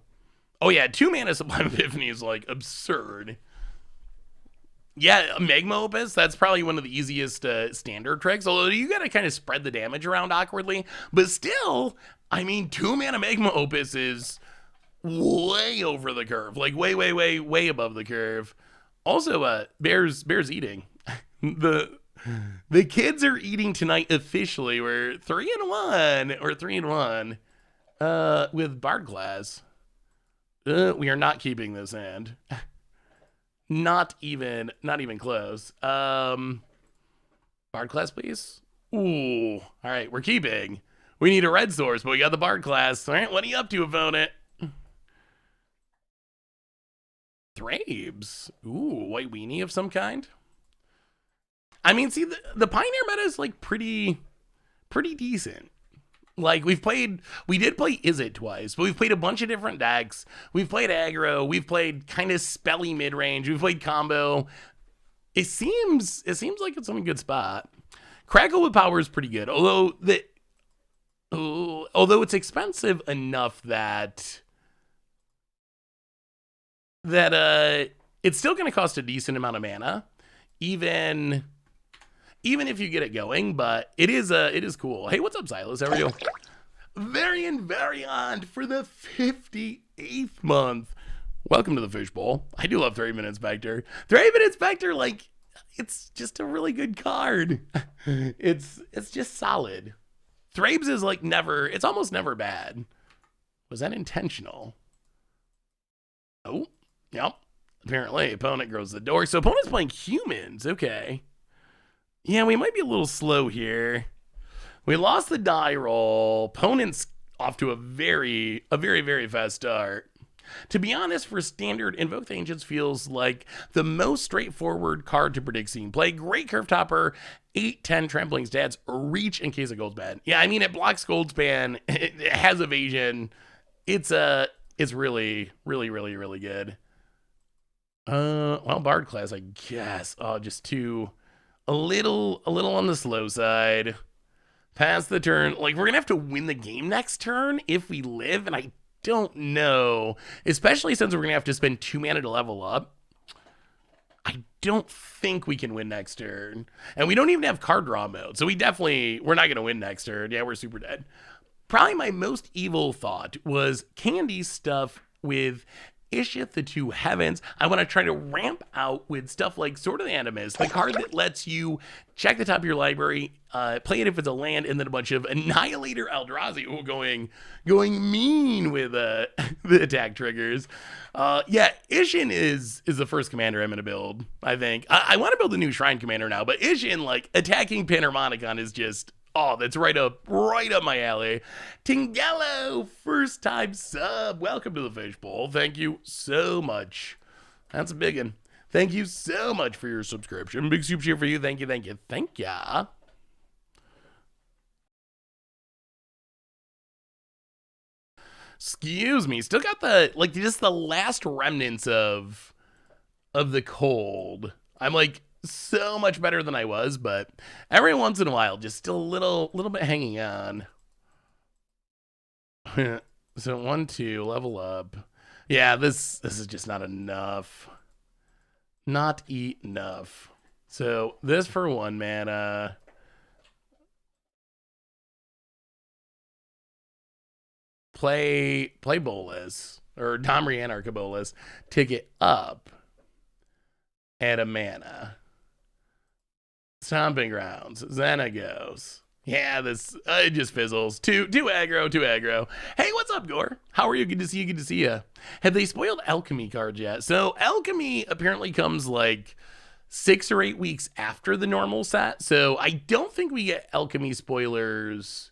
Oh yeah, 2 mana Sublime Epiphany is like absurd. Yeah, Magma Opus, that's probably one of the easiest standard tricks, although you gotta kind of spread the damage around awkwardly. But still, I mean, 2 mana Magma Opus is way over the curve. Like, way, way, way, way above the curve. Also, Bears eating. The kids are eating tonight officially. We're 3-1, or 3-1, with Bard class. We are not keeping this hand. Not even close. Bard class, please. Ooh. All right, we're keeping. We need a red source, but we got the Bard class. All right, what are you up to, opponent? Thrabes. Ooh, white weenie of some kind. I mean, see, the Pioneer meta is like pretty decent. Like, we did play Is It twice, but we've played a bunch of different decks. We've played aggro. We've played kind of spelly mid-range. We've played combo. It seems like it's in a good spot. Crackle with Power is pretty good, although it's expensive enough that it's still going to cost a decent amount of mana, even if you get it going, but it is cool. Hey, what's up, Silas? How are you? Variant for the 58th month. Welcome to the Fishbowl. I do love 3-Minute Inspector. 3-Minute Inspector, like, it's just a really good card. It's just solid. Thrabes is like it's almost never bad. Was that intentional? Oh, yep. Apparently, opponent grows the door. So opponent's playing humans. Okay. Yeah, we might be a little slow here. We lost the die roll. Opponent's off to a very, very fast start. To be honest, for standard, Invoke the Ancients feels like the most straightforward card to predict seeing play. Great curve topper, 8-10 trampling stats, reach in case of Goldspan. Yeah, I mean, it blocks Goldspan, it has evasion. It's really, really, really, really good. Well, Bard class, I guess. Oh, just too... A little on the slow side. Pass the turn. Like, we're gonna have to win the game next turn if we live, and I don't know. Especially since we're gonna have to spend 2 mana to level up. I don't think we can win next turn. And we don't even have card draw mode, so we're not gonna win next turn. Yeah, we're super dead. Probably my most evil thought was Candy stuff with Ishith the Two Heavens. I want to try to ramp out with stuff like Sword of the Animus, the card that lets you check the top of your library, play it if it's a land, and then a bunch of Annihilator Eldrazi going mean with the attack triggers. Yeah, Ishin is the first commander I'm going to build, I think. I want to build a new Shrine Commander now, but Ishin, like, attacking Panharmonicon is just... Oh, that's right up my alley. Tingello, first time sub. Welcome to the Fishbowl. Thank you so much. That's a big one. Thank you so much for your subscription. Big super cheer for you. Thank ya. Excuse me. Still got just the last remnants of the cold. I'm like so much better than I was, but every once in a while, just still a little bit hanging on. So 1-2 level up. Yeah, this is just not enough. Not enough. So this for 1 mana. Play Bolas or Domri Anarchabolas. Ticket up. Add a mana. Stomping Grounds. Xenagos. Yeah, this it just fizzles. Two aggro. Hey, what's up, Gore? How are you? Good to see you. Good to see you. Have they spoiled alchemy cards yet? So alchemy apparently comes like 6 or 8 weeks after the normal set. So I don't think we get alchemy spoilers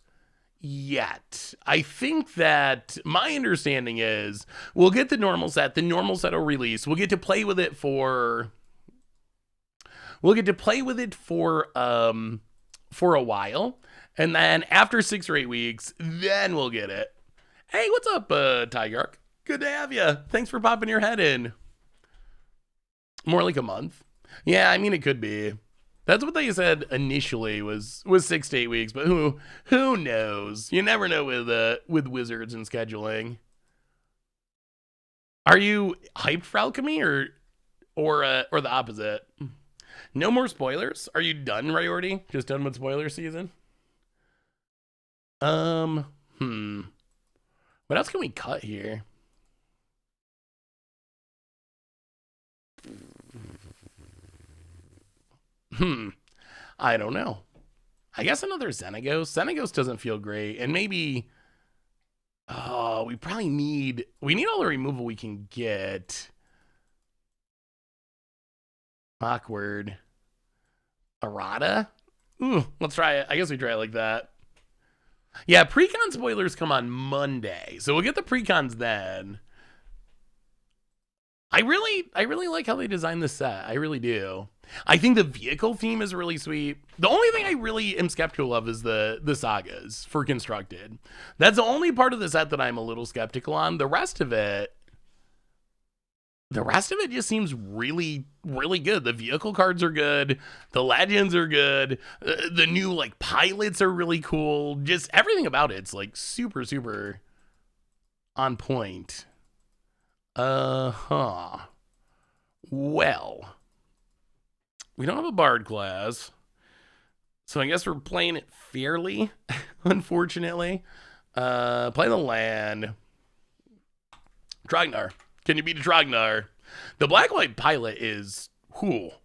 yet. I think that my understanding is we'll get the normal set. The normal set will release. We'll get to play with it for a while, and then after 6 or 8 weeks, then we'll get it. Hey, what's up, Tygark? Good to have you. Thanks for popping your head in. More like a month. Yeah, I mean it could be. That's what they said initially was 6 to 8 weeks, but who knows? You never know with Wizards and scheduling. Are you hyped for alchemy or the opposite? No more spoilers? Are you done, Riorty? Just done with spoiler season? What else can we cut here? I don't know. I guess another Xenagos. Xenagos doesn't feel great, and maybe we probably need all the removal we can get. Awkward. Errata? Ooh, let's try it. I guess we try it like that. Yeah, pre-con spoilers come on Monday, so we'll get the pre-cons then. I really like how they designed this set. I really do. I think the vehicle theme is really sweet. The only thing I really am skeptical of is the sagas for constructed. That's the only part of the set that I'm a little skeptical on. The rest of it just seems really, really good. The vehicle cards are good. The legends are good. The new like pilots are really cool. Just everything about it's like super, super on point. Well, we don't have a bard class, so I guess we're playing it fairly, unfortunately. Play the land. Trognar. Can you beat a Trognar? The black-white pilot is cool.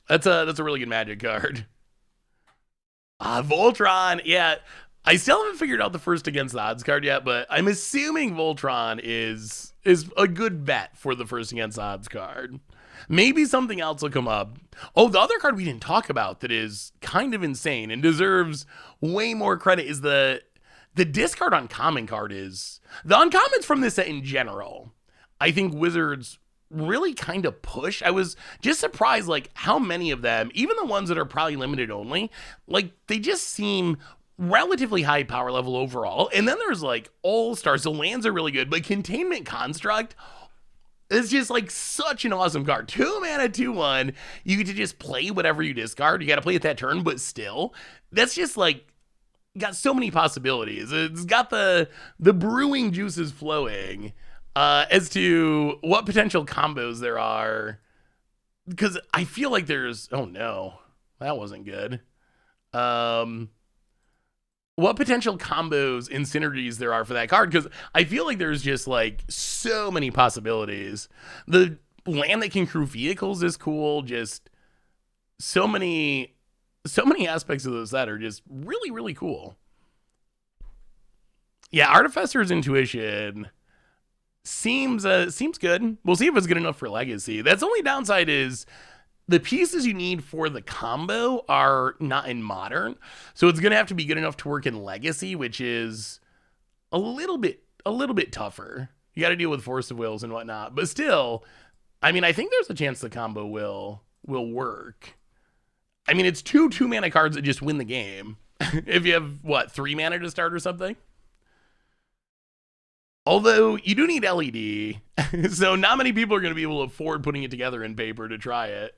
That's a really good magic card. Voltron. Yeah, I still haven't figured out the first against the odds card yet, but I'm assuming Voltron is a good bet for the first against the odds card. Maybe something else will come up. Oh, the other card we didn't talk about that is kind of insane and deserves way more credit is the discard uncommon card is the uncommons from this set in general. I think Wizards really kind of push. I was just surprised like how many of them, even the ones that are probably limited only, like they just seem relatively high power level overall. And then there's like all-stars. The lands are really good, but Containment Construct is just like such an awesome card. 2 mana, 2/1. You get to just play whatever you discard. You got to play it that turn, but still, that's just like got so many possibilities. It's got the brewing juices flowing as to what potential combos there are. Because I feel like there's, oh no, that wasn't good. What potential combos and synergies there are for that card, because I feel like there's just like so many possibilities. The land that can crew vehicles is cool. Just so many aspects of those that are just really, really cool. Yeah, Artificer's Intuition seems good. We'll see if it's good enough for Legacy. That's the only downside is the pieces you need for the combo are not in Modern, so it's gonna have to be good enough to work in Legacy, which is a little bit tougher. You got to deal with Force of Wills and whatnot, but still, I mean, I think there's a chance the combo will work. I mean, it's 2 2-mana cards that just win the game. If you have 3 mana to start or something. Although you do need LED, so not many people are going to be able to afford putting it together in paper to try it.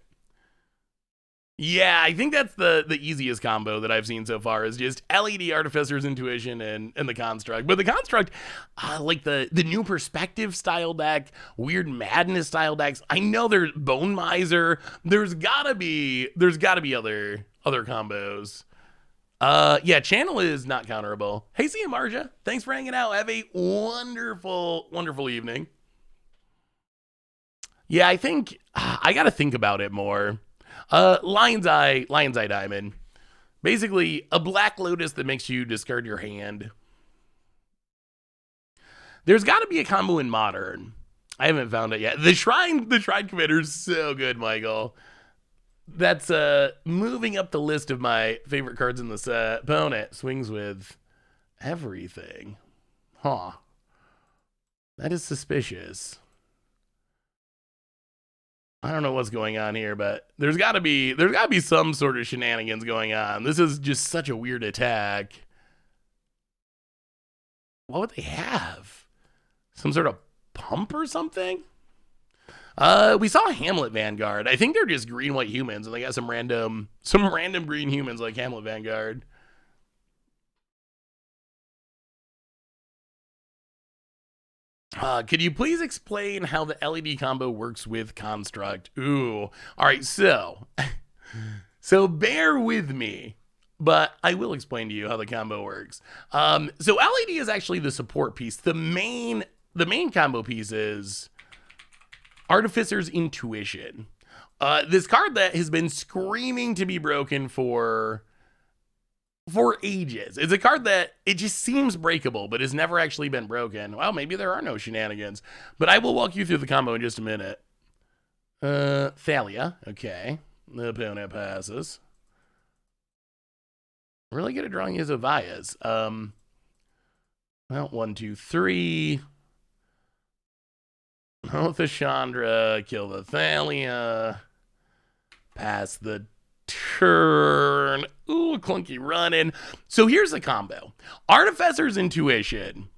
Yeah, I think that's the easiest combo that I've seen so far is just LED Artificer's Intuition and the Construct. But the Construct, like the new Perspective style deck, Weird Madness style decks. I know there's Bone Miser. There's gotta be other combos. Yeah, Channel is not counterable. Hey, see you, Marja. Thanks for hanging out. Have a wonderful, wonderful evening. Yeah, I think I gotta think about it more. Lion's Eye Diamond. Basically, a Black Lotus that makes you discard your hand. There's got to be a combo in Modern. I haven't found it yet. The Shrine Commander is so good, Michael. That's moving up the list of my favorite cards in the set. Opponent swings with everything. Huh. That is suspicious. I don't know what's going on here, but there's got to be some sort of shenanigans going on. This is just such a weird attack. What would they have? Some sort of pump or something? We saw Hamlet Vanguard. I think they're just green-white humans, and they got some random green humans like Hamlet Vanguard. Could you please explain how the LED combo works with Construct? Ooh. All right, so bear with me, but I will explain to you how the combo works. So LED is actually the support piece. The main combo piece is Artificer's Intuition. This card that has been screaming to be broken for ages. It's a card that it just seems breakable, but has never actually been broken. Well, maybe there are no shenanigans, but I will walk you through the combo in just a minute. Thalia. Okay. The opponent passes. Really good at drawing his Ovias. Well, 1, 2, 3. Oh, the Chandra. Kill the Thalia. Pass the turn. Ooh, clunky running. So here's the combo. Artificer's Intuition.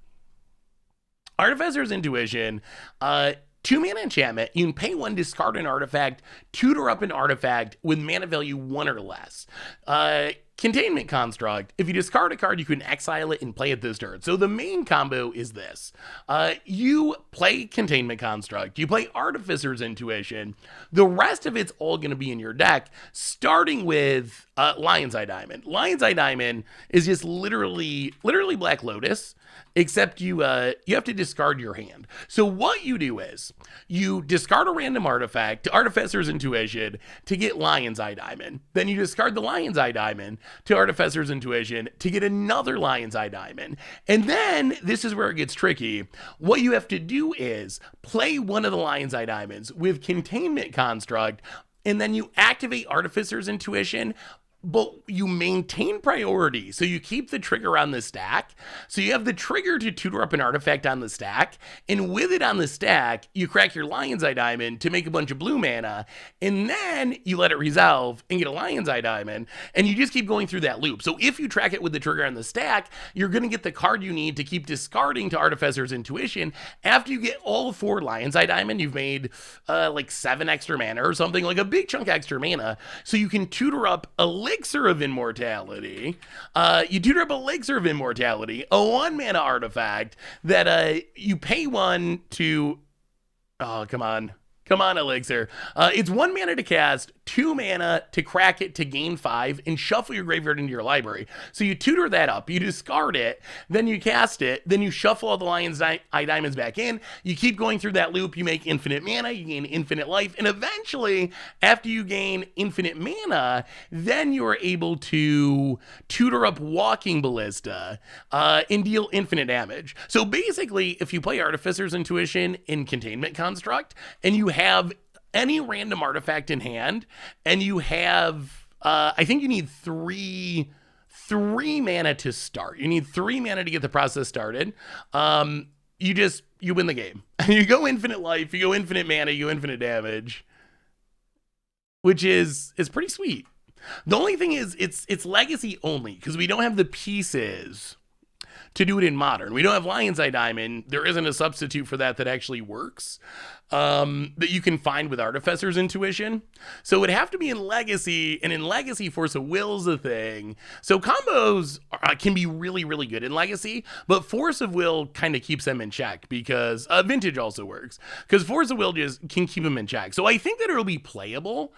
2-mana enchantment. You can pay 1, discard an artifact, tutor up an artifact with mana value 1 or less. Containment Construct. If you discard a card, you can exile it and play it this turn. So the main combo is this. You play Containment Construct. You play Artificer's Intuition. The rest of it's all going to be in your deck, starting with Lion's Eye Diamond. Lion's Eye Diamond is just literally Black Lotus, except you have to discard your hand. So what you do is you discard a random artifact to Artificer's Intuition to get Lion's Eye Diamond. Then you discard the Lion's Eye Diamond to Artificer's Intuition to get another Lion's Eye Diamond. And then, this is where it gets tricky. What you have to do is play one of the Lion's Eye Diamonds with Containment Construct, and then you activate Artificer's Intuition, but you maintain priority. So you keep the trigger on the stack. So you have the trigger to tutor up an artifact on the stack. And with it on the stack, you crack your Lion's Eye Diamond to make a bunch of blue mana. And then you let it resolve and get a Lion's Eye Diamond. And you just keep going through that loop. So if you track it with the trigger on the stack, you're going to get the card you need to keep discarding to Artificer's Intuition. After you get all 4 Lion's Eye Diamond, you've made like 7 extra mana or something, like a big chunk extra mana. So you can tutor up Elixir of Immortality. You tutor up Elixir of Immortality, a 1-mana artifact that you pay 1 to... Oh, come on, Elixir. It's 1 mana to cast, 2 mana to crack it to gain 5, and shuffle your graveyard into your library. So you tutor that up, you discard it, then you cast it, then you shuffle all the Lion's Eye Diamonds back in, you keep going through that loop, you make infinite mana, you gain infinite life, and eventually, after you gain infinite mana, then you are able to tutor up Walking Ballista and deal infinite damage. So basically, if you play Artificer's Intuition in Containment Construct, and you have any random artifact in hand, and you have, I think you need 3 mana to start. You need 3 mana to get the process started. You win the game. You go infinite life, you go infinite mana, you go infinite damage, which is pretty sweet. The only thing is, it's legacy only, because we don't have the pieces to do it in Modern. We don't have Lion's Eye Diamond. There isn't a substitute for that actually works that you can find with Artificer's Intuition. So it would have to be in Legacy, and in Legacy, Force of Will's a thing. So combos can be really, really good in Legacy, but Force of Will kind of keeps them in check because Vintage also works. Because Force of Will just can keep them in check. So I think that it'll be playable,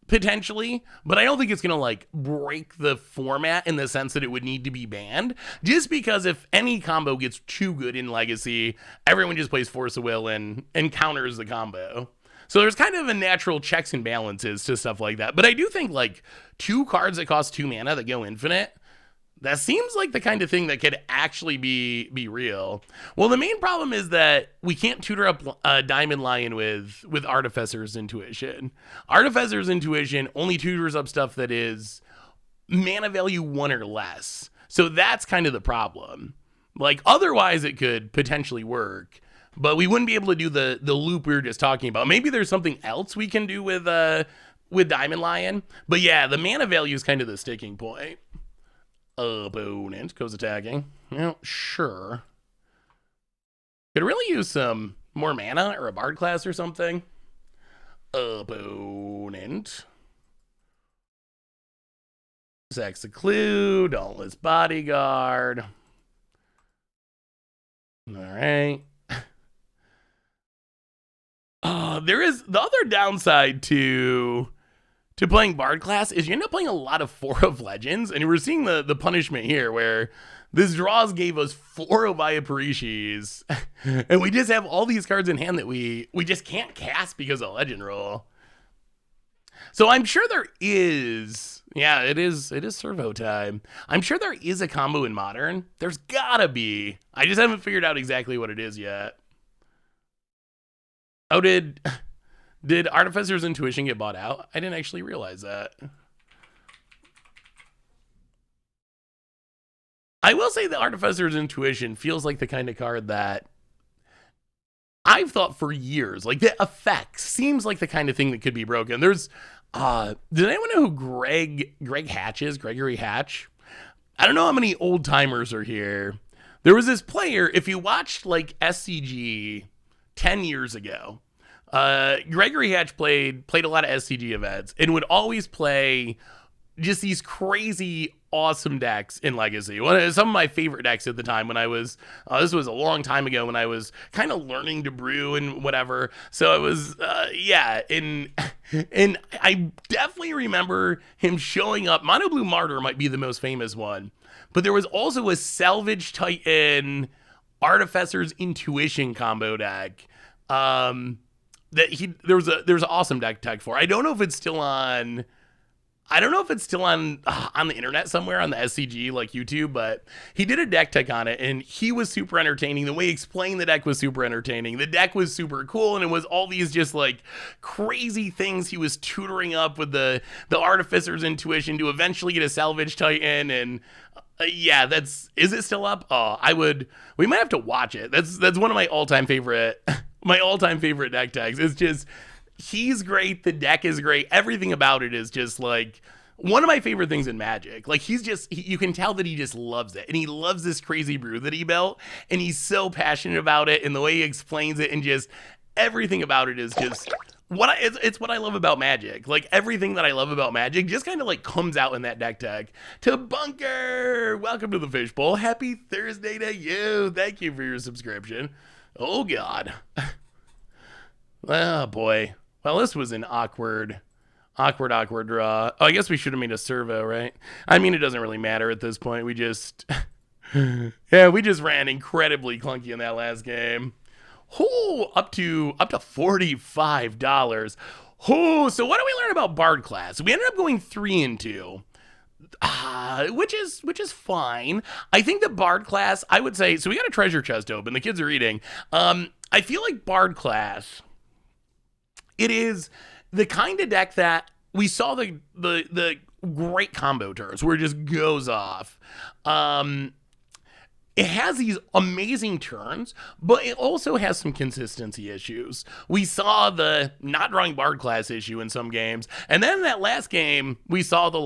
potentially, but I don't think it's gonna like break the format in the sense that it would need to be banned, just because if any combo gets too good in Legacy, everyone just plays Force of Will and counters the combo. So there's kind of a natural checks and balances to stuff like that. But I do think like 2 cards that cost 2 mana that go infinite, that seems like the kind of thing that could actually be real. Well, the main problem is that we can't tutor up Diamond Lion with Artificer's Intuition. Artificer's Intuition only tutors up stuff that is mana value 1 or less. So that's kind of the problem. Like, otherwise it could potentially work, but we wouldn't be able to do the loop we were just talking about. Maybe there's something else we can do with Diamond Lion. But yeah, the mana value is kind of the sticking point. Opponent goes attacking. Well, sure. Could really use some more mana or a Bard class or something. Opponent. Sacks the Clue, Dauntless Bodyguard. Alright. There is the other downside to playing Bard class is you end up playing a lot of 4 of Legends, and we're seeing the punishment here where this draws gave us 4 of Ayaparishis, and we just have all these cards in hand that we just can't cast because of Legend Rule. So I'm sure there is, yeah, it is servo time. I'm sure there is a combo in Modern. There's gotta be. I just haven't figured out exactly what it is yet. Oh, did Artificer's Intuition get bought out? I didn't actually realize that. I will say the Artificer's Intuition feels like the kind of card that I've thought for years. Like, the effect seems like the kind of thing that could be broken. There's, does anyone know who Greg Hatch is? Gregory Hatch? I don't know how many old timers are here. There was this player, if you watched, like, SCG 10 years ago, Gregory Hatch played a lot of SCG events and would always play just these crazy awesome decks in Legacy. Some of my favorite decks at the time when I was, this was a long time ago when I was kind of learning to brew and whatever. So it was, yeah. And I definitely remember him showing up. Mono Blue Martyr might be the most famous one, but there was also a Salvage Titan Artificer's Intuition combo deck. There's an awesome deck tech for. I don't know if it's still on the internet somewhere on the SCG like YouTube, but he did a deck tech on it and he was super entertaining. The way he explained the deck was super entertaining. The deck was super cool, and it was all these just like crazy things he was tutoring up with the Artificer's Intuition to eventually get a Salvage Titan. And yeah, is it still up? We might have to watch it. That's one of my all-time favorite deck tags. It's just, he's great. The deck is great. Everything about it is just like one of my favorite things in Magic. Like, you can tell that he just loves it, and he loves this crazy brew that he built, and he's so passionate about it, and the way he explains it, and just everything about it is just it's what I love about Magic. Like, everything that I love about Magic just kind of like comes out in that deck tag. To Bunker, welcome to the Fishbowl. Happy Thursday to you. Thank you for your subscription. Oh God. Oh boy. Well, this was an awkward draw. Oh, I guess we should have made a servo, right? I mean, it doesn't really matter at this point. We just ran incredibly clunky in that last game. Oh, up to $45. Oh, so what do we learn about Bard class? We ended up going 3-2. Which is fine. I think the Bard class, I would say, so we got a treasure chest open. The kids are eating. I feel like Bard class, it is the kind of deck that we saw the great combo turns where it just goes off. It has these amazing turns, but it also has some consistency issues. We saw the not drawing Bard class issue in some games, and then in that last game, we saw the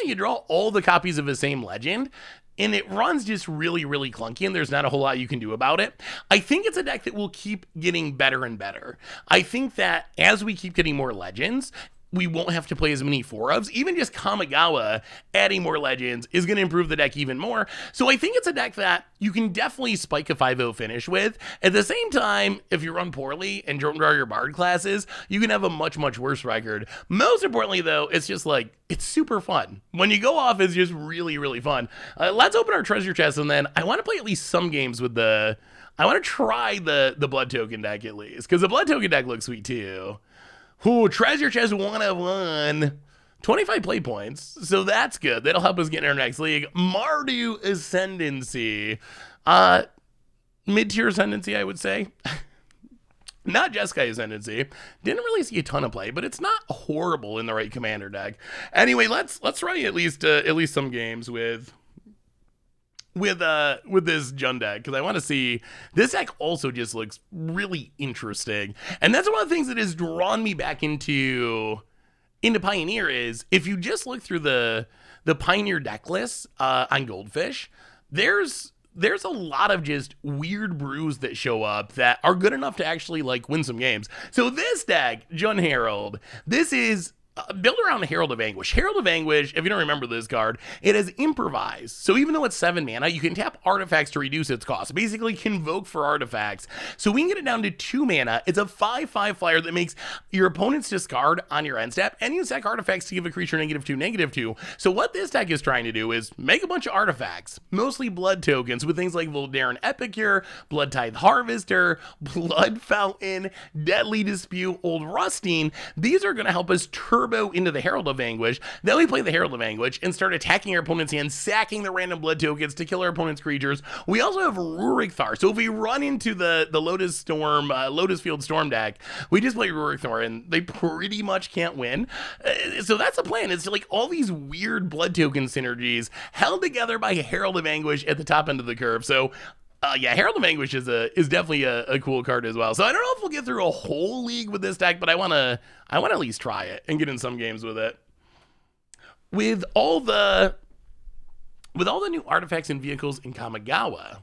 you draw all the copies of the same legend. and it runs just really, really clunky, and there's not a whole lot you can do about it. I think it's a deck that will keep getting better and better. I think that as we keep getting more legends, we won't have to play as many 4-ofs. Even just Kamigawa adding more legends is going to improve the deck even more. So I think it's a deck that you can definitely spike a 5-0 finish with. At the same time, if you run poorly and don't draw your Bard classes, you can have a much, much worse record. Most importantly, though, it's just like, it's super fun. When you go off, it's just really, really fun. Let's open our treasure chest, and then I want to play at least some games with the... I want to try the Blood Token deck at least, because the Blood Token deck looks sweet too. Ooh, treasure chest 1 of 1. 25 play points, so that's good. That'll help us get in our next league. Mardu Ascendancy. Mid-tier Ascendancy, I would say. Not Jeskai Ascendancy. Didn't really see a ton of play, but it's not horrible in the right commander deck. Anyway, let's try at least some games with this Jund deck, because I want to see. This deck also just looks really interesting, and that's one of the things that has drawn me back into Pioneer. Is if you just look through the Pioneer deck list on Goldfish, there's a lot of just weird brews that show up that are good enough to actually like win some games. So this deck, Jund Herald, this is built around the Herald of Anguish. Herald of Anguish, if you don't remember this card, it has Improvise. So even though it's 7 mana, you can tap artifacts to reduce its cost. Basically, convoke for artifacts. So we can get it down to 2 mana. It's a 5/5 flyer that makes your opponent's discard on your end step, and you sack artifacts to give a creature -2/-2. So what this deck is trying to do is make a bunch of artifacts, mostly blood tokens, with things like Voldaren Epicure, Blood Tithe Harvester, Blood Fountain, Deadly Dispute, Old Rusting. These are going to help us turbo into the Herald of Anguish. Then we play the Herald of Anguish and start attacking our opponent's hand, sacking the random blood tokens to kill our opponent's creatures. We also have Rurik Thar. So if we run into the Lotus Field Storm deck, we just play Rurik Thar, and they pretty much can't win. So that's the plan. It's like all these weird blood token synergies held together by Herald of Anguish at the top end of the curve. So yeah, Herald of Anguish is definitely a cool card as well. So I don't know if we'll get through a whole league with this deck, but I want to at least try it and get in some games with it. With all the new artifacts and vehicles in Kamigawa,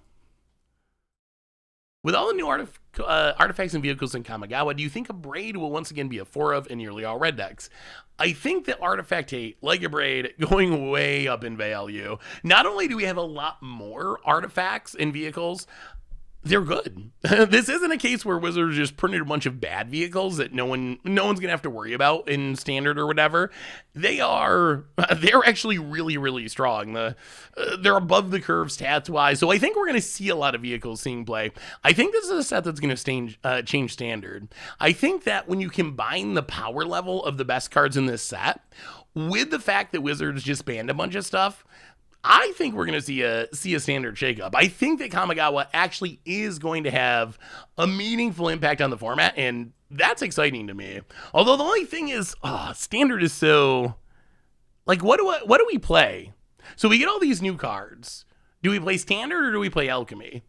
do you think a Braid will once again be a 4-of in nearly all red decks? I think that Artifact Hate, like a Braid, going way up in value. Not only do we have a lot more artifacts and vehicles, they're good. This isn't a case where Wizards just printed a bunch of bad vehicles that no one's gonna have to worry about in Standard or whatever. They're actually really, really strong. They're above the curve stats wise, so I think we're gonna see a lot of vehicles seeing play. I think this is a set that's gonna change Standard. I think that when you combine the power level of the best cards in this set with the fact that Wizards just banned a bunch of stuff, I think we're going to see a Standard shakeup. I think that Kamigawa actually is going to have a meaningful impact on the format, and that's exciting to me. Although the only thing is, Standard is so... Like, what do we play? So we get all these new cards. Do we play Standard or do we play Alchemy?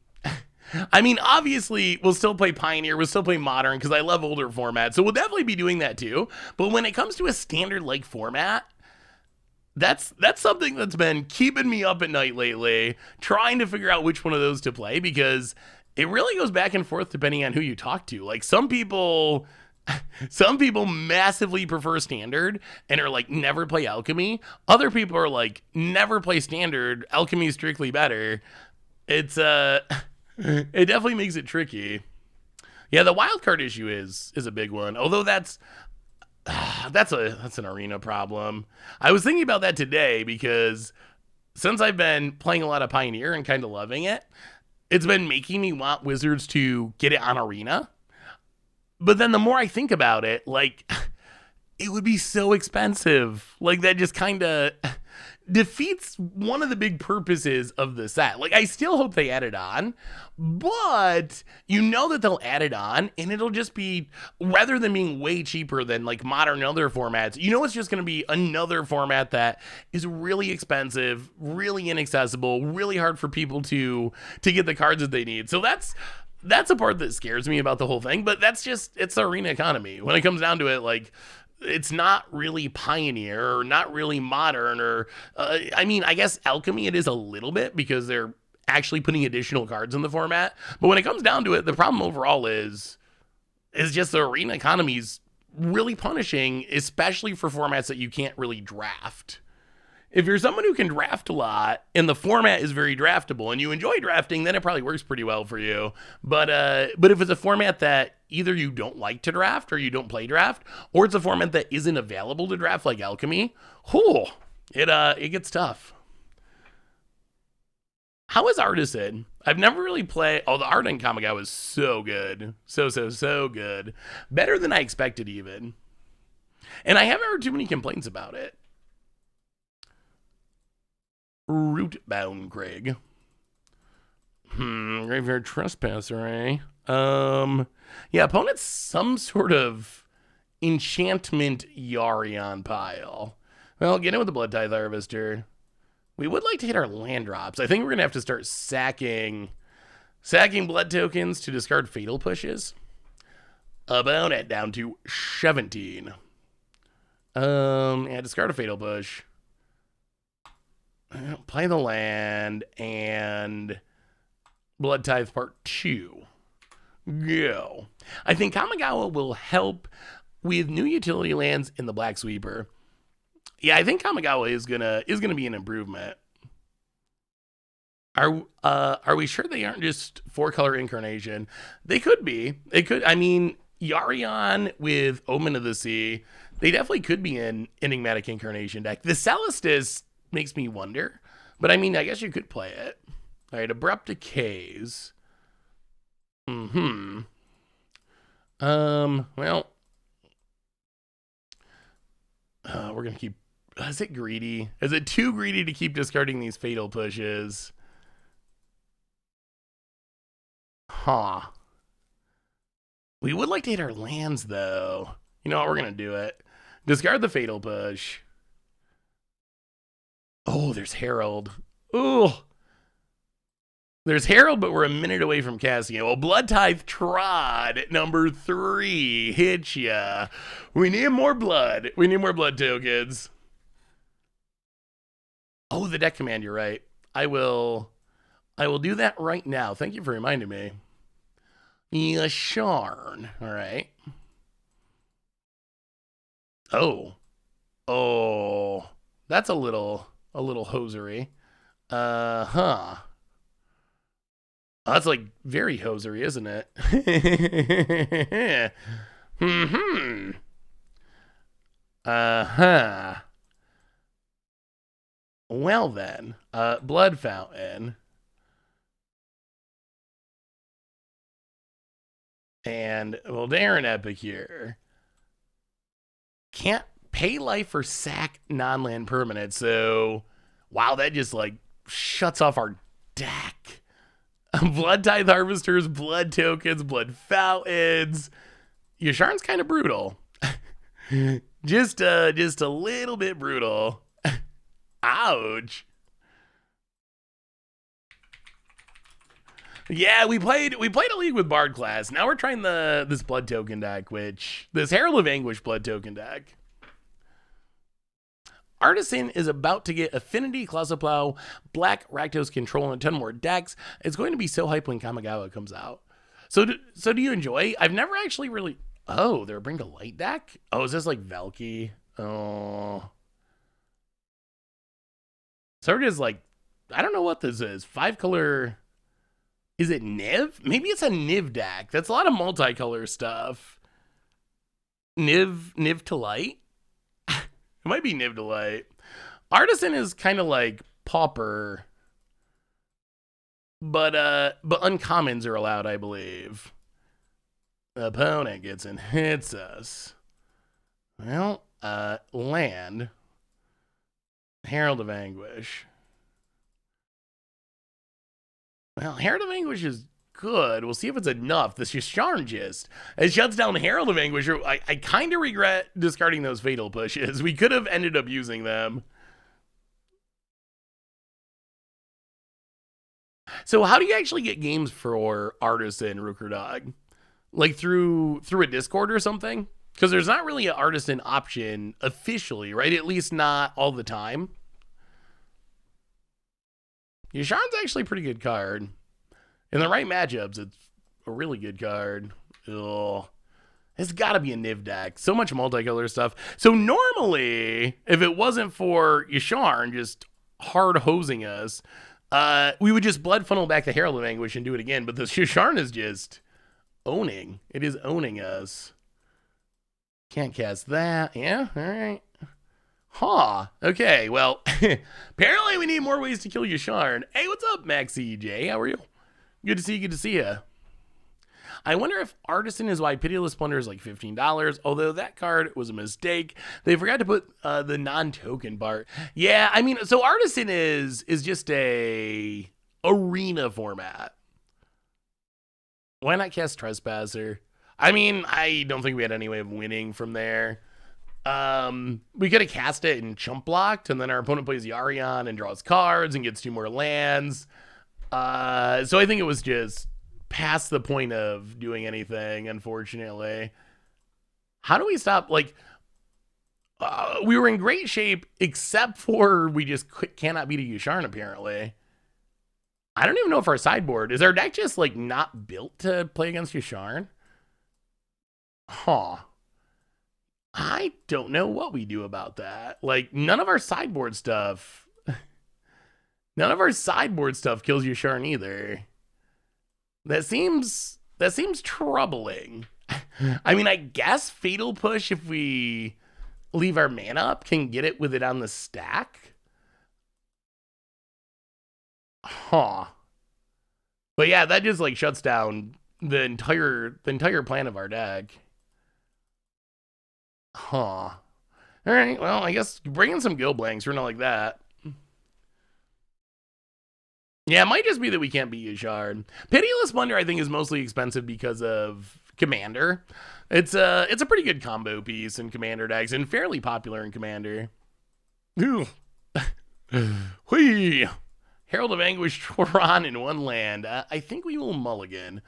I mean, obviously, we'll still play Pioneer, we'll still play Modern, because I love older formats, so we'll definitely be doing that too. But when it comes to a Standard-like format, that's something that's been keeping me up at night lately, trying to figure out which one of those to play, because it really goes back and forth depending on who you talk to. Like, some people massively prefer Standard and are like, never play Alchemy. Other people are like, never play Standard, Alchemy is strictly better. It's it definitely makes it tricky. Yeah, the wildcard issue is a big one, although that's an arena problem. I was thinking about that today because since I've been playing a lot of Pioneer and kind of loving it, it's been making me want Wizards to get it on arena. But then the more I think about it, like, it would be so expensive. Like, that just kind of defeats one of the big purposes of the set. Like, I still hope they add it on, but you know that they'll add it on, and it'll just be, rather than being way cheaper than like Modern and other formats, you know it's just going to be another format that is really expensive, really inaccessible, really hard for people to get the cards that they need. So that's a part that scares me about the whole thing, but that's just, it's the arena economy. When it comes down to it, like, it's not really Pioneer or not really Modern or I mean, I guess Alchemy it is a little bit because they're actually putting additional cards in the format. But when it comes down to it, the problem overall is just the arena economy's really punishing, especially for formats that you can't really draft. If you're someone who can draft a lot and the format is very draftable and you enjoy drafting, then it probably works pretty well for you. But if it's a format that either you don't like to draft or you don't play draft, or it's a format that isn't available to draft like Alchemy, it gets tough. How is Artisan? I've never really played. Oh, the art in Kamigawa is so good. So good. Better than I expected, even. And I haven't heard too many complaints about it. Rootbound Greg. Graveyard Trespasser, eh? Yeah, opponent's some sort of enchantment Yarion pile. Well, get in with the Blood Tithe Harvester. We would like to hit our land drops. I think we're going to have to start sacking blood tokens to discard fatal pushes. About it down to 17. Yeah, discard a fatal push. Play the land and Blood Tithe Part 2. Go. I think Kamigawa will help with new utility lands in the Black Sweeper. Yeah, I think Kamigawa is gonna be an improvement. Are we sure they aren't just 4-color incarnation? They could be. They could. I mean, Yarion with Omen of the Sea. They definitely could be an enigmatic incarnation deck. The Celestis makes me wonder, but I mean, I guess you could play it. All right, Abrupt Decays. Well, we're gonna keep. Is it greedy? Is it too greedy to keep discarding these fatal pushes? Huh. We would like to hit our lands, though. You know what? We're gonna do it. Discard the fatal push. Oh, there's Herald. Oh, there's Herald, but we're a minute away from casting it. Well, Blood Tithe Trod at number 3 hit ya. We need more blood. We need more blood tokens. Oh, the deck command, you're right. I will do that right now. Thank you for reminding me. Yasharn. All right. Oh, that's a little hosery. Oh, that's like very hosery, isn't it? Well then, Blood Fountain. And Voldaren Epicure. Can't pay life or sack non-land permanent, so wow, that just like shuts off our deck. Blood Tithe Harvesters, blood tokens, blood fountains. Yasharn's kind of brutal. just a little bit brutal. Ouch. Yeah, we played a league with Bard class. Now we're trying this blood token deck, this Herald of Anguish blood token deck. Artisan is about to get Affinity, Clausoplow, Black, Rakdos Control, and a ton more decks. It's going to be so hype when Kamigawa comes out. So do you enjoy? I've never actually really... Oh, they're Bring to Light deck? Oh, is this like Velky? Oh. So it is like... I don't know what this is. 5-color... Is it Niv? Maybe it's a Niv deck. That's a lot of multicolor stuff. Niv to Light? It might be Niv to Light. Artisan is kind of like Pauper. But uncommons are allowed, I believe. The opponent gets and hits us. Well, land. Herald of Anguish. Well, Herald of Anguish is good. We'll see if it's enough. This Yasharn just. It shuts down Herald of Anguish. I kind of regret discarding those fatal pushes. We could have ended up using them. So how do you actually get games for Artisan, Rooker Dog? Like through a Discord or something? Because there's not really an artisan option officially, right? At least not all the time. Yasharn's actually a pretty good card. In the right matchups, it's a really good card. Ugh. It's got to be a Niv deck. So much multicolor stuff. So normally, if it wasn't for Yasharn just hard hosing us, we would just blood funnel back the Herald of Anguish and do it again. But the Yasharn is just owning. It is owning us. Can't cast that. Yeah, all right. Huh. Okay, well, apparently we need more ways to kill Yasharn. Hey, what's up, Max EJ? How are you? Good to see you. Good to see you. I wonder if Artisan is why Pitiless Plunder is like $15, although that card was a mistake. They forgot to put the non-token part. Yeah, I mean, so Artisan is just a arena format. Why not cast Trespasser? I mean, I don't think we had any way of winning from there. We could have cast it and chump blocked, and then our opponent plays Yarion and draws cards and gets 2 more lands. So I think it was just past the point of doing anything, unfortunately. How do we stop? Like, we were in great shape, except for we just cannot beat a Yasharn, apparently. I don't even know if our sideboard, is our deck just, like, not built to play against Yasharn? Huh. I don't know what we do about that. Like, none of our sideboard stuff kills Yasharn either. That seems troubling. I mean, I guess Fatal Push, if we leave our mana up, can get it with it on the stack. Huh. But yeah, that just like shuts down the entire plan of our deck. Huh. All right, well, I guess bring in some go blanks or not like that. Yeah, it might just be that we can't beat Yasharn. Pitiless Plunder, I think, is mostly expensive because of Commander. It's a pretty good combo piece in Commander decks and fairly popular in Commander. Ooh. Whee! Herald of Anguish, Toron in 1 land. I think we will mulligan.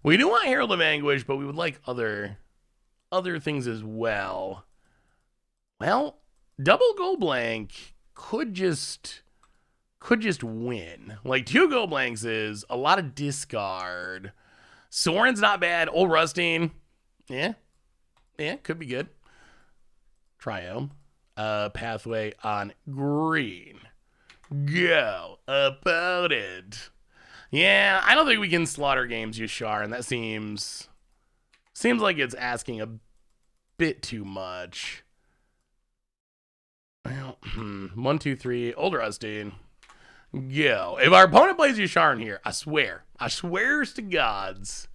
We do want Herald of Anguish, but we would like other things as well. Well, double go blank could just win. Like, 2 go blanks is a lot of discard. Sorin's not bad. Old Rusting, yeah, could be good. Triome, pathway on green. Go about it. Yeah, I don't think we can slaughter games Yasharn. That seems like it's asking a bit too much. Well, 1, 2, 3. Old Rusting. Go. If our opponent plays Yasharn here, I swears to gods.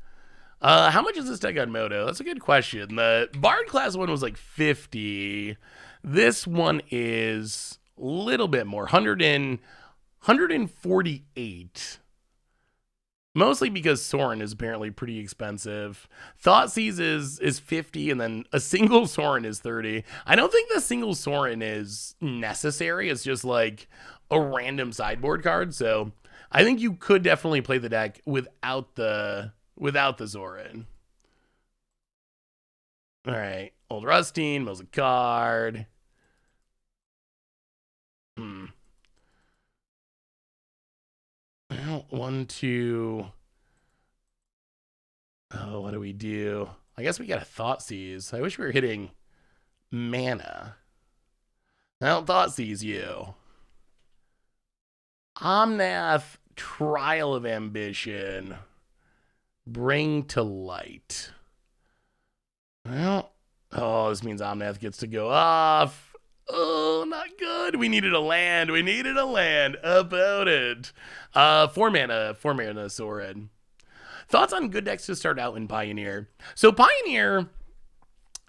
How much is this deck on Moto? That's a good question. The Bard class one was like 50. This one is a little bit more, 148. Mostly because Sorin is apparently pretty expensive. Thoughtseize is 50, and then a single Sorin is 30. I don't think the single Sorin is necessary. It's just like a random sideboard card. So I think you could definitely play the deck without the Zorin. All right, Old Rusting, mills a card. 1, 2. Oh, what do we do? I guess we got a Thoughtseize. I wish we were hitting mana. I don't Thoughtseize you. Omnath, Trial of Ambition. Bring to light. Well, oh, this means Omnath gets to go off. Oh, not good. We needed a land. About it. 4 mana Sorin. Thoughts on good decks to start out in Pioneer? So Pioneer,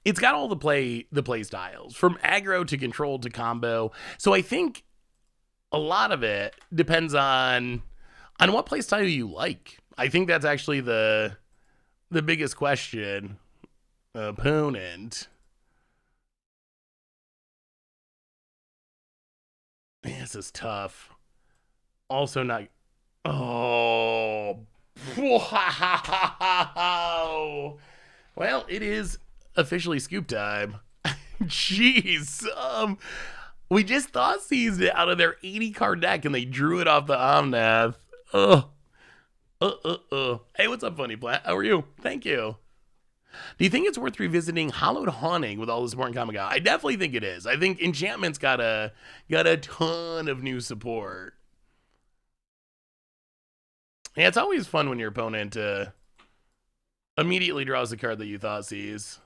it's got all the play styles, from aggro to control to combo. So I think a lot of it depends on what play style you like. I think that's actually the biggest question. Opponent. Man, this is tough. Also not... Oh. Wow. Well, it is officially scoop time. Jeez. We just thought seized it out of their 80 card deck and they drew it off the Omnath. Hey, what's up, Funny Plant? How are you? Thank you. Do you think it's worth revisiting Hallowed Haunting with all the support in Kamigawa? I definitely think it is. I think Enchantment's got a ton of new support. Yeah, it's always fun when your opponent immediately draws the card that you thought sees.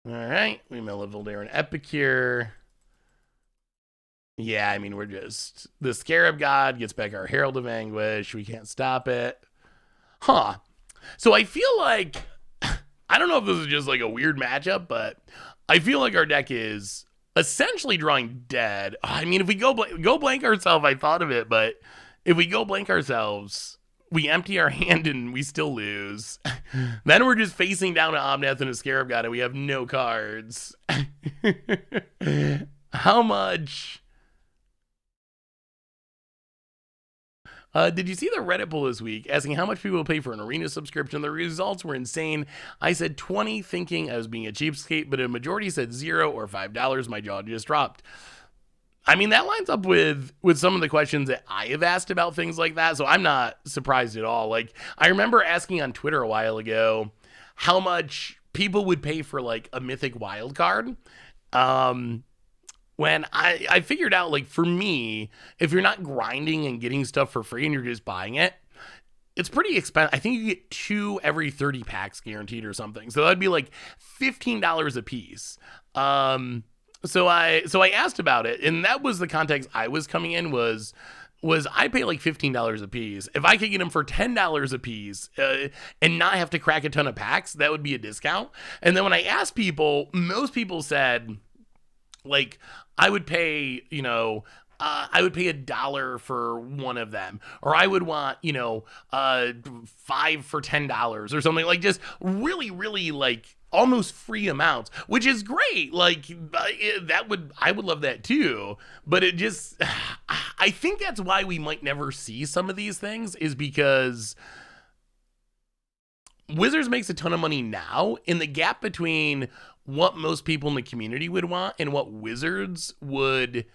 All right, we mill a Voldaren Epicure. Yeah, I mean, we're just... The Scarab God gets back our Herald of Anguish. We can't stop it. Huh. So I feel like... I don't know if this is just like a weird matchup, but I feel like our deck is essentially drawing dead. I mean, if we go blank ourselves, I thought of it, but if we go blank ourselves, we empty our hand and we still lose. Then we're just facing down an Omnath and a Scarab God and we have no cards. How much... did you see the Reddit poll this week asking how much people will pay for an arena subscription? The results were insane. I said 20 thinking I was being a cheapskate, but a majority said $0 or $5. My jaw just dropped. I mean, that lines up with some of the questions that I have asked about things like that, so I'm not surprised at all. Like, I remember asking on Twitter a while ago how much people would pay for, like, a mythic wild card. When I figured out, like, for me, if you're not grinding and getting stuff for free and you're just buying it, it's pretty expensive. I think you get 2 every 30 packs guaranteed or something. So that'd be like $15 a piece. So I asked about it, and that was the context I was coming in was I pay like $15 a piece. If I could get them for $10 a piece and not have to crack a ton of packs, that would be a discount. And then when I asked people, most people said, like, I would pay, I would pay $1 for one of them, or I would want, 5 for $10 or something, like just really, really like almost free amounts, which is great. Like I would love that too, but it just, I think that's why we might never see some of these things is because Wizards makes a ton of money now, and the gap between what most people in the community would want and what Wizards would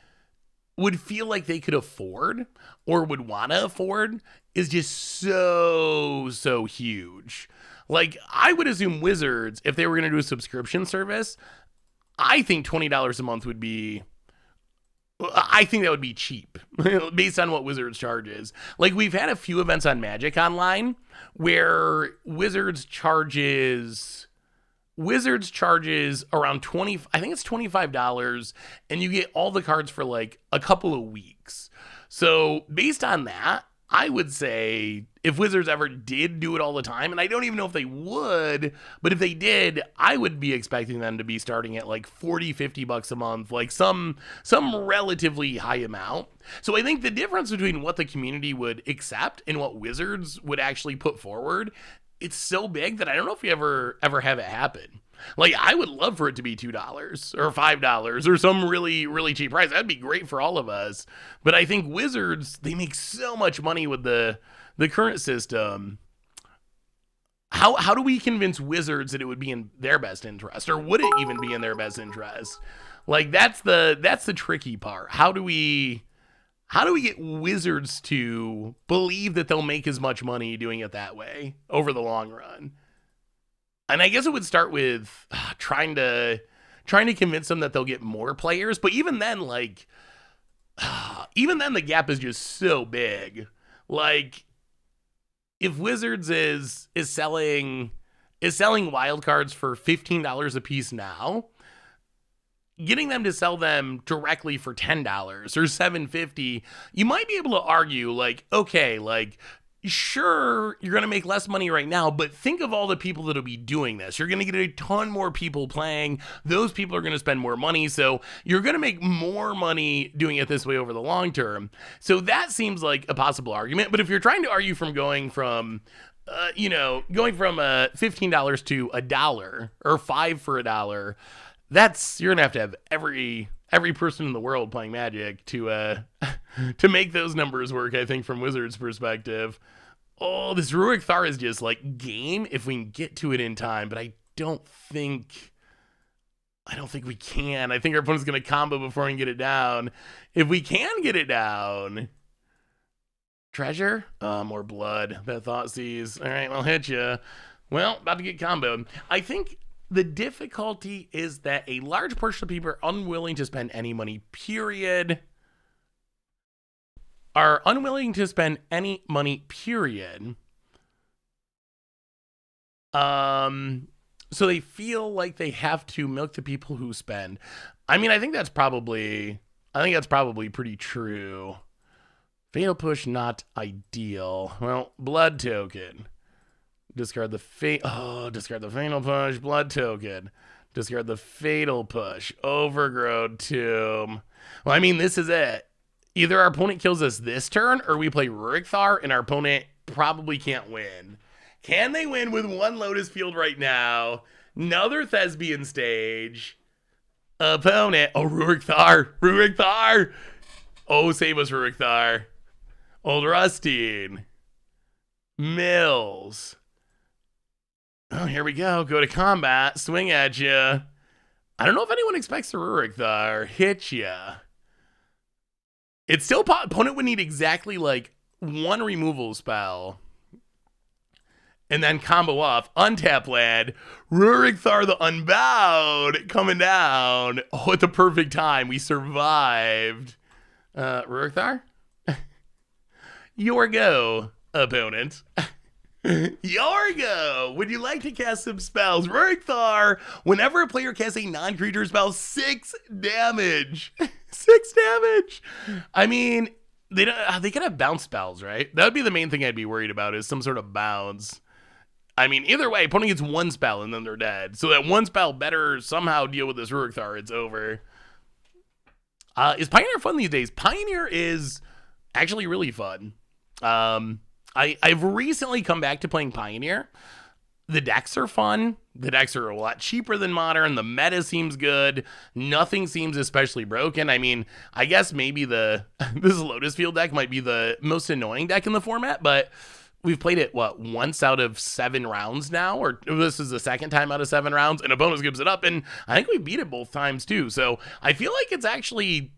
feel like they could afford or would want to afford is just so huge. Like, I would assume Wizards, if they were going to do a subscription service, I think $20 a month would be... I think that would be cheap based on what Wizards charges. Like, we've had a few events on Magic Online where Wizards charges around I think it's $25, and you get all the cards for like a couple of weeks. So based on that, I would say if Wizards ever did do it all the time, and I don't even know if they would, but if they did, I would be expecting them to be starting at like $40-50 a month, like some relatively high amount. So I think the difference between what the community would accept and what Wizards would actually put forward, it's so big that I don't know if we ever have it happen. Like, I would love for it to be $2 or $5 or some really, really cheap price. That'd be great for all of us. But I think Wizards, they make so much money with the current system. How do we convince Wizards that it would be in their best interest? Or would it even be in their best interest? Like, that's the tricky part. How do we get Wizards to believe that they'll make as much money doing it that way over the long run? And I guess it would start with trying to convince them that they'll get more players. But even then, the gap is just so big. Like, if Wizards is selling wild cards for $15 a piece now, getting them to sell them directly for $10 or $7.50, you might be able to argue, like, okay, like, sure, you're going to make less money right now, but think of all the people that'll be doing this. You're going to get a ton more people playing. Those people are going to spend more money, so you're going to make more money doing it this way over the long term. So that seems like a possible argument, but if you're trying to argue from going from $15 to $1 or $5 for $1, you're going to have every person in the world playing Magic to make those numbers work, I think, from Wizards' perspective. Oh, this Rurik Thar is just like game if we can get to it in time, but I don't think we can. I think our opponent's going to combo before we can get it down. If we can get it down, treasure? More blood. That thought sees. All right, I'll hit you. Well, about to get comboed. I think the difficulty is that a large portion of people are unwilling to spend any money, period. Are unwilling to spend any money, period. So they feel like they have to milk the people who spend. I mean, I think that's probably pretty true. Fatal push, not ideal. Well, blood token. Discard the discard the fatal push, blood token. Discard the fatal push, overgrowth tomb. Well, I mean, this is it. Either our opponent kills us this turn, or we play Rurik Thar, and our opponent probably can't win. Can they win with one Lotus Field right now? Another Thespian stage. Opponent. Oh, Rurik Thar. Rurik Thar. Oh, save us, Rurik Thar. Old Rustine. Mills. Oh, here we go. Go to combat. Swing at you. I don't know if anyone expects the Rurik Thar. Hit ya. It's still opponent would need exactly like one removal spell. And then combo off. Untap land. Rurik Thar the Unbowed coming down. Oh, at the perfect time. We survived. Rurik Thar? Your go, opponent. Your go. Would you like to cast some spells? Rurik Thar. Whenever a player casts a non-creature spell, 6 damage. 6 damage. I mean, they can have bounce spells, right? That would be the main thing I'd be worried about is some sort of bounce. I mean, either way, opponent gets one spell and then they're dead. So that one spell better somehow deal with this Rurik Thar. It's over. Is Pioneer fun these days? Pioneer is actually really fun. I've recently come back to playing Pioneer. The decks are fun. The decks are a lot cheaper than Modern. The meta seems good. Nothing seems especially broken. I mean, I guess maybe this Lotus Field deck might be the most annoying deck in the format, but we've played it, once out of 7 rounds now? Or this is the second time out of 7 rounds, and opponents gives it up, and I think we beat it both times too. So I feel like it's actually...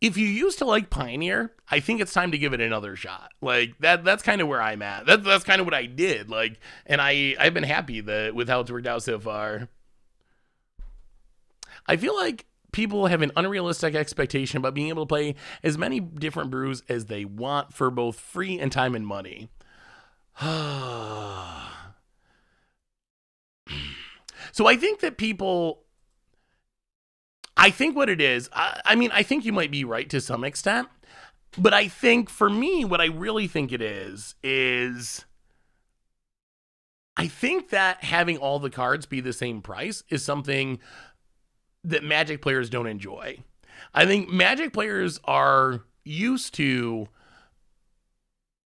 If you used to like Pioneer, I think it's time to give it another shot. Like that's kind of where I'm at. That's kind of what I did. Like, and I've been happy with how it's worked out so far. I feel like people have an unrealistic expectation about being able to play as many different brews as they want for both free and time and money. So I think that people... I think what it is, I mean, I think you might be right to some extent, but I think for me, what I really think it is I think that having all the cards be the same price is something that Magic players don't enjoy. I think Magic players are used to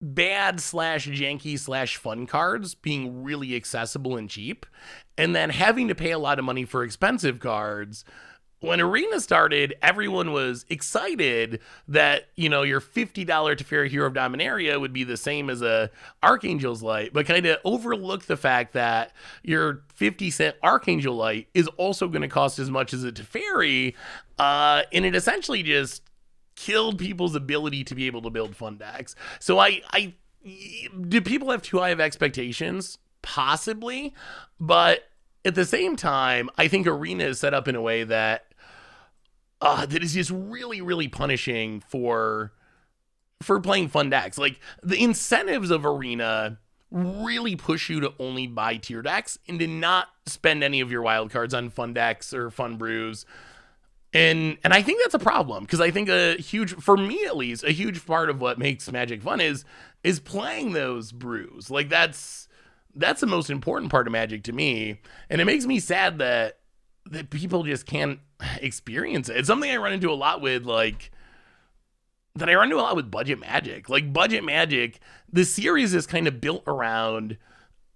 bad/janky/fun cards being really accessible and cheap, and then having to pay a lot of money for expensive cards. When Arena started, everyone was excited that, your $50 Teferi Hero of Dominaria would be the same as a Archangel's Light, but kind of overlooked the fact that your 50-cent Archangel Light is also going to cost as much as a Teferi, and it essentially just killed people's ability to be able to build fun decks. So do people have too high of expectations? Possibly, but at the same time, I think Arena is set up in a way that is just really, really punishing for playing fun decks. Like, the incentives of Arena really push you to only buy tier decks and to not spend any of your wild cards on fun decks or fun brews. And I think that's a problem, because I think for me at least, a huge part of what makes Magic fun is playing those brews. Like, that's the most important part of Magic to me. And it makes me sad that people just can't experience it. It's something I run into a lot with, Budget Magic. Like, Budget Magic, the series is kind of built around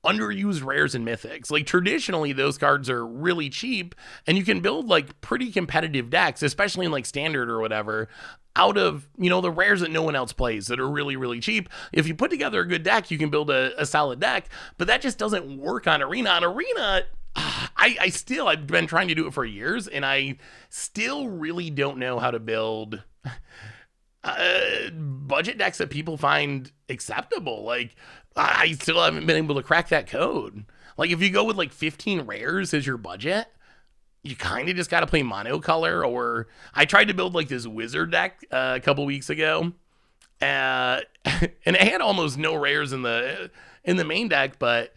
underused rares and mythics. Like, traditionally, those cards are really cheap, and you can build, pretty competitive decks, especially in, Standard or whatever, out of, the rares that no one else plays that are really, really cheap. If you put together a good deck, you can build a solid deck, but that just doesn't work on Arena. On Arena, I've been trying to do it for years, and I still really don't know how to build budget decks that people find acceptable. Like, I still haven't been able to crack that code. Like, if you go with like 15 rares as your budget, you kind of just got to play monocolor. Or I tried to build like this wizard deck a couple weeks ago, and it had almost no rares in the main deck. But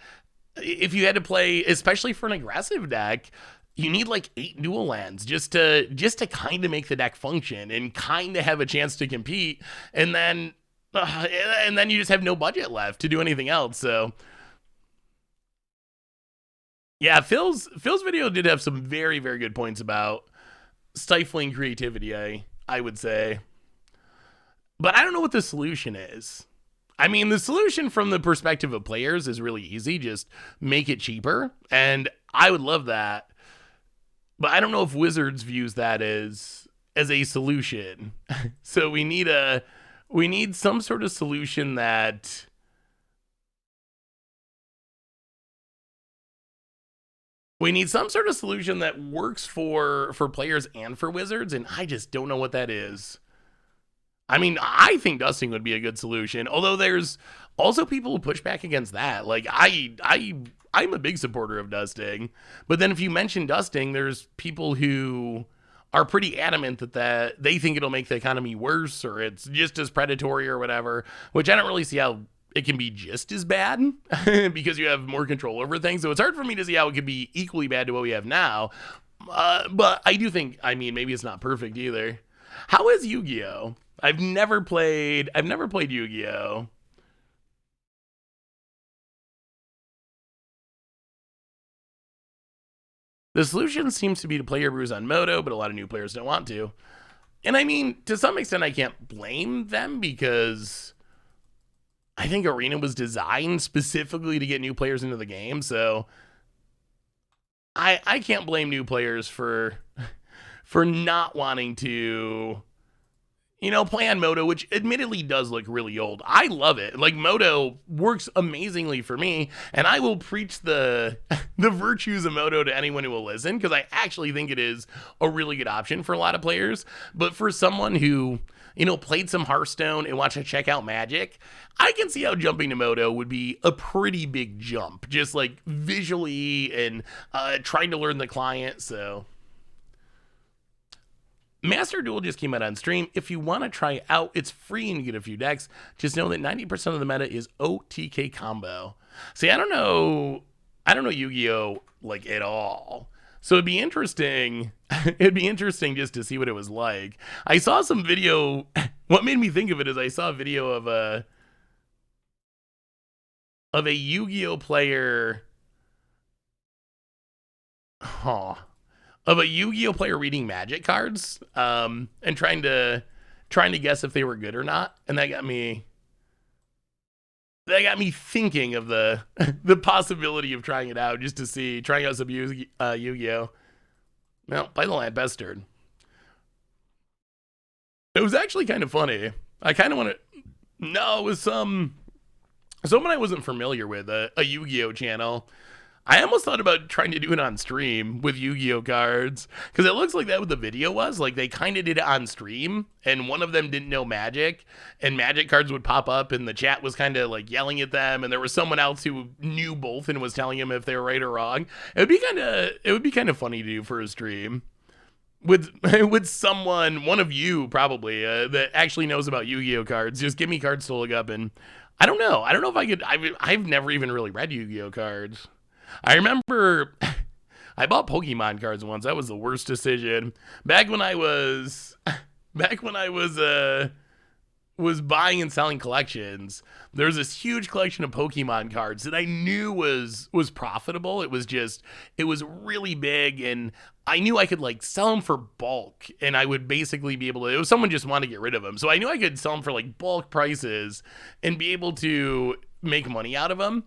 if you had to play, especially for an aggressive deck, you need like 8 dual lands just to kind of make the deck function and kind of have a chance to compete. And then you just have no budget left to do anything else. So yeah, Phil's video did have some very, very good points about stifling creativity, I would say. But I don't know what the solution is. I mean, the solution from the perspective of players is really easy. Just make it cheaper. And I would love that. But I don't know if Wizards views that as a solution. So we need some sort of solution that works for players and for Wizards, and I just don't know what that is. I mean, I think dusting would be a good solution, although there's also people who push back against that. Like, I'm a big supporter of dusting, but then if you mention dusting, there's people who are pretty adamant that they think it'll make the economy worse, or it's just as predatory or whatever, which I don't really see how it can be just as bad because you have more control over things. So it's hard for me to see how it could be equally bad to what we have now. But I do think, I mean, maybe it's not perfect either. How is Yu-Gi-Oh? I've never played Yu-Gi-Oh. The solution seems to be to play your brews on Moto, but a lot of new players don't want to. And I mean, to some extent, I can't blame them because I think Arena was designed specifically to get new players into the game. So I can't blame new players for not wanting to, play on Moto, which admittedly does look really old. I love it. Like, Moto works amazingly for me, and I will preach the virtues of Moto to anyone who will listen, because I actually think it is a really good option for a lot of players. But for someone who, played some Hearthstone and wants to check out Magic, I can see how jumping to Moto would be a pretty big jump, just like visually and trying to learn the client. So Master Duel just came out on stream. If you want to try it out, it's free and you get a few decks. Just know that 90% of the meta is OTK combo. See, I don't know Yu-Gi-Oh! Like, at all. So it'd be interesting just to see what it was like. I saw some video. What made me think of it is I saw a video of a Yu-Gi-Oh! Player. Of a Yu-Gi-Oh! Player reading Magic cards, and trying to guess if they were good or not, and that got me thinking of the possibility of trying it out, just to see, trying out some Yu-Gi-Oh! Well, play the land bastard. It was actually kind of funny. I kind of want to. No, it was someone I wasn't familiar with, a Yu-Gi-Oh! Channel. I almost thought about trying to do it on stream with Yu-Gi-Oh! Cards, because it looks like that what the video was. Like, they kind of did it on stream, and one of them didn't know Magic, and Magic cards would pop up, and the chat was kind of like yelling at them, and there was someone else who knew both and was telling him if they were right or wrong. It would be kind of funny to do for a stream with someone, one of you probably, that actually knows about Yu-Gi-Oh! Cards. Just give me cards to look up, and I don't know if I could. I've never even really read Yu-Gi-Oh! Cards. I remember I bought Pokemon cards once. That was the worst decision. Back when I was buying and selling collections, there was this huge collection of Pokemon cards that I knew was profitable. It was really big, and I knew I could like sell them for bulk, and I would basically be able to, it was someone just wanted to get rid of them. So I knew I could sell them for like bulk prices and be able to make money out of them.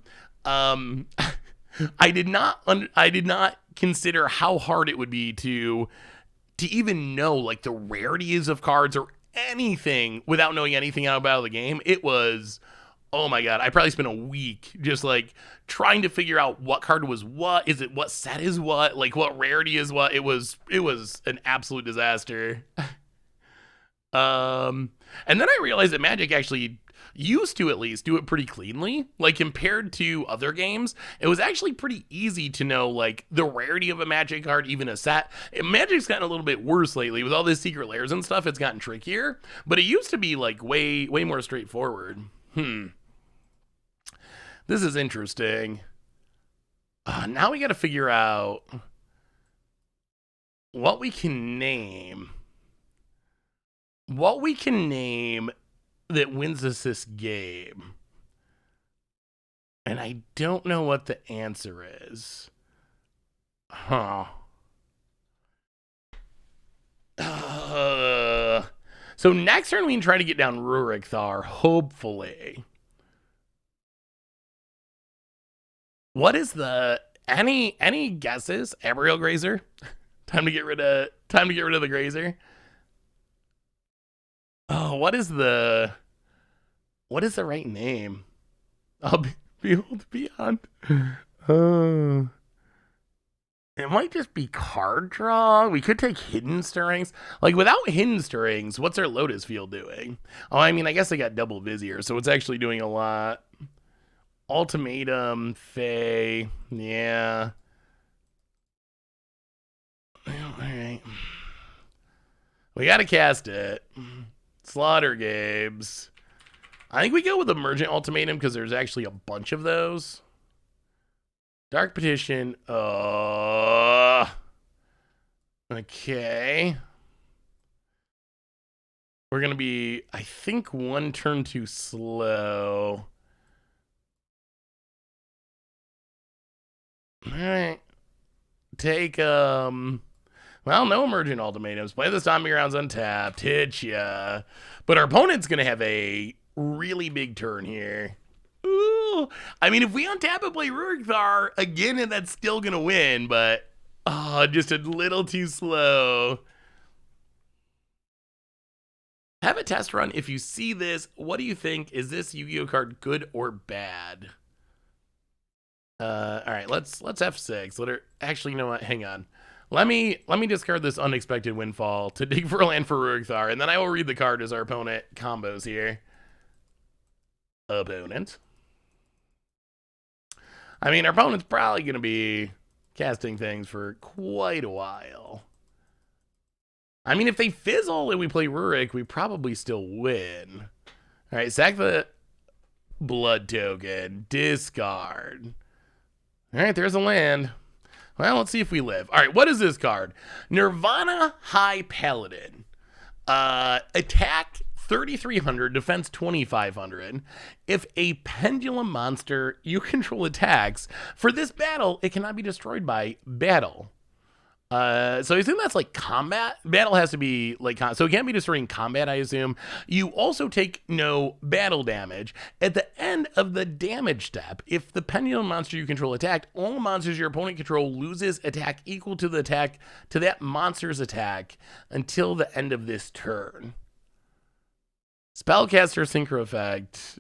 I did not consider how hard it would be to even know like the rarities of cards or anything without knowing anything about the game. It was Oh my god, I probably spent a week just like trying to figure out what card was what. Is it what set is what? Like what rarity is what? It was an absolute disaster. And then I realized that Magic actually used to at least do it pretty cleanly. Like compared to other games, it was actually pretty easy to know like the rarity of a Magic card, even a set. Magic's gotten a little bit worse lately with all these secret layers and stuff. It's gotten trickier, but it used to be like way more straightforward. This is interesting. Now we got to figure out what we can name. What we can name that wins us this game. And I don't know what the answer is. So next turn we can try to get down Rurik Thar, hopefully. What is the any guesses? Aerial Grazer? Time to get rid of the Grazer. Oh, what is the right name? I'll be able to beyond. It might just be card draw. We could take Hidden Stirrings. Like without Hidden Stirrings, what's our Lotus Field doing? Oh, I mean, I guess I got double Vizier, so it's actually doing a lot. Ultimatum, Fae, yeah. All right. We gotta cast it. Slaughter Games. I think we go with Emergent Ultimatum because there's actually a bunch of those. Dark Petition. Okay. We're gonna be, I think, one turn too slow. Alright. Take, well, no Emergent Ultimatums. Play the Zombie Rounds untapped. Hit ya. But our opponent's going to have a really big turn here. Ooh. I mean, if we untap and play Rurik Thar, again, that's still going to win, but just a little too slow. Have a test run. If you see this, what do you think? Is this Yu-Gi-Oh card good or bad? All right, let's F6. Actually, you know what? Hang on. Let me discard this Unexpected Windfall to dig for a land for Rurik Thar, and then I will read the card as our opponent combos here. Opponent. I mean, our opponent's probably going to be casting things for quite a while. I mean, if they fizzle and we play Rurik, we probably still win. All right, sack the blood token. Discard. All right, there's a land. Well, let's see if we live. All right, what is this card? Nirvana High Paladin. Attack 3,300, defense 2,500. If a pendulum monster you control attacks, for this battle, it cannot be destroyed by battle. So I assume that's like combat. Battle has to be like, so it can't be destroying combat, I assume. You also take no battle damage. At the end of the damage step, if the pendulum monster you control attacked, all monsters your opponent control loses attack equal to the attack to that monster's attack until the end of this turn. Spellcaster Synchro Effect.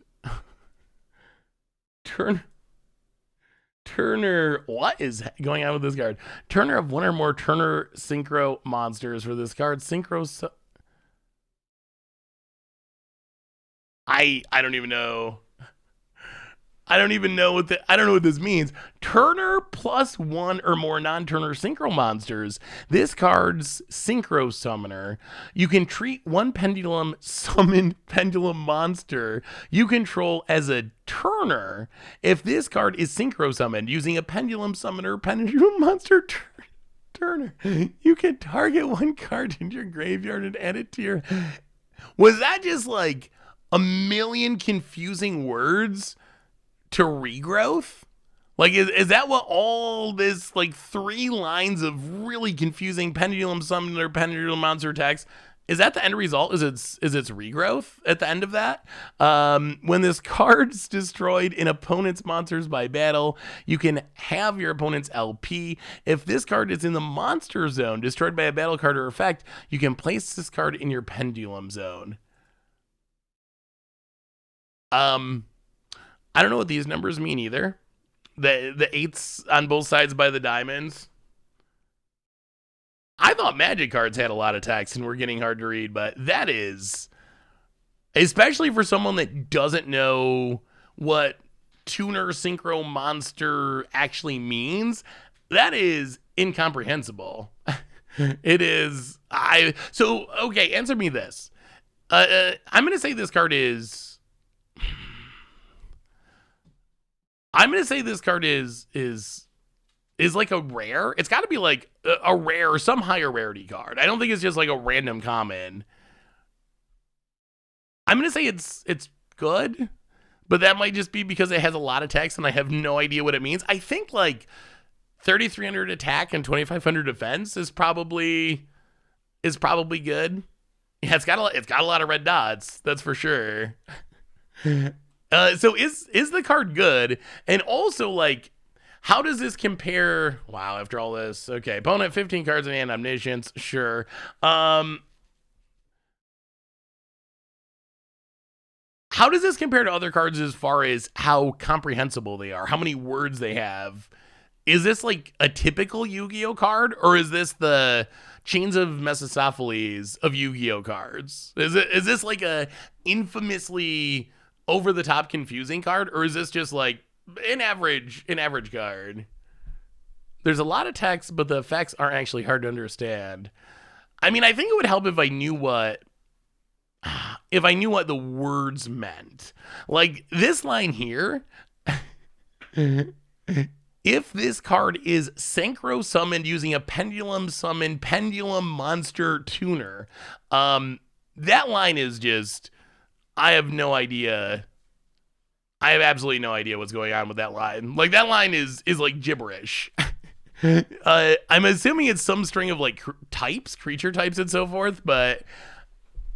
Turner, what is going on with this card? Turner of one or more Turner Synchro monsters for this card. Synchro. I don't even know. I don't know what this means. Turner plus one or more non-Turner Synchro monsters. This card's Synchro Summoner. You can treat one pendulum summoned pendulum monster you control as a Turner. If this card is Synchro Summoned using a pendulum summoner pendulum monster Turner, you can target one card in your graveyard and add it to your... Was that just like a million confusing words to regrowth? Like, is that what all this, like, 3 lines of really confusing pendulum summoner, pendulum monster text, is that the end result? Is its regrowth at the end of that? When this card's destroyed in opponent's monsters by battle, you can have your opponent's LP. If this card is in the monster zone, destroyed by a battle card or effect, you can place this card in your pendulum zone. I don't know what these numbers mean either. The 8s on both sides by the diamonds. I thought Magic cards had a lot of text and were getting hard to read, but that is, especially for someone that doesn't know what tuner synchro monster actually means, that is incomprehensible. It is. Okay, answer me this. I'm going to say this card is. I'm going to say this card is like a rare. It's got to be like a rare or some higher rarity card. I don't think it's just like a random common. I'm going to say it's good, but that might just be because it has a lot of text and I have no idea what it means. I think like 3,300 attack and 2,500 defense is probably good. Yeah, it's got a lot of red dots. That's for sure. So is the card good? And also, like, how does this compare? Wow, after all this, okay, opponent 15 cards in hand, omniscience, sure. How does this compare to other cards as far as how comprehensible they are? How many words they have? Is this like a typical Yu-Gi-Oh card, or is this the Chains of Mephistopheles of Yu-Gi-Oh cards? Is this like a infamously over the top confusing card, or is this just like an average card? There's a lot of text, but the effects aren't actually hard to understand. I mean, I think it would help if I knew what the words meant. Like this line here. If this card is synchro summoned using a pendulum monster tuner, that line is just, I have no idea. I have absolutely no idea what's going on with that line. Like that line is like gibberish. I'm assuming it's some string of like creature types and so forth, but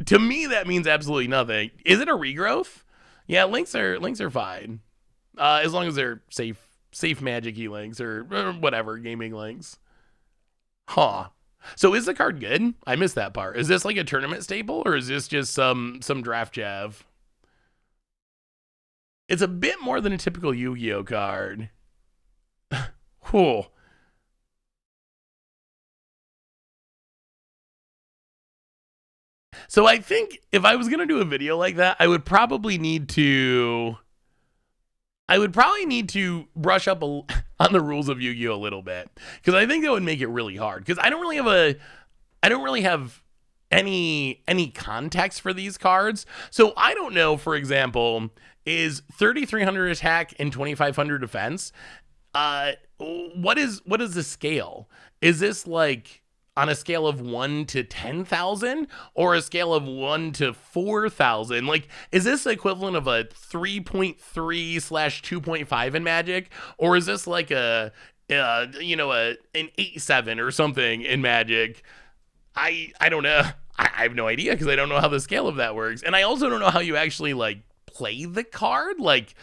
to me that means absolutely nothing. Is it a regrowth? Yeah, links are fine. As long as they're safe Magic-y links or whatever gaming links. Huh. So is the card good? I missed that part. Is this like a tournament staple, or is this just some draft jav? It's a bit more than a typical Yu-Gi-Oh card. Cool. So I think if I was going to do a video like that, I would probably need to brush up on the rules of Yu-Gi-Oh a little bit, because I think that would make it really hard, because I don't really have any context for these cards. So I don't know, for example, is 3,300 attack and 2,500 defense, what is the scale? Is this like on a scale of 1 to 10,000 or a scale of 1 to 4,000? Like, is this the equivalent of a 3.3/2.5 in Magic? Or is this like an 8/7 or something in Magic? I don't know. I have no idea, because I don't know how the scale of that works. And I also don't know how you actually like play the card. Like,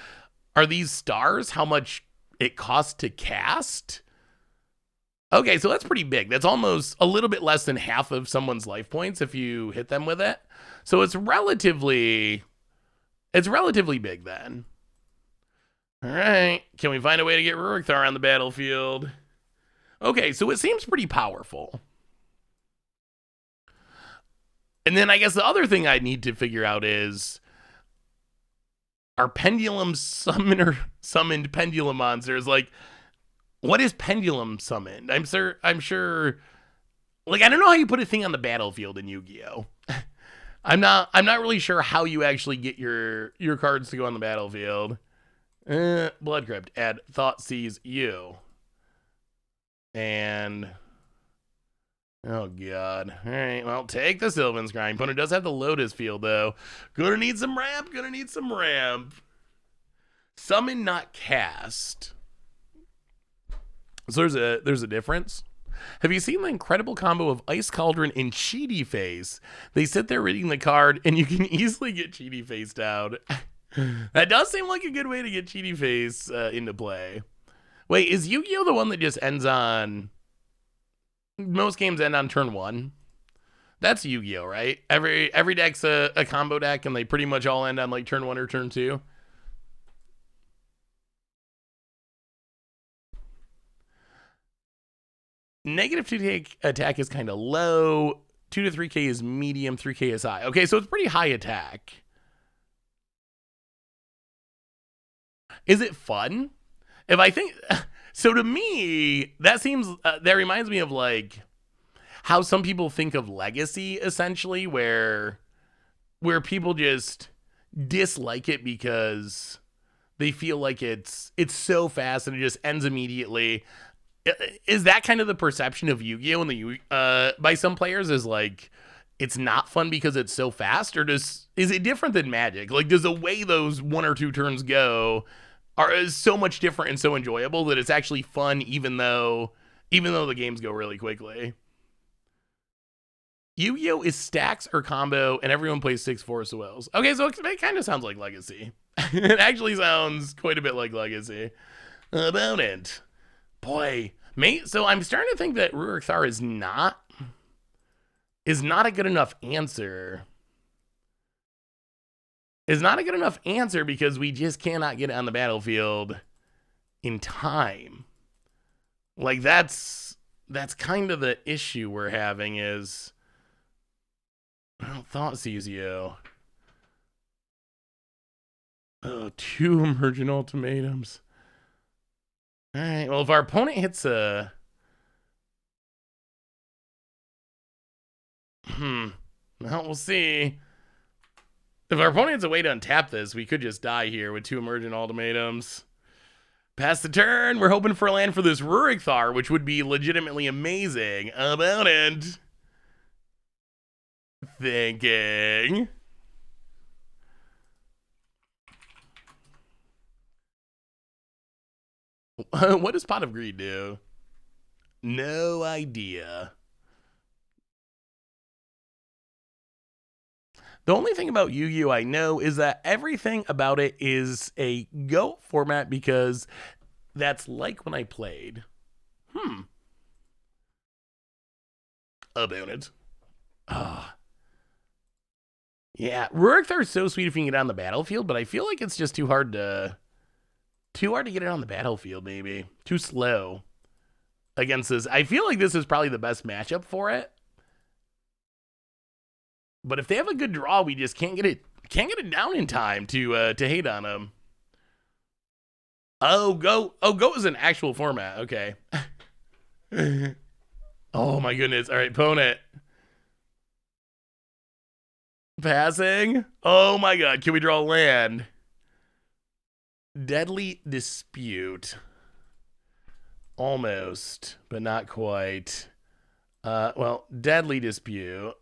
are these stars how much it costs to cast? Okay, so that's pretty big. That's almost a little bit less than half of someone's life points if you hit them with it. So it's relatively big then. All right, can we find a way to get Rurik Thar on the battlefield? Okay, so it seems pretty powerful. And then I guess the other thing I need to figure out is, are pendulum summoned pendulum monsters, like, what is pendulum summoned? I'm sure, like, I don't know how you put a thing on the battlefield in Yu-Gi-Oh. I'm not really sure how you actually get your cards to go on the battlefield. Blood Crypt, add Thought Sees You. And oh god. Alright, well, take the Sylvan's Grind. Opponent does have the Lotus Field though. Gonna need some ramp. Summon, not cast. So there's a difference. Have you seen the incredible combo of Ice Cauldron and Cheaty Face? They sit there reading the card, and you can easily get Cheaty Face down. That does seem like a good way to get Cheaty Face into play. Wait, is Yu-Gi-Oh the one that just ends on... Most games end on turn 1? That's Yu-Gi-Oh, right? Every deck's a combo deck, and they pretty much all end on like turn 1 or turn 2. Negative 2k attack is kind of low. 2 to 3k is medium, 3k is high. Okay, so it's pretty high attack. Is it fun? If I think so, to me, that seems that reminds me of like how some people think of Legacy, essentially, where people just dislike it because they feel like it's so fast and it just ends immediately. Is that kind of the perception of Yu-Gi-Oh! By some players, is like it's not fun because it's so fast, or is it different than Magic? Like, does the way those 1 or 2 turns go is so much different and so enjoyable that it's actually fun, even though the games go really quickly? Yu-Gi-Oh! Is stacks or combo, and everyone plays 6 Forest of Wills. Okay, so it kind of sounds like Legacy. It actually sounds quite a bit like Legacy. About it. Boy, so I'm starting to think that Rurik Thar is not a good enough answer. Is not a good enough answer because we just cannot get it on the battlefield in time. Like, that's kind of the issue we're having is, well, Thoughtseize you. Oh, 2 emergent ultimatums. All right, well, if our opponent hits a... well, we'll see. If our opponent has a way to untap this, we could just die here with 2 emergent ultimatums. Pass the turn. We're hoping for a land for this Rurik Thar, which would be legitimately amazing. About it. Thinking. What does Pot of Greed do? No idea. The only thing about Yu-Gi-Oh! I know is that everything about it is a GO format because that's like when I played. About it. Yeah, Rurik Thar is so sweet if you can get it on the battlefield, but I feel like it's just too hard to get it on the battlefield, maybe. Too slow against this. I feel like this is probably the best matchup for it. But if they have a good draw, we just can't get it down in time to hate on them. Oh, Go is an actual format. Okay. Oh my goodness. All right, opponent. Passing. Oh my god. Can we draw land? Deadly Dispute. Almost, but not quite. Well, Deadly Dispute.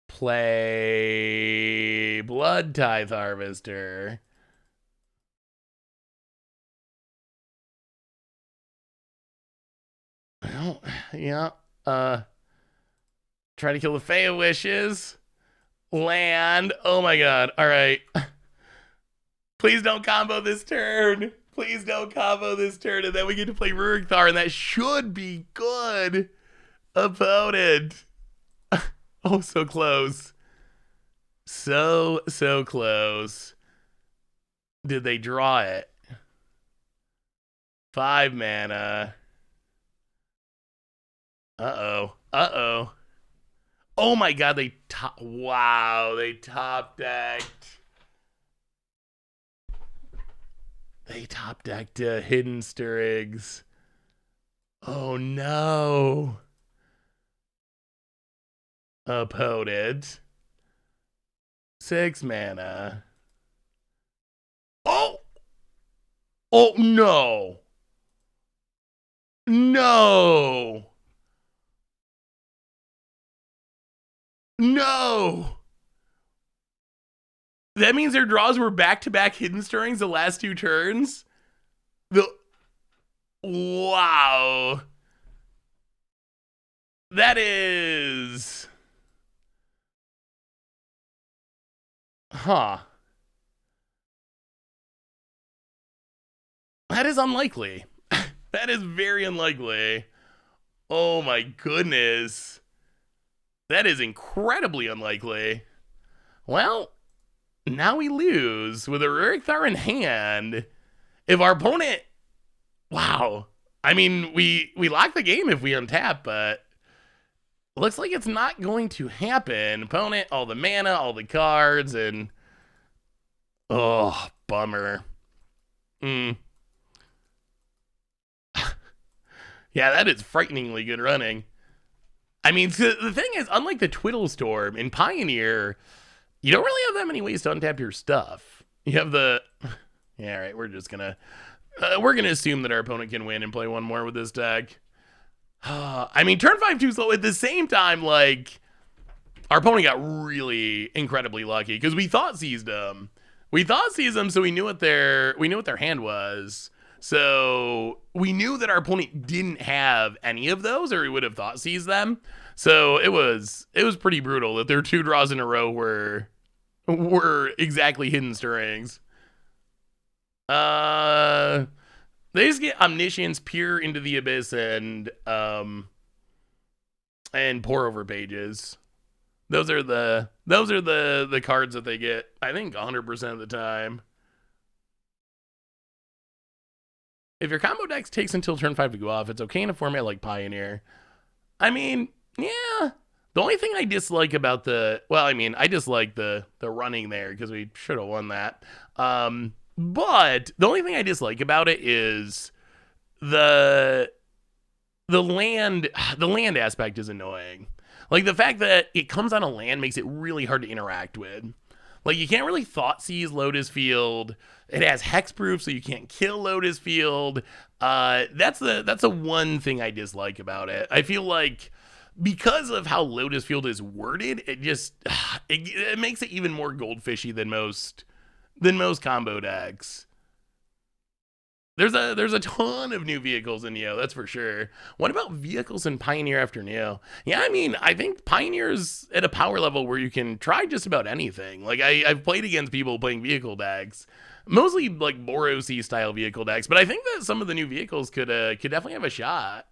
Play Blood Tithe Harvester. Well, yeah. Try to kill the Fey of Wishes. Land. Oh my god. All right. Please don't combo this turn. Please don't combo this turn. And then we get to play Rurik Thar, and that should be good. Opponent. Oh, so close. So close. Did they draw it? 5 mana. Uh-oh. Oh my god, they top decked. They top decked Hidden Stirrings. Oh no. Opponent. 6 mana. Oh no. No. That means their draws were back-to-back Hidden Stirrings the last 2 turns? Wow. That is... Huh. That is unlikely. That is very unlikely. Oh my goodness. That is incredibly unlikely. Well, Now we lose with a Rikthar in hand. If our opponent... Wow. I mean, we lock the game if we untap, but... Looks like it's not going to happen. Opponent, all the mana, all the cards, and... Oh, bummer. Yeah, that is frighteningly good running. I mean, so the thing is, unlike the Twiddle Storm, in Pioneer, you don't really have that many ways to untap your stuff. You have the... Yeah, all right, we're just gonna... we're gonna assume that our opponent can win and play one more with this deck. I mean, turn 5 too slow. At the same time, like, our opponent got really incredibly lucky because we thought seized them. We thought seized them, so we knew what their hand was. So we knew that our opponent didn't have any of those, or we would have thought seized them. So it was pretty brutal that their 2 draws in a row were exactly hidden stirrings. They just get Omniscience, Peer into the Abyss, and Pour Over Pages. Those are the cards that they get, I think, 100% of the time. If your combo deck takes until turn 5 to go off, it's okay in a format like Pioneer. I mean, yeah. The only thing I dislike about I dislike the running there because we should have won that. But the only thing I dislike about it is the land aspect is annoying. Like, the fact that it comes on a land makes it really hard to interact with. Like, you can't really thought seize Lotus Field. It has hexproof, so you can't kill Lotus Field. That's the one thing I dislike about it. I feel like because of how Lotus Field is worded, it just it makes it even more goldfishy than most combo decks. There's a ton of new vehicles in Neo, that's for sure. What about vehicles in Pioneer after Neo? Yeah, I mean, I think Pioneer's at a power level where you can try just about anything. Like, I've played against people playing vehicle decks, mostly like Boros-y style vehicle decks, but I think that some of the new vehicles could definitely have a shot.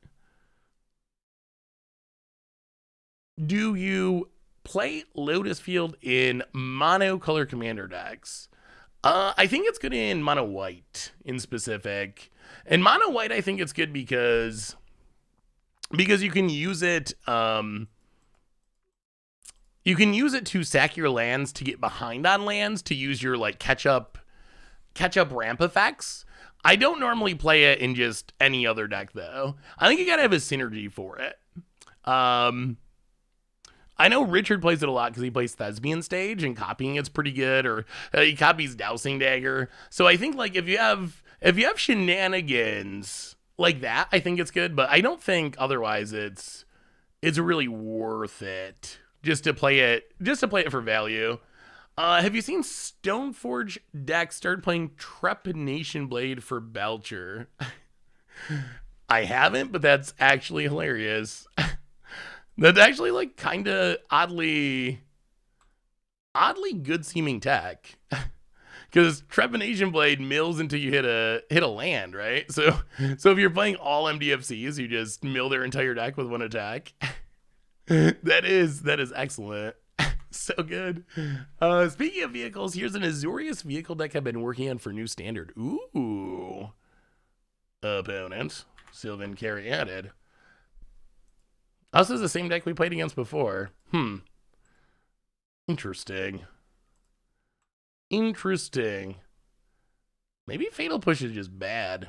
Do you play Lotus Field in mono color commander decks? I think it's good in mono white in specific. In mono white, I think it's good because you can use it. You can use it to sack your lands to get behind on lands to use your like catch up ramp effects. I don't normally play it in just any other deck though. I think you gotta have a synergy for it. I know Richard plays it a lot because he plays Thespian Stage and copying it's pretty good, or he copies Dowsing Dagger. So I think like if you have shenanigans like that, I think it's good, but I don't think otherwise it's really worth it just to play it for value. Have you seen Stoneforge decks start playing Trepanation Blade for Belcher? I haven't, but that's actually hilarious. That's actually like kind of oddly good seeming tech, because Trepanation Blade mills until you hit a land, right? So if you're playing all MDFCs, you just mill their entire deck with one attack. That is excellent. So good. Speaking of vehicles, here's an Azorius vehicle deck I've been working on for New Standard. Ooh, opponent Sylvan Carry added. This is the same deck we played against before. Interesting. Maybe Fatal Push is just bad.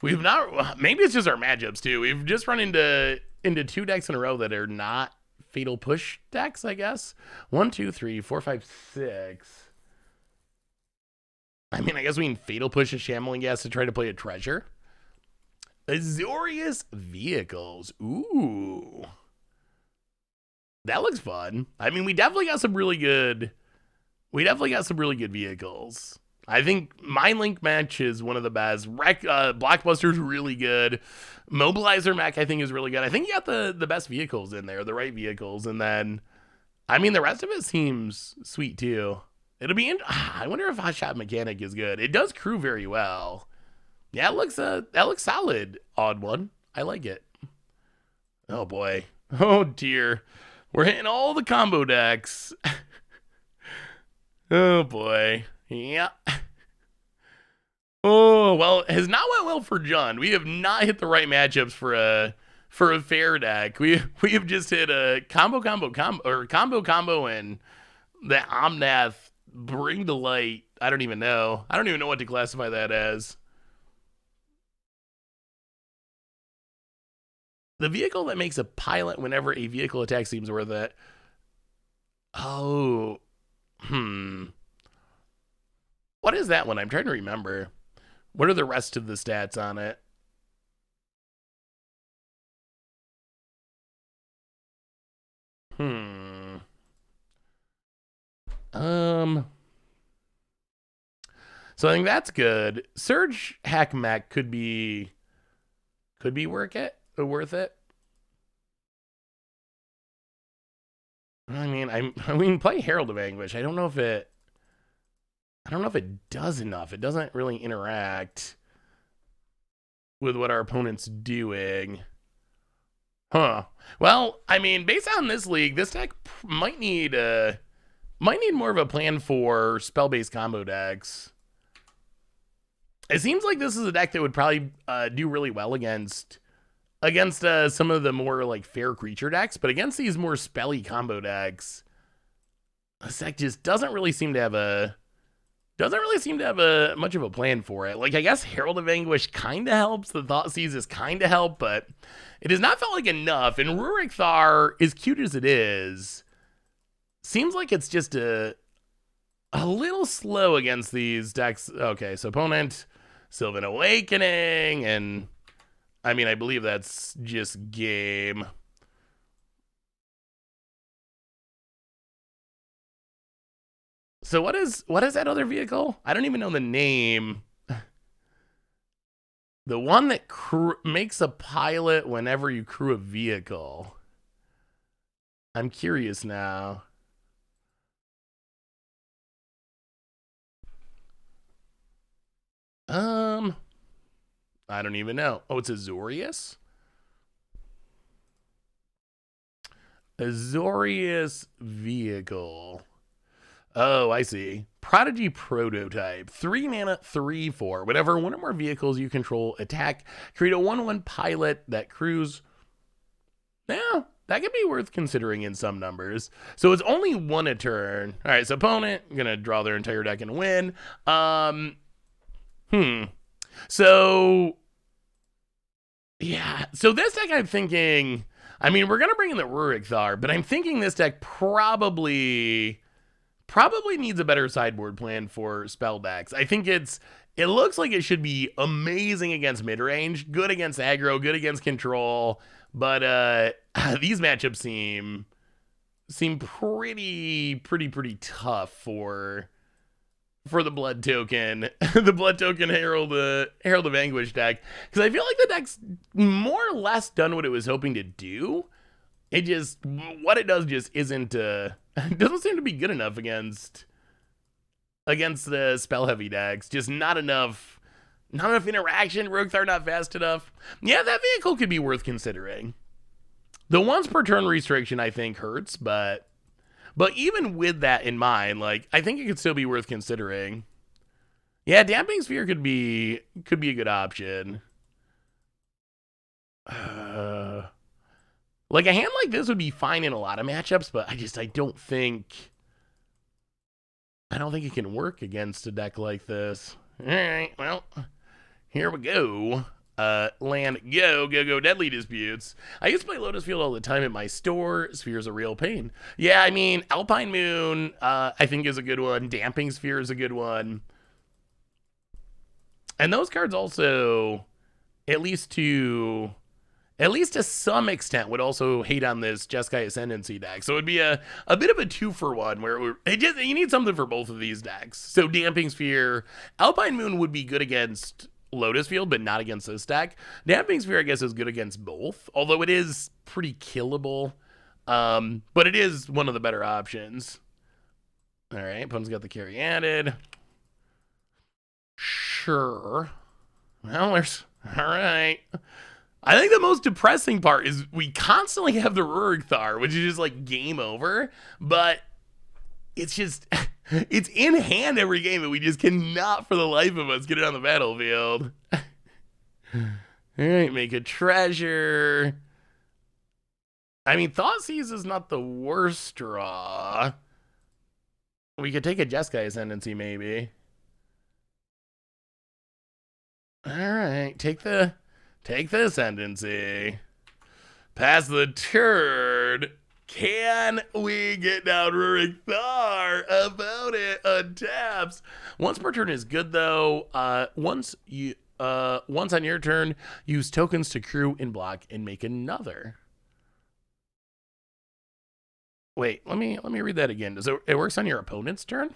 Maybe it's just our matchups too. We've just run into 2 decks in a row that are not Fatal Push decks, I guess. 1, 2, 3, 4, 5, 6. I mean, I guess we can Fatal Push a Shambling Gas to try to play a treasure. Azorius vehicles. Ooh. That looks fun. I mean, we definitely got some really good vehicles. I think Mind Link Match is one of the best. Blockbuster's really good. Mobilizer Mech, I think, is really good. I think you got the best vehicles in there, the right vehicles. And then, I mean, the rest of it seems sweet, too. I wonder if Hot Shot Mechanic is good. It does crew very well. Yeah, that looks solid. Odd one. I like it. Oh boy. Oh dear. We're hitting all the combo decks. Oh boy. Yeah. Oh, well, it has not went well for John. We have not hit the right matchups for a fair deck. We have just hit a combo and the Omnath Bring to Light. I don't even know what to classify that as. The vehicle that makes a pilot whenever a vehicle attack seems worth it. Oh. What is that one? I'm trying to remember. What are the rest of the stats on it? So I think that's good. Surge Hack Mech could be worth it. I mean, play Herald of Anguish. I don't know if it does enough. It doesn't really interact with what our opponent's doing. Huh. Well, I mean, based on this league, this deck might need more of a plan for spell-based combo decks. It seems like this is a deck that would probably do really well against some of the more like fair creature decks, but against these more spelly combo decks, this deck just doesn't really seem to have much of a plan for it. Like, I guess Herald of Anguish kind of helps, the Thoughtseize kind of help, but it has not felt like enough. And Rurik Thar, as cute as it is, seems like it's just a little slow against these decks. Okay, so opponent Sylvan Awakening, and I mean, I believe that's just game. So what is that other vehicle? I don't even know the name. The one that makes a pilot whenever you crew a vehicle. I'm curious now. I don't even know. Oh, it's Azorius? Azorius vehicle. Oh, I see. Prodigy Prototype. 3 mana, 3/4. Whenever one or more vehicles you control attack, create a 1/1 pilot that crews. Yeah, that could be worth considering in some numbers. So it's only 1 a turn. All right, so opponent gonna draw their entire deck and win. So yeah, so this deck I'm thinking, I mean, we're gonna bring in the Rurik Thar, but I'm thinking this deck probably needs a better sideboard plan for spell decks. I think it looks like it should be amazing against mid-range, good against aggro, good against control, but these matchups seem pretty tough for the blood token, Herald of Anguish deck, because I feel like the deck's more or less done what it was hoping to do. It just, what it does just isn't, doesn't seem to be good enough against the spell heavy decks. Just not enough interaction. Rogues are not fast enough. Yeah, that vehicle could be worth considering. The once per turn restriction I think hurts, but even with that in mind, like, I think it could still be worth considering. Yeah, Damping Sphere could be a good option. Like, a hand like this would be fine in a lot of matchups, but I don't think it can work against a deck like this. All right, well, here we go. Land, go, Deadly Disputes. I used to play Lotus Field all the time at my store. Sphere's a real pain. Yeah, I mean, Alpine Moon, I think is a good one. Damping Sphere is a good one. And those cards also, at least to some extent, would also hate on this Jeskai Ascendancy deck. So it'd be a bit of a 2-for-1 where you need something for both of these decks. So Damping Sphere, Alpine Moon would be good against Lotus Field, but not against this deck. Damping Sphere, I guess, is good against both, although it is pretty killable. But it is one of the better options. All right, opponent's got the carry added. Sure. Well, all right. I think the most depressing part is we constantly have the Rurik Thar, which is just like game over, but it's just, It's in hand every game, but we just cannot for the life of us get it on the battlefield. Alright, make a treasure. I mean, Thoughtseize is not the worst draw. We could take a Jeskai Ascendancy, maybe. Alright, take the Ascendancy. Pass the turn. Can we get down Rurik Thar? About it. Untaps. Once per turn is good, though. Once on your turn, use tokens to crew and block and make another. Wait, let me read that again. It works on your opponent's turn?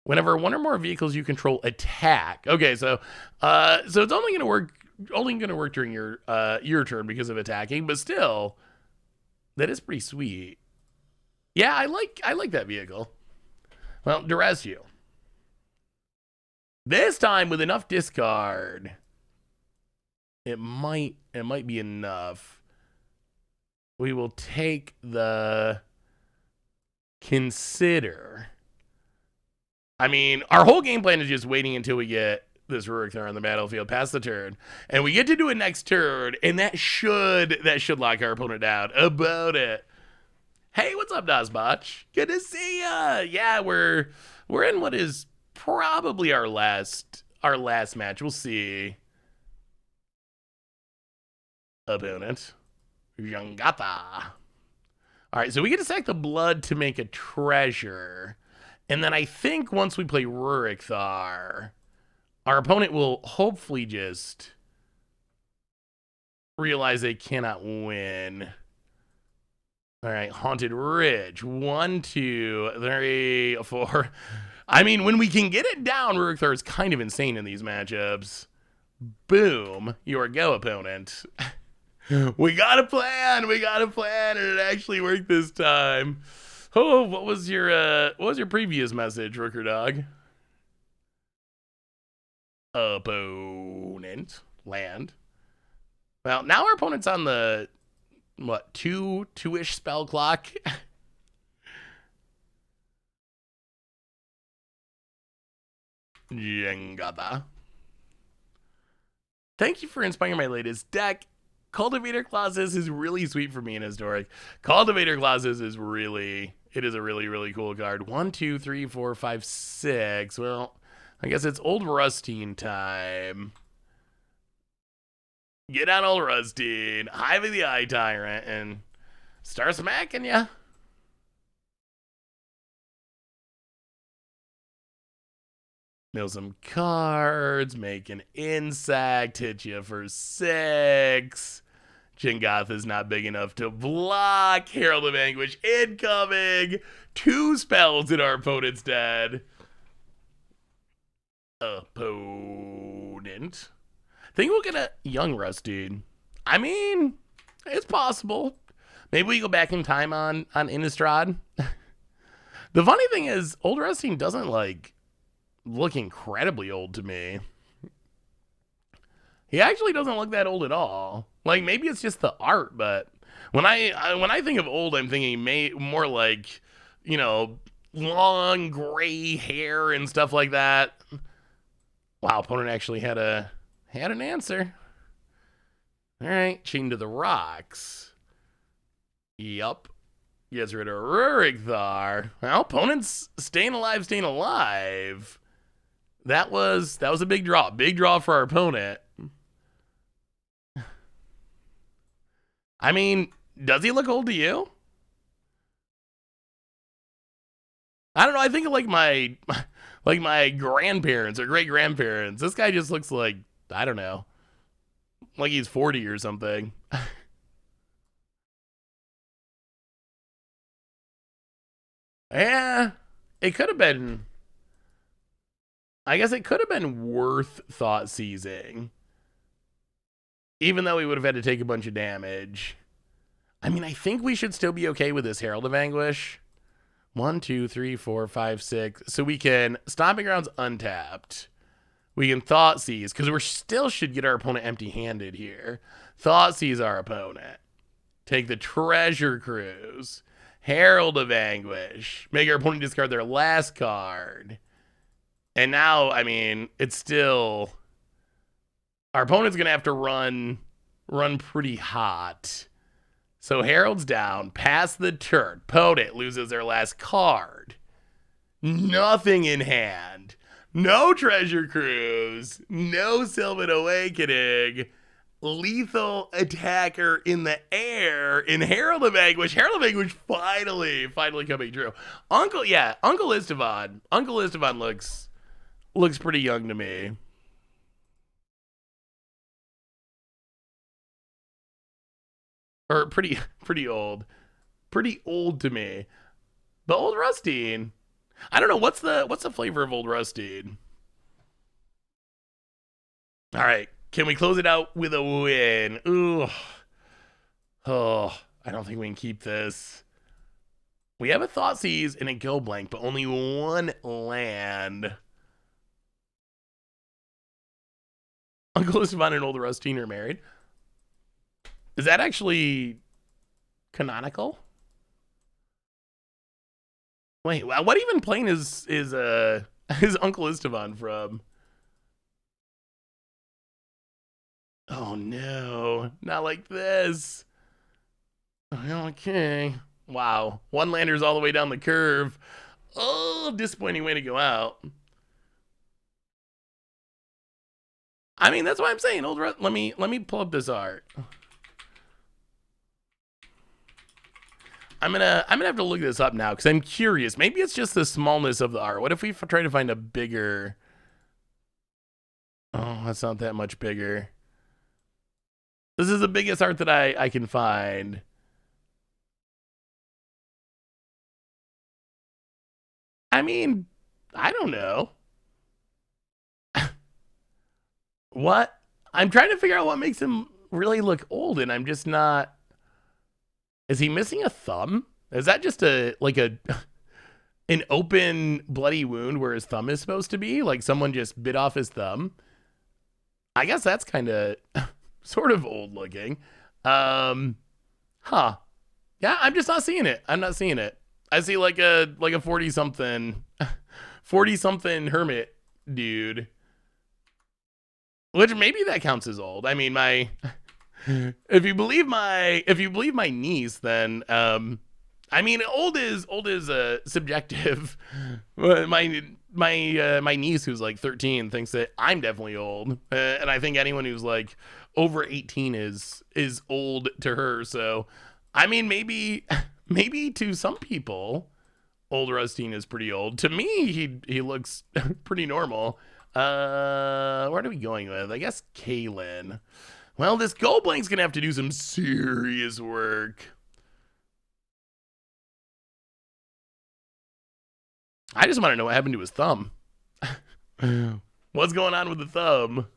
Whenever one or more vehicles you control attack. Okay, so it's only gonna work during your turn because of attacking, but still, that is pretty sweet. Yeah, I like that vehicle. Well, duress you. This time with enough discard. It might be enough. We will take the consider. I mean, our whole game plan is just waiting until we get this Rurik Thar on the battlefield, pass the turn, and we get to do it next turn, and that should lock our opponent down. About it. Hey, what's up, Dazbotch? Good to see ya. Yeah, we're in what is probably our last match. We'll see. Opponent. Yangata. All right, so we get to sack the blood to make a treasure. And then I think once we play Rurik Thar, our opponent will hopefully just realize they cannot win. All right, Haunted Ridge. 1, 2, 3, 4. I mean, when we can get it down, Rurik Thar is kind of insane in these matchups. Boom. Your go, opponent. We got a plan, and it actually worked this time. Oh, what was your previous message, Rooker Dog? Opponent land. Well, now our opponent's on the what, two-ish spell clock. Jengada. Thank you for inspiring my latest deck. Cultivator Clauses is really sweet for me in Historic. Cultivator Clauses is a really cool card. 1, 2, 3, 4, 5, 6. Well, I guess it's old Rustine time. Get on old Rustine, Hive of the Eye Tyrant, and start smacking ya. Mill some cards, make an insect, hit you for 6. Jingoth is not big enough to block. Herald of Anguish incoming. 2 spells in our opponent's dead. Opponent. Think we'll get a young Rustine. I mean, it's possible. Maybe we go back in time on Innistrad. The funny thing is, old Rustine doesn't look incredibly old to me. He actually doesn't look that old at all. Like, maybe it's just the art, but when I think of old, I'm thinking more like, you know, long gray hair and stuff like that. Wow, opponent actually had an answer. All right, Chain to the Rocks. Yup. Gets rid of Rurik Thar. Well, opponent's staying alive. That was a big draw. Big draw for our opponent. I mean, does he look old to you? I don't know. I think of like my grandparents or great grandparents. This guy just looks like, I don't know, like he's 40 or something. Yeah, it could have been. I guess it could have been worth thought seizing. Even though we would have had to take a bunch of damage. I mean, I think we should still be okay with this Herald of Anguish. 1, 2, 3, 4, 5, 6. So we can Stomping Grounds untapped. We can Thought Seize, because we still should get our opponent empty-handed here. Thought Seize our opponent. Take the Treasure Cruise. Herald of Anguish. Make our opponent discard their last card. And now, I mean, it's still... Our opponent's going to have to run pretty hot. So Herald's down. Pass the turn. Opponent loses their last card. Nothing in hand. No Treasure Cruise. No Sylvan Awakening. Lethal attacker in the air in Herald of Anguish. Herald of Anguish finally coming true. Uncle Istvan. Uncle Istvan looks pretty young to me. Or pretty old. Pretty old to me. But Old Rustine. I don't know, what's the flavor of Old Rustine? All right. Can we close it out with a win? Ooh. Oh, I don't think we can keep this. We have a Thoughtseize and a Go Blank, but only one land. Uncle Istvan and Old Rustine are married. Is that actually canonical? Wait, what even plane is Uncle Istvan from? Oh no, not like this. Okay. Wow. One lander's all the way down the curve. Oh, disappointing way to go out. I mean, that's why I'm saying let me pull up this art. I'm gonna have to look this up now because I'm curious. Maybe it's just the smallness of the art. What if we try to find a bigger? Oh, that's not that much bigger. This is the biggest art that I can find. I mean, I don't know. What? I'm trying to figure out what makes him really look old, and I'm just not. Is he missing a thumb? Is that just an open bloody wound where his thumb is supposed to be? Like someone just bit off his thumb? I guess that's kind of sort of old looking. Huh. Yeah, I'm just not seeing it. I'm not seeing it. I see like a 40-something hermit dude. Which maybe that counts as old. I mean, if you believe my niece, then I mean, old is subjective. My niece, who's like 13, thinks that I'm definitely old, and I think anyone who's like over 18 is old to her. So, I mean, maybe to some people, Old Rustine is pretty old. To me, he looks pretty normal. What are we going with? I guess Kaylin. Well, this Go Blank's gonna have to do some serious work. I just want to know what happened to his thumb. What's going on with the thumb?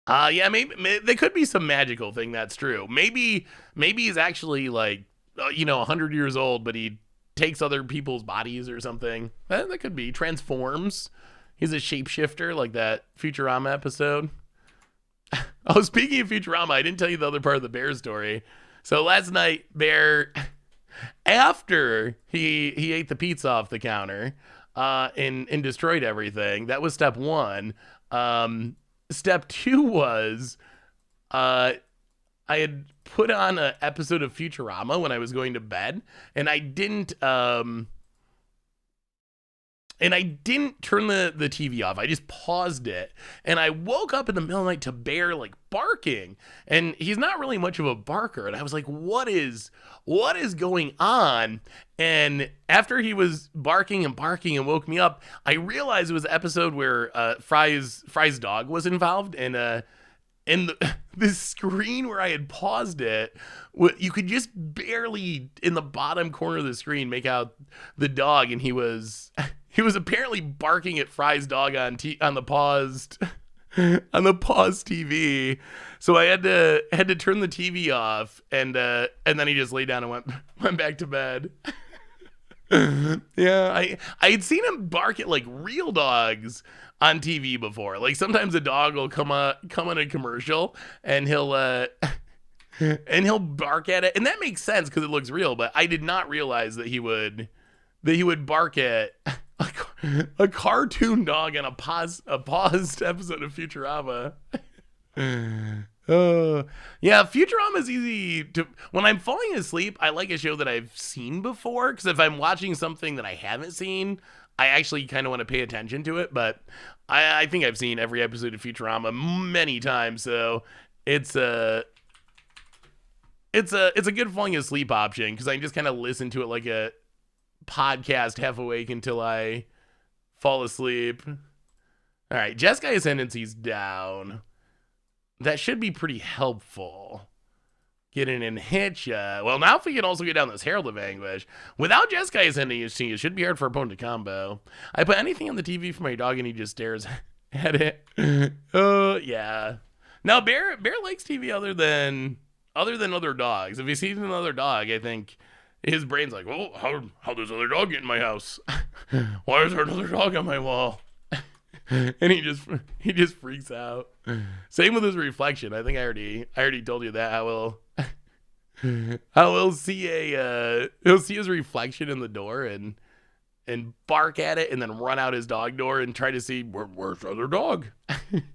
Yeah, maybe there could be some magical thing. That's true. Maybe he's actually like, 100 years old, but he takes other people's bodies or something. That could be. Transforms. He's a shapeshifter, like that Futurama episode. Oh, speaking of Futurama, I didn't tell you the other part of the bear story. So last night, Bear, after he ate the pizza off the counter, and destroyed everything. That was step one. Step two was, I had put on an episode of Futurama when I was going to bed, and I didn't turn the TV off. I just paused it, and I woke up in the middle of the night to Bear like barking, and he's not really much of a barker. And I was like, what is going on? And after he was barking and woke me up, I realized it was an episode where Fry's dog was involved, and the screen where I had paused it, you could just barely in the bottom corner of the screen make out the dog, and he was apparently barking at Fry's dog on the paused TV. So I had to turn the TV off, and then he just laid down and went back to bed. Yeah, I had seen him bark at like real dogs on TV before. Like sometimes a dog will come on a commercial, and he'll and he'll bark at it, and that makes sense because it looks real. But I did not realize that he would bark at a cartoon dog in a paused episode of Futurama. Yeah, Futurama is easy to. When I'm falling asleep, I like a show that I've seen before, because if I'm watching something that I haven't seen, I actually kind of want to pay attention to it. But I think I've seen every episode of Futurama many times, so it's a good falling asleep option, because I can just kind of listen to it like a podcast half awake until I fall asleep. All right, Jeskai Ascendancy's down. That should be pretty helpful. Getting in Hitcha. Well, now if we can also get down this Herald of Anguish. Without Jeskai Ascendancy, it should be hard for opponent to combo. I put anything on the TV for my dog and he just stares at it. Oh, yeah. Now, Bear likes TV other than other dogs. If he sees another dog, I think his brain's like, well, how does other dog get in my house? Why is there another dog on my wall? And he just freaks out. Same with his reflection. I think I already told you that. How he'll see his reflection in the door and bark at it, and then run out his dog door and try to see where's the other dog.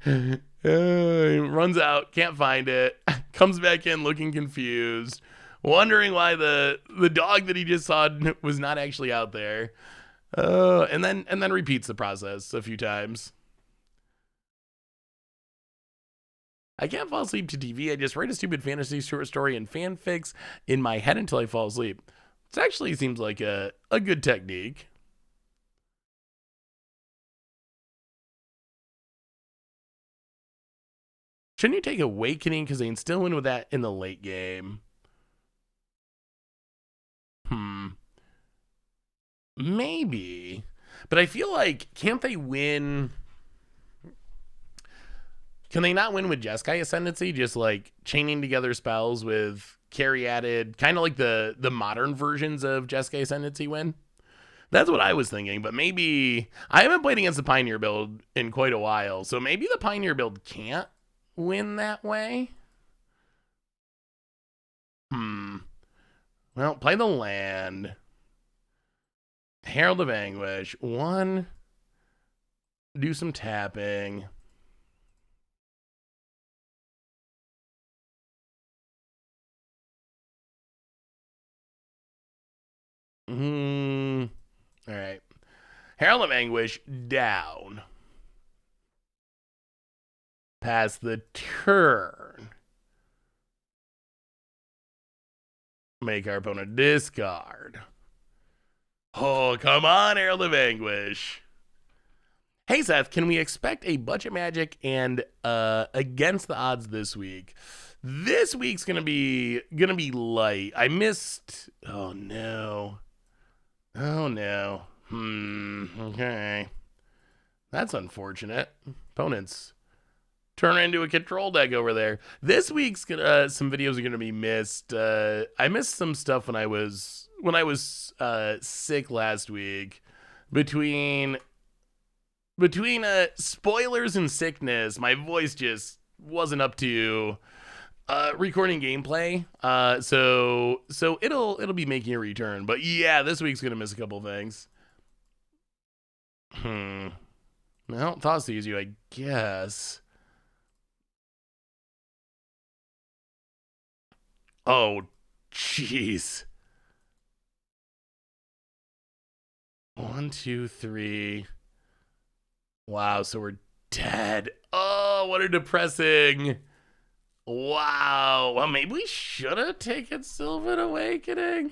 He runs out, can't find it, comes back in looking confused, wondering why the dog that he just saw was not actually out there. And then repeats the process a few times. I can't fall asleep to TV. I just write a stupid fantasy short story and fanfics in my head until I fall asleep. It actually seems like a good technique. Shouldn't you take Awakening, because they can still win with that in the late game? Maybe. But I feel like, can't they win? Can they not win with Jeskai Ascendancy? Just like chaining together spells with carry added, kind of like the modern versions of Jeskai Ascendancy win? That's what I was thinking, but maybe I haven't played against the Pioneer build in quite a while, so maybe the Pioneer build can't win that way. Well, play the land. Herald of Anguish. One. Do some tapping. All right. Herald of Anguish down. Pass the turn. Make our opponent discard. Oh, come on, Herald of Anguish. Hey, Seth, can we expect a budget magic and against the odds this week? This week's gonna be light. I missed. Oh no. Okay. That's unfortunate. Opponents turn into a control deck over there. This week's some videos are gonna be missed. I missed some stuff when I was sick last week. Between spoilers and sickness, my voice just wasn't up to recording gameplay. So it'll be making a return. But yeah, this week's gonna miss a couple things. Well, toss these you, I guess. Oh, jeez. 1, 2, 3. Wow, so we're dead. Oh, what a depressing. Wow. Well, maybe we should have taken Sylvan Awakening.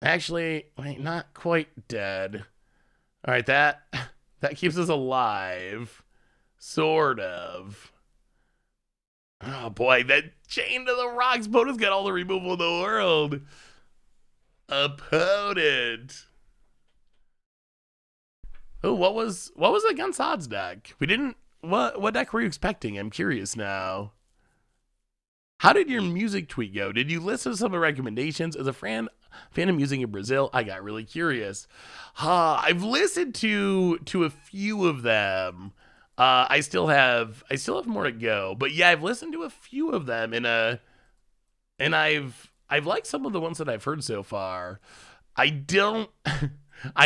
Actually, wait, not quite dead. All right, that keeps us alive. Sort of. Oh, boy, that Chain to the Rocks opponent's got all the removal in the world. Opponent. Oh, what was against odds deck? We didn't. What deck were you expecting? I'm curious now. How did your music tweet go? Did you listen to some of the recommendations? As a fan of music in Brazil, I got really curious. I've listened to a few of them. I still have more to go, but yeah, I've listened to a few of them in a and I've liked some of the ones that I've heard so far. I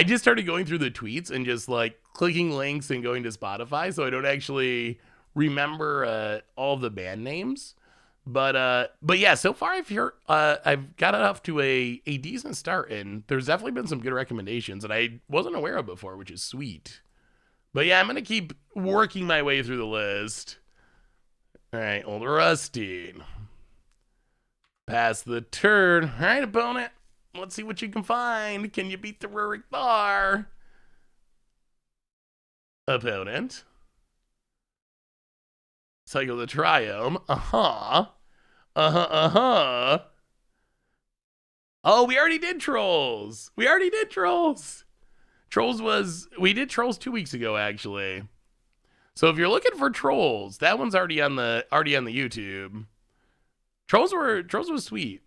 just started going through the tweets and just like clicking links and going to Spotify, so I don't actually remember all the band names. But yeah, so far I've got it off to a decent start, and there's definitely been some good recommendations that I wasn't aware of before, which is sweet. But yeah, I'm gonna keep working my way through the list. All right, old Rusty. Pass the turn. All right, opponent. Let's see what you can find. Can you beat the Rurik Thar? Opponent. Cycle the Triome. Oh, we already did Trolls. We did Trolls 2 weeks ago, actually. So if you're looking for Trolls, that one's already on the YouTube. Trolls was sweet.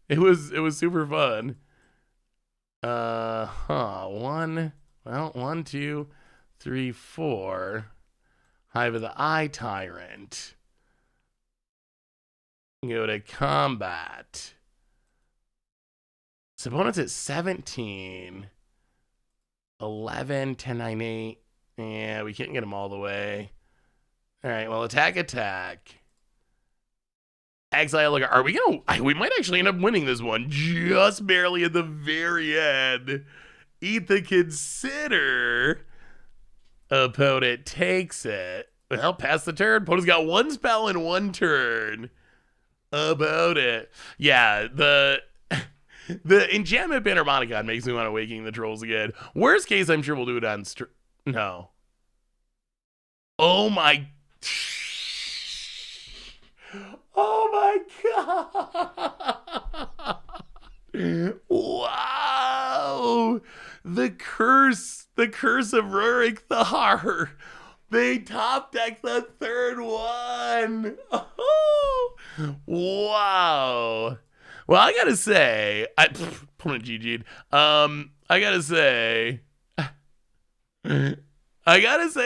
It was super fun. 1, 2, 3, 4. Hive of the Eye Tyrant. Go to combat. So opponent's at 17. 11, 10, 9, 8. Yeah, we can't get them all the way. All right, well, attack. Exile, look, are we gonna? We might actually end up winning this one just barely at the very end. Eat the Consider. Opponent takes it. Well, pass the turn. Opponent's got one spell in one turn. About it. Yeah, the enchantment Panharmonicon makes me want to Awakening the Trolls again. Worst case, I'm sure we'll do it on no. Oh my. Oh my god. Wow. The curse of Rurik Thar. They top deck the third one. Oh, wow. Well, I gotta say, opponent GG'd. I gotta say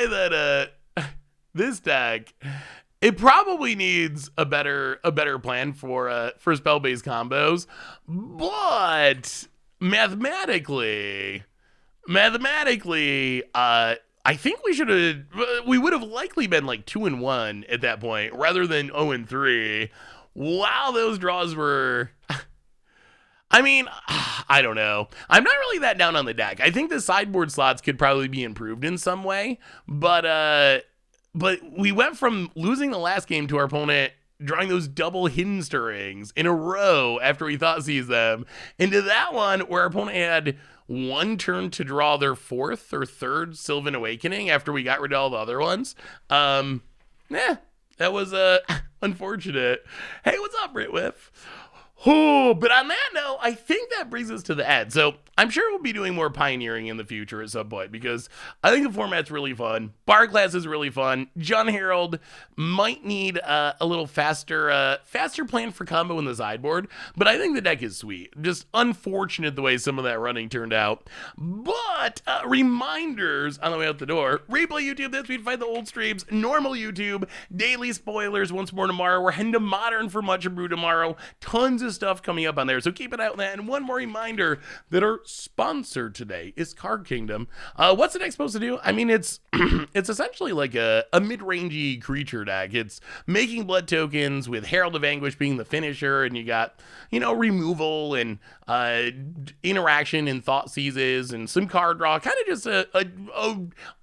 that this deck, it probably needs a better plan for spell-based combos, but mathematically, I think we would have likely been like 2-1 at that point rather than 0-3. Wow, those draws were. I mean, I don't know. I'm not really that down on the deck. I think the sideboard slots could probably be improved in some way, but we went from losing the last game to our opponent drawing those double Hidden Stirrings in a row after we thought seized them, into that one where our opponent had one turn to draw their fourth or third Sylvan Awakening after we got rid of all the other ones. That was unfortunate. Hey, what's up, Ritwiff? Oh, but on that note, I think that brings us to the end. So I'm sure we'll be doing more pioneering in the future at some point, because I think the format's really fun. Bar class is really fun. John Herald might need a little faster plan for combo in the sideboard, but I think the deck is sweet. Just unfortunate the way some of that running turned out. But reminders on the way out the door. Replay YouTube this week, find the old streams. Normal YouTube. Daily spoilers once more tomorrow. We're heading to Modern for Much and Brew tomorrow. Tons of stuff coming up on there, so keep an eye on that. And one more reminder that our sponsor today is Card Kingdom. What's the deck supposed to do? I mean, it's it's essentially like a mid-rangey creature deck. It's making blood tokens with Herald of Anguish being the finisher, and you got, removal and interaction and thought seizes and some card draw, kind of just a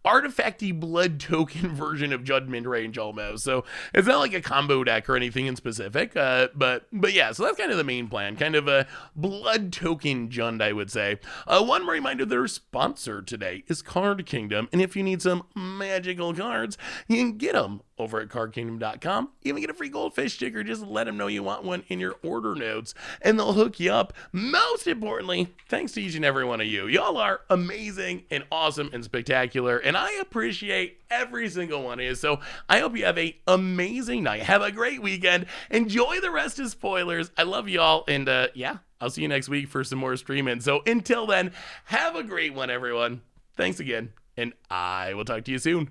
artifacty blood token version of Judgment Range almost. So it's not like a combo deck or anything in specific, but yeah, so that's kind of the main plan, kind of a blood token Jund, I would say. One more reminder, their sponsor today is Card Kingdom, and if you need some magical cards, you can get them over at cardkingdom.com. Even get a free goldfish sticker. Just let them know you want one in your order notes, and they'll hook you up. Most importantly, thanks to each and every one of you. Y'all are amazing and awesome and spectacular, and I appreciate every single one of you. So I hope you have an amazing night. Have a great weekend. Enjoy the rest of spoilers. I love y'all, and yeah, I'll see you next week for some more streaming. So until then, have a great one, everyone. Thanks again, and I will talk to you soon.